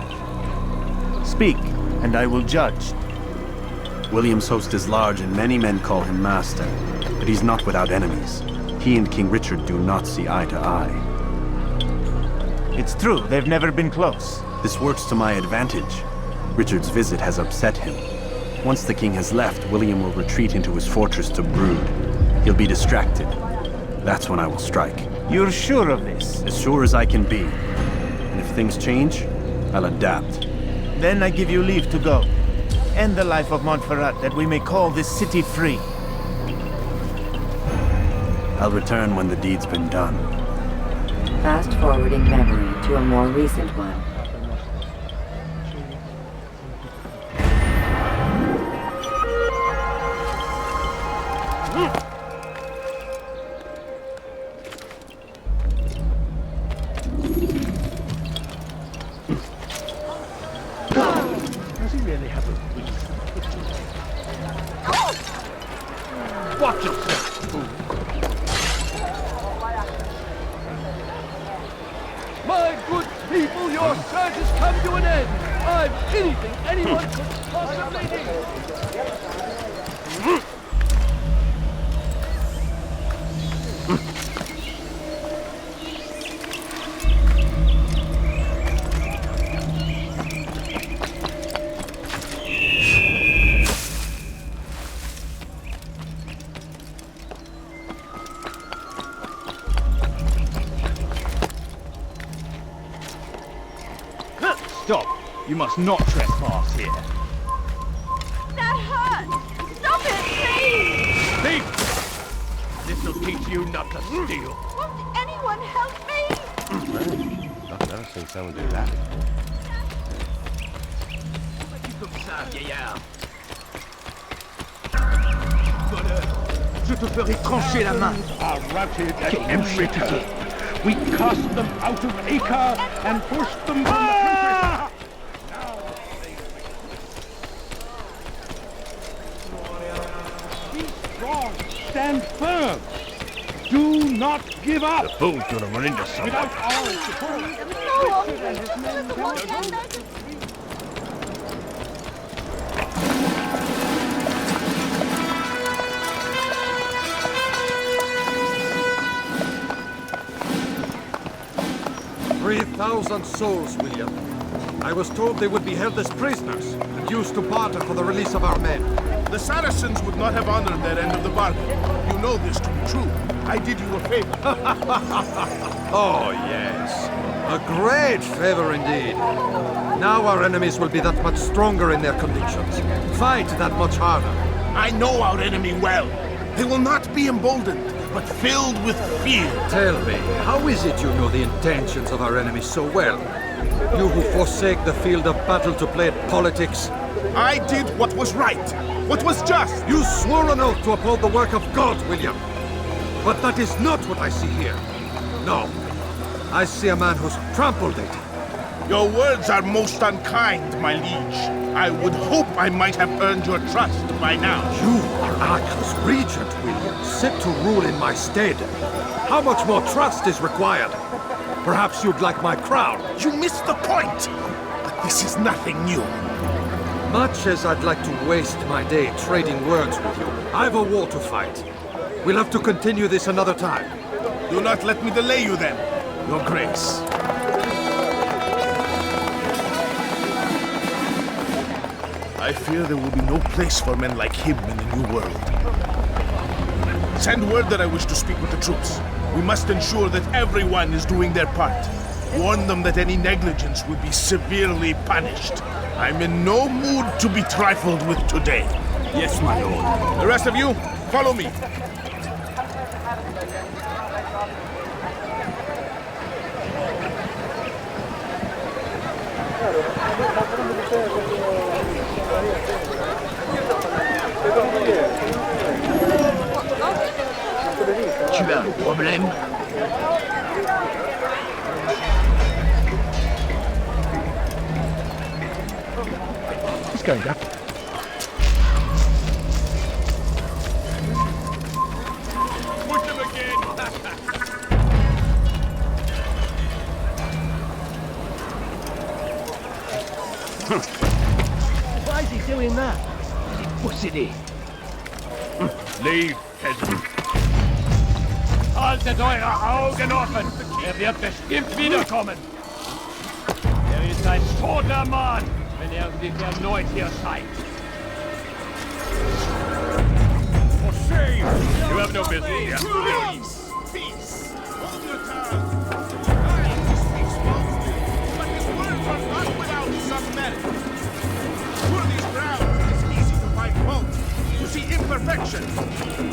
Speak, and I will judge. William's host is large, and many men call him master. But he's not without enemies. He and King Richard do not see eye to eye. It's true, they've never been close. This works to my advantage. Richard's visit has upset him. Once the king has left, William will retreat into his fortress to brood. He'll be distracted. That's when I will strike. You're sure of this? As sure as I can be. And if things change, I'll adapt. Then I give you leave to go. End the life of Montferrat, that we may call this city free. I'll return when the deed's been done. Fast-forwarding memory to a more recent one. Does he really have a reason? Watch yourself, fool! My good people, your search has come to an end! I'm anything anyone could possibly need! Stop! You must not trespass here. That hurts. Stop it, please. Thief! This'll teach you not to steal. Won't anyone help me? I've never seen someone do that. Comme ça, vieillard. Voleur, je te ferai trancher la main. Are routed and embittered. We cast them out of Acre and pushed them from the countryside. Be strong. Stand firm. Do not give up. The fool's gonna run into someone. Without our support, Richard and his men cannot. 3,000 souls, William. I was told they would be held as prisoners and used to barter for the release of our men. The Saracens would not have honored their end of the bargain. You know this to be true. I did you a favor. Oh, yes. A great favor indeed. Now our enemies will be that much stronger in their convictions. Fight that much harder. I know our enemy well. They will not be emboldened, but filled with fear. Tell me, how is it you know the intentions of our enemies so well? You who forsake the field of battle to play at politics. I did what was right, what was just. You swore an oath to uphold the work of God, William. But that is not what I see here. No. I see a man who's trampled it. Your words are most unkind, my liege. I would hope I might have earned your trust by now. You are Acre's regent, William, set to rule in my stead. How much more trust is required? Perhaps you'd like my crown. You missed the point! But this is nothing new. Much as I'd like to waste my day trading words with you, I've a war to fight. We'll have to continue this another time. Do not let me delay you then, Your Grace. I fear there will be no place for men like him in the New World. Send word that I wish to speak with the troops. We must ensure that everyone is doing their part. Warn them that any negligence will be severely punished. I'm in no mood to be trifled with today. Yes, my lord. The rest of you, follow me. Tu as un problème? He's going up. Push him again! Why is he doing that? Pussy. Leave, peasant. Haltet eure Augen offen! Wird bestimmt wiederkommen! Ist ein toter Mann, wenn sich erneut hier zeigt. For shame! You have no business here. Peace! Peace! Hold your tongue! He speaks falsely, but his words are not without some merit. Through these grounds, it is easy to find fault, to see imperfections.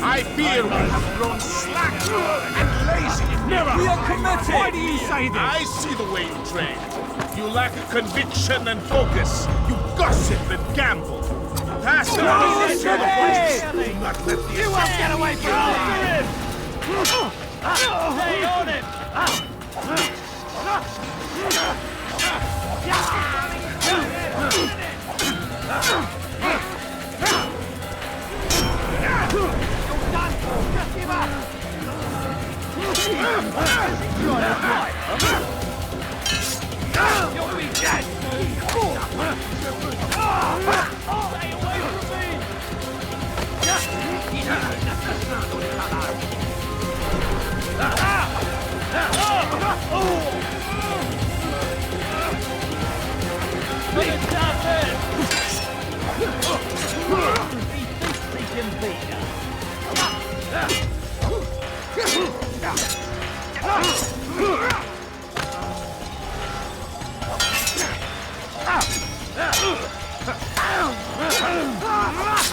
I fear we have grown slack and lazy. Never! We are committed! Why do you say this? I see the way you trade. You lack conviction and focus. You gossip and gamble. Pass it on to the place. Do not let the You won't get away from him! Stay on him! You'll be dead! Stay away from me! Let's stop it! He can beat us.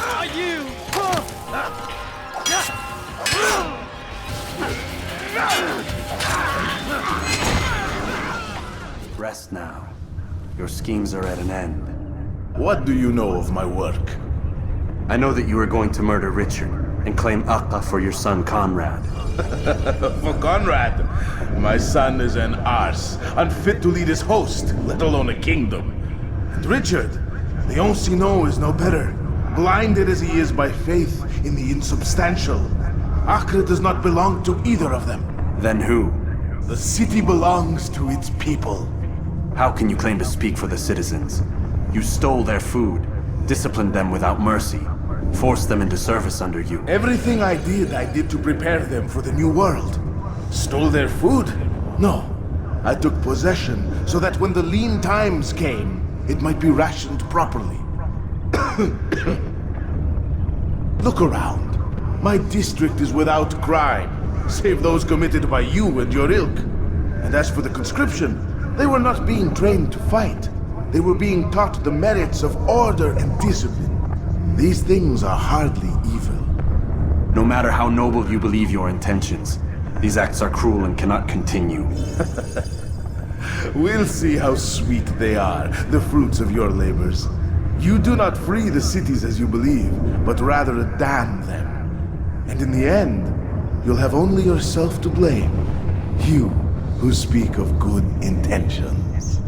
Are you? Rest now. Your schemes are at an end. What do you know of my work? I know that you are going to murder Richard and claim Acre for your son Conrad. For Conrad, my son is an arse, unfit to lead his host, let alone a kingdom. And Richard, the Ancien is no better, blinded as he is by faith in the insubstantial. Acre does not belong to either of them. Then who? The city belongs to its people. How can you claim to speak for the citizens? You stole their food, disciplined them without mercy, forced them into service under you. Everything I did to prepare them for the new world. Stole their food? No. I took possession so that when the lean times came, it might be rationed properly. Look around. My district is without crime, save those committed by you and your ilk. And as for the conscription, they were not being trained to fight. They were being taught the merits of order and discipline. These things are hardly evil. No matter how noble you believe your intentions, these acts are cruel and cannot continue. We'll see how sweet they are, the fruits of your labors. You do not free the cities as you believe, but rather damn them. And in the end, you'll have only yourself to blame. You who speak of good intentions.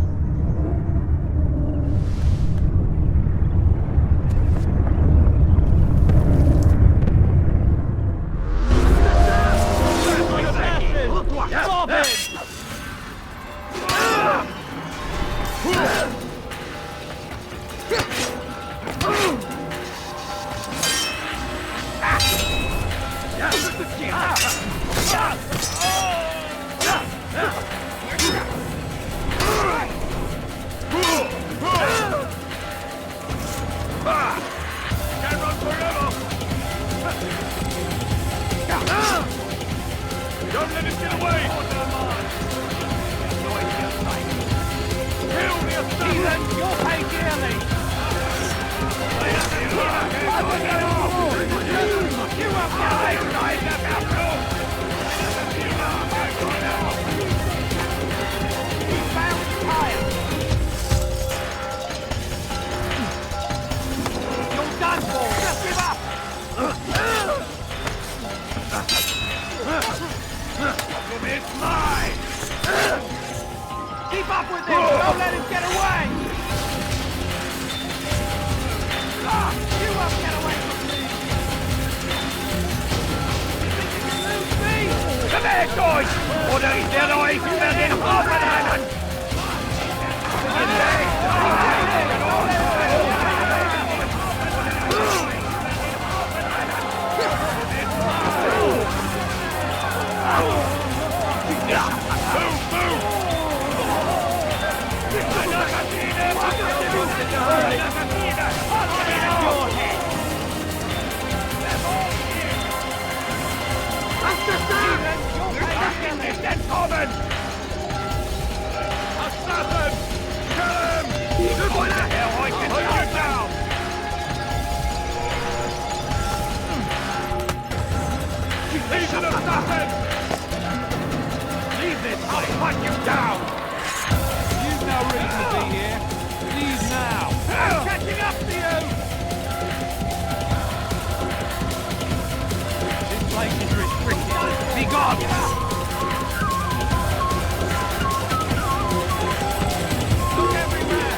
Don't let him get away! Kill the assassin! You'll pay dearly! You won't get away tonight! He's found the tire! You're done for! Just give up! It's mine! Keep up with him! Don't let him get away! You won't get away from me! You think you can lose me? Come here, guys! Oder ich werde euch über den Haufen rennen! Entkommen! Assassin! Kill him! Er euch in down! He's an assassin! Leave this, I'll hunt you down! You've no reason to be here. Leave now! I'm catching up to you! This place is restricted. Be gone! Look everywhere!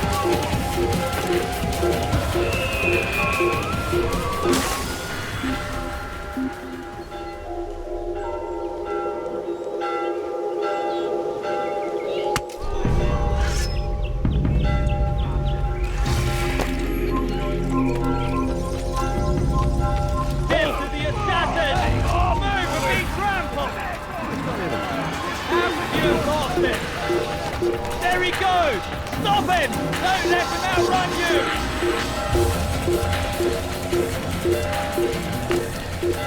There he goes! Stop him! Don't let him outrun you!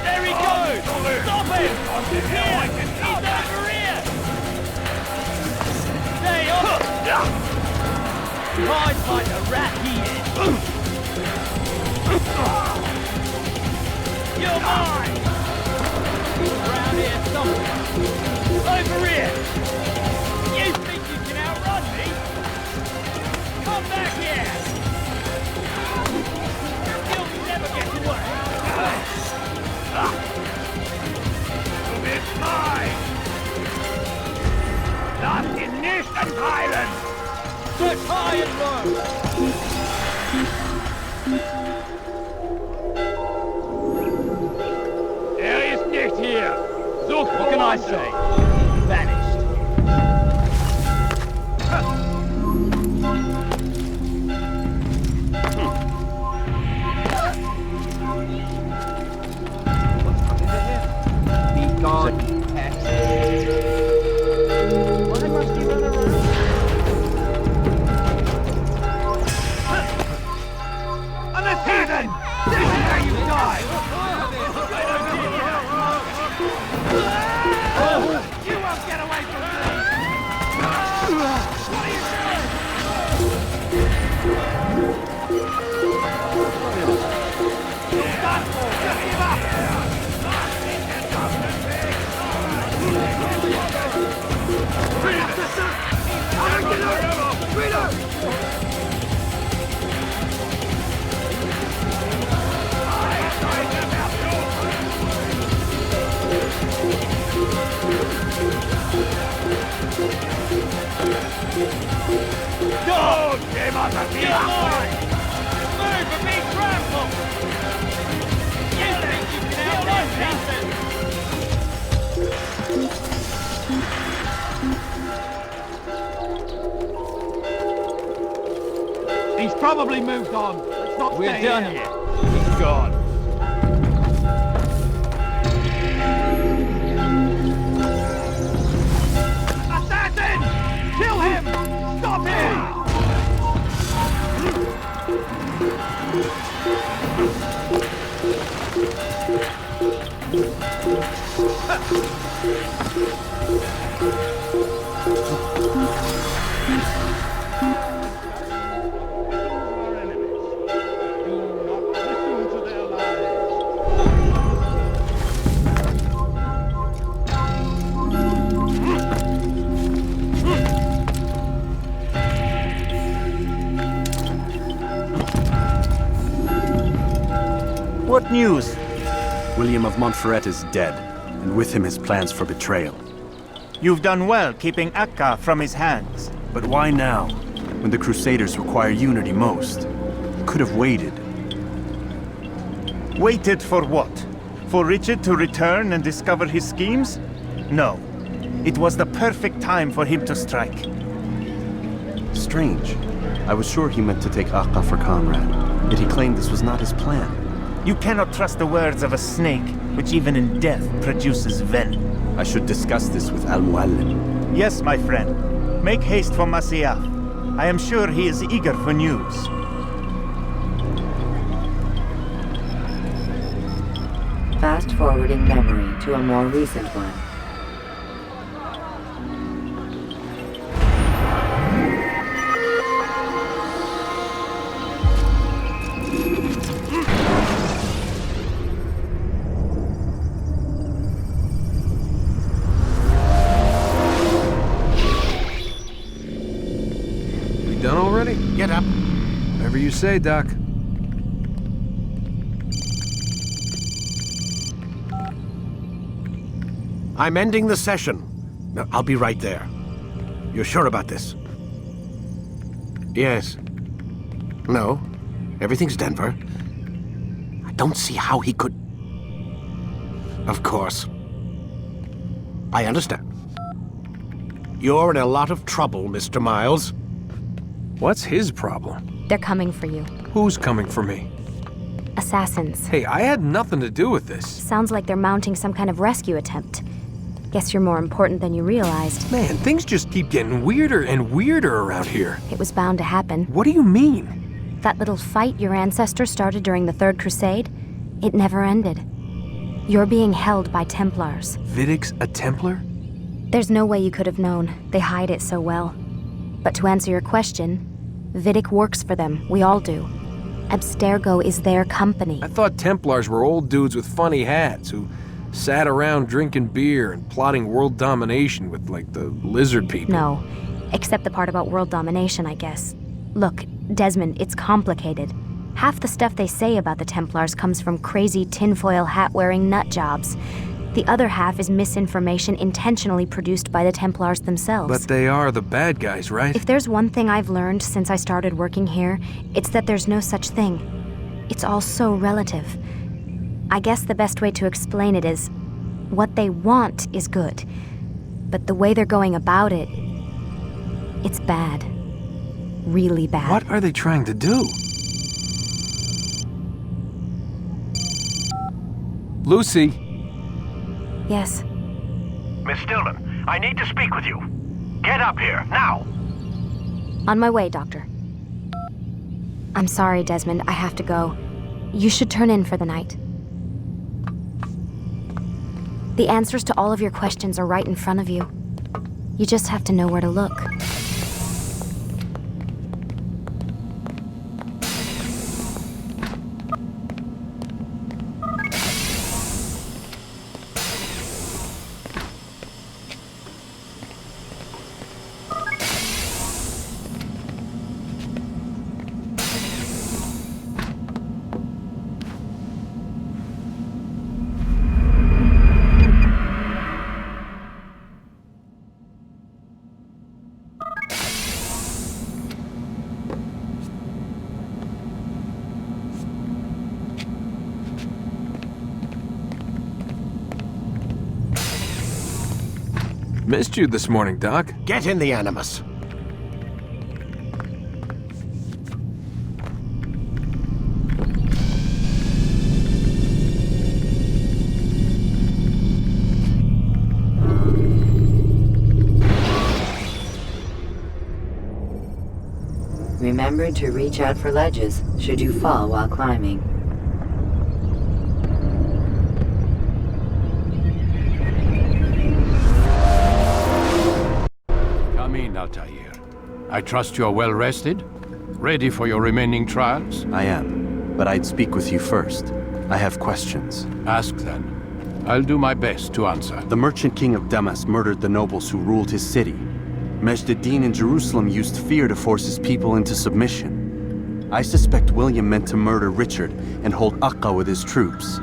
There he goes! Stop him! He's here! He's over here! Stay on! Hides like a rat he is! You're mine! Around here somewhere! Over here! You think you can outrun me? Come back here! You'll never get away! It's mine! Lass ihn nicht entheilen! Sit high and low! Ist nicht hier! Sucht what can I say? Vanished. God, why must he run around? I'm a heathen! This is where you die! You won't get away from me! What are you doing? You're done for! Just give up! Don't give us a deal! Move and be trampled! You think you can outrun nothing? He's probably moved on. Let's not stay here. We're done here. He's gone. Assassin! Kill him! Stop him! What news? William of Montferrat is dead, and with him his plans for betrayal. You've done well keeping Akka from his hands. But why now, when the Crusaders require unity most? You could have waited. Waited for what? For Richard to return and discover his schemes? No. It was the perfect time for him to strike. Strange. I was sure he meant to take Akka for Conrad, yet he claimed this was not his plan. You cannot trust the words of a snake, which even in death produces venom. I should discuss this with Al-Muallim. Yes, my friend. Make haste for Masyaf. I am sure he is eager for news. Fast forwarding memory to a more recent one. Done already? Get up. Whatever you say, Doc. I'm ending the session. I'll be right there. You're sure about this? Yes. No. Everything's Denver. I don't see how he could... Of course. I understand. You're in a lot of trouble, Mr. Miles. What's his problem? They're coming for you. Who's coming for me? Assassins. Hey, I had nothing to do with this. Sounds like they're mounting some kind of rescue attempt. Guess you're more important than you realized. Man, things just keep getting weirder and weirder around here. It was bound to happen. What do you mean? That little fight your ancestors started during the Third Crusade, it never ended. You're being held by Templars. Vidic's a Templar? There's no way you could have known. They hide it so well. But to answer your question, Vidic works for them. We all do. Abstergo is their company. I thought Templars were old dudes with funny hats who sat around drinking beer and plotting world domination with, like, the lizard people. No, except the part about world domination, I guess. Look, Desmond, it's complicated. Half the stuff they say about the Templars comes from crazy tinfoil hat-wearing nut jobs. The other half is misinformation intentionally produced by the Templars themselves. But they are the bad guys, right? If there's one thing I've learned since I started working here, it's that there's no such thing. It's all so relative. I guess the best way to explain it is, what they want is good. But the way they're going about it, it's bad. Really bad. What are they trying to do? Lucy? Yes. Miss Stillman, I need to speak with you. Get up here, now! On my way, Doctor. I'm sorry, Desmond. I have to go. You should turn in for the night. The answers to all of your questions are right in front of you. You just have to know where to look. Missed you this morning, Doc. Get in the Animus. Remember to reach out for ledges should you fall while climbing. Altair. I trust you are well rested? Ready for your remaining trials? I am, but I'd speak with you first. I have questions. Ask then. I'll do my best to answer. The merchant king of Damas murdered the nobles who ruled his city. Majd ad-Din in Jerusalem used fear to force his people into submission. I suspect William meant to murder Richard and hold Akka with his troops.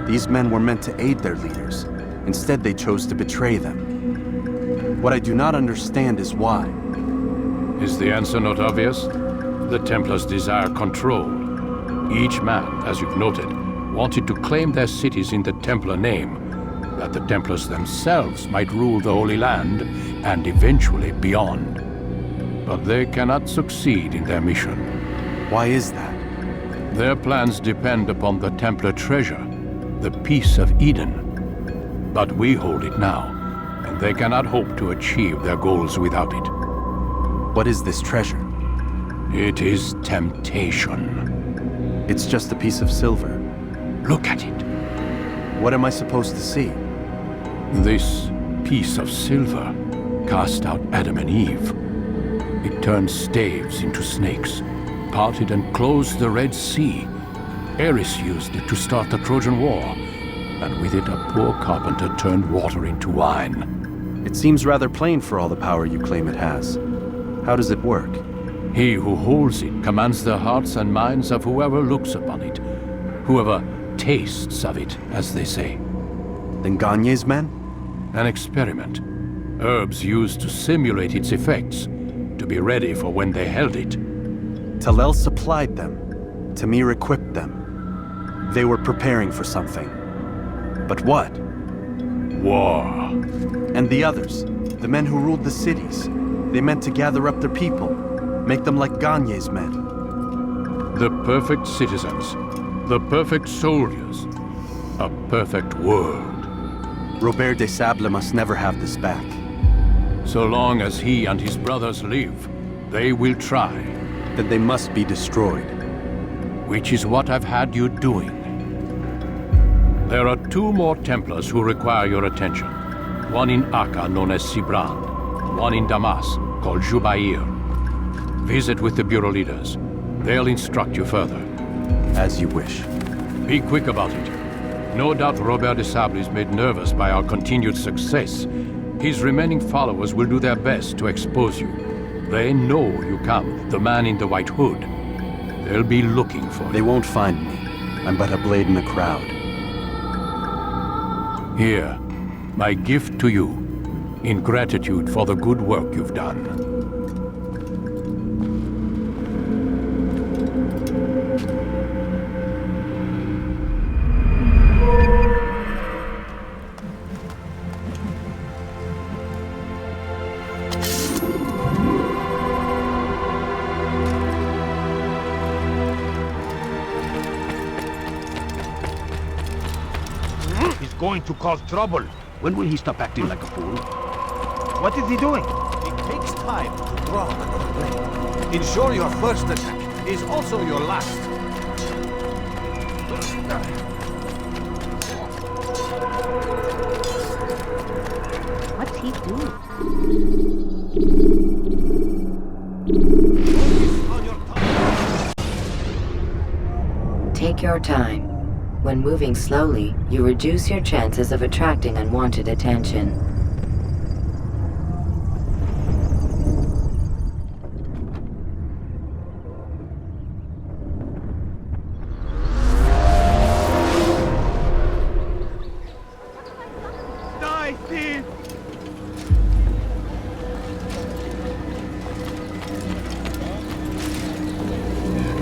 These men were meant to aid their leaders. Instead, they chose to betray them. What I do not understand is why. Is the answer not obvious? The Templars desire control. Each man, as you've noted, wanted to claim their cities in the Templar name, that the Templars themselves might rule the Holy Land and eventually beyond. But they cannot succeed in their mission. Why is that? Their plans depend upon the Templar treasure, the Peace of Eden. But we hold it now, and they cannot hope to achieve their goals without it. What is this treasure? It is temptation. It's just a piece of silver. Look at it. What am I supposed to see? This piece of silver cast out Adam and Eve. It turned staves into snakes, parted and closed the Red Sea. Ares used it to start the Trojan War, and with it a poor carpenter turned water into wine. It seems rather plain for all the power you claim it has. How does it work? He who holds it commands the hearts and minds of whoever looks upon it, whoever tastes of it, as they say. Then Gagne's men? An experiment. Herbs used to simulate its effects, to be ready for when they held it. Talel supplied them. Tamir equipped them. They were preparing for something. But what? War. And the others, the men who ruled the cities, they meant to gather up their people, make them like Gagne's men. The perfect citizens, the perfect soldiers, a perfect world. Robert des Sables must never have this back. So long as he and his brothers live, they will try. Then they must be destroyed. Which is what I've had you doing. There are 2 more Templars who require your attention. One in Akka, known as Sibrand. One in Damas, called Jubair. Visit with the Bureau leaders. They'll instruct you further. As you wish. Be quick about it. No doubt Robert des Sables is made nervous by our continued success. His remaining followers will do their best to expose you. They know you come, the man in the white hood. They'll be looking for you. They won't find me. I'm but a blade in the crowd. Here, my gift to you, in gratitude for the good work you've done. Going to cause trouble. When will he stop acting like a fool? What is he doing? It takes time to draw another blade. Ensure your first attack is also your last. What's he doing? Take your time. When moving slowly, you reduce your chances of attracting unwanted attention.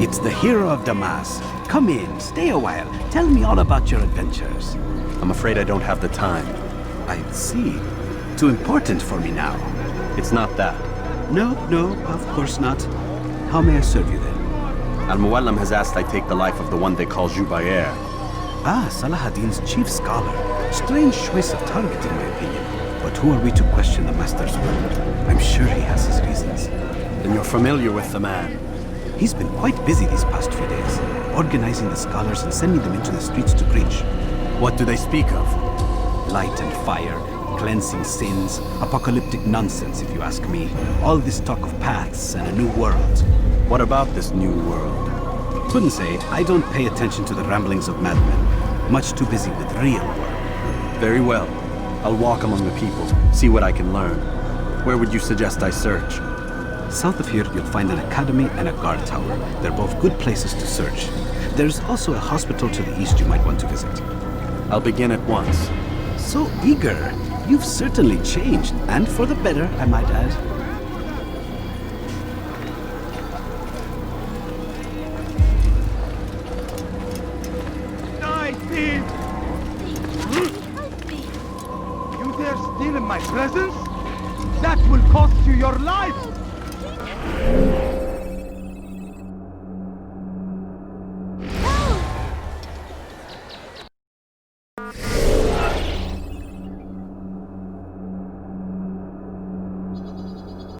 It's the hero of Damas. Come in, stay a while. Tell me all about your adventures. I'm afraid I don't have the time. I see. Too important for me now. It's not that. No, of course not. How may I serve you then? Al-Muallim has asked I take the life of the one they call Jubair. Ah, Salah ad-Din's chief scholar. Strange choice of target, in my opinion. But who are we to question the Master's word? I'm sure he has his reasons. Then you're familiar with the man. He's been quite busy these past few days, organizing the scholars and sending them into the streets to preach. What do they speak of? Light and fire, Cleansing sins, apocalyptic nonsense, if you ask me. All this talk of paths and a new world. What about this new world? Couldn't say. I don't pay attention to the ramblings of madmen. Much too busy with real work. Very well. I'll walk among the people, see what I can learn. Where would you suggest I search? South of here, you'll find an academy and a guard tower. They're both good places to search. There's also a hospital to the east you might want to visit. I'll begin at once. So eager. You've certainly changed, and for the better, I might add. Nice, Steve! You dare steal in my presence? That will cost you your life!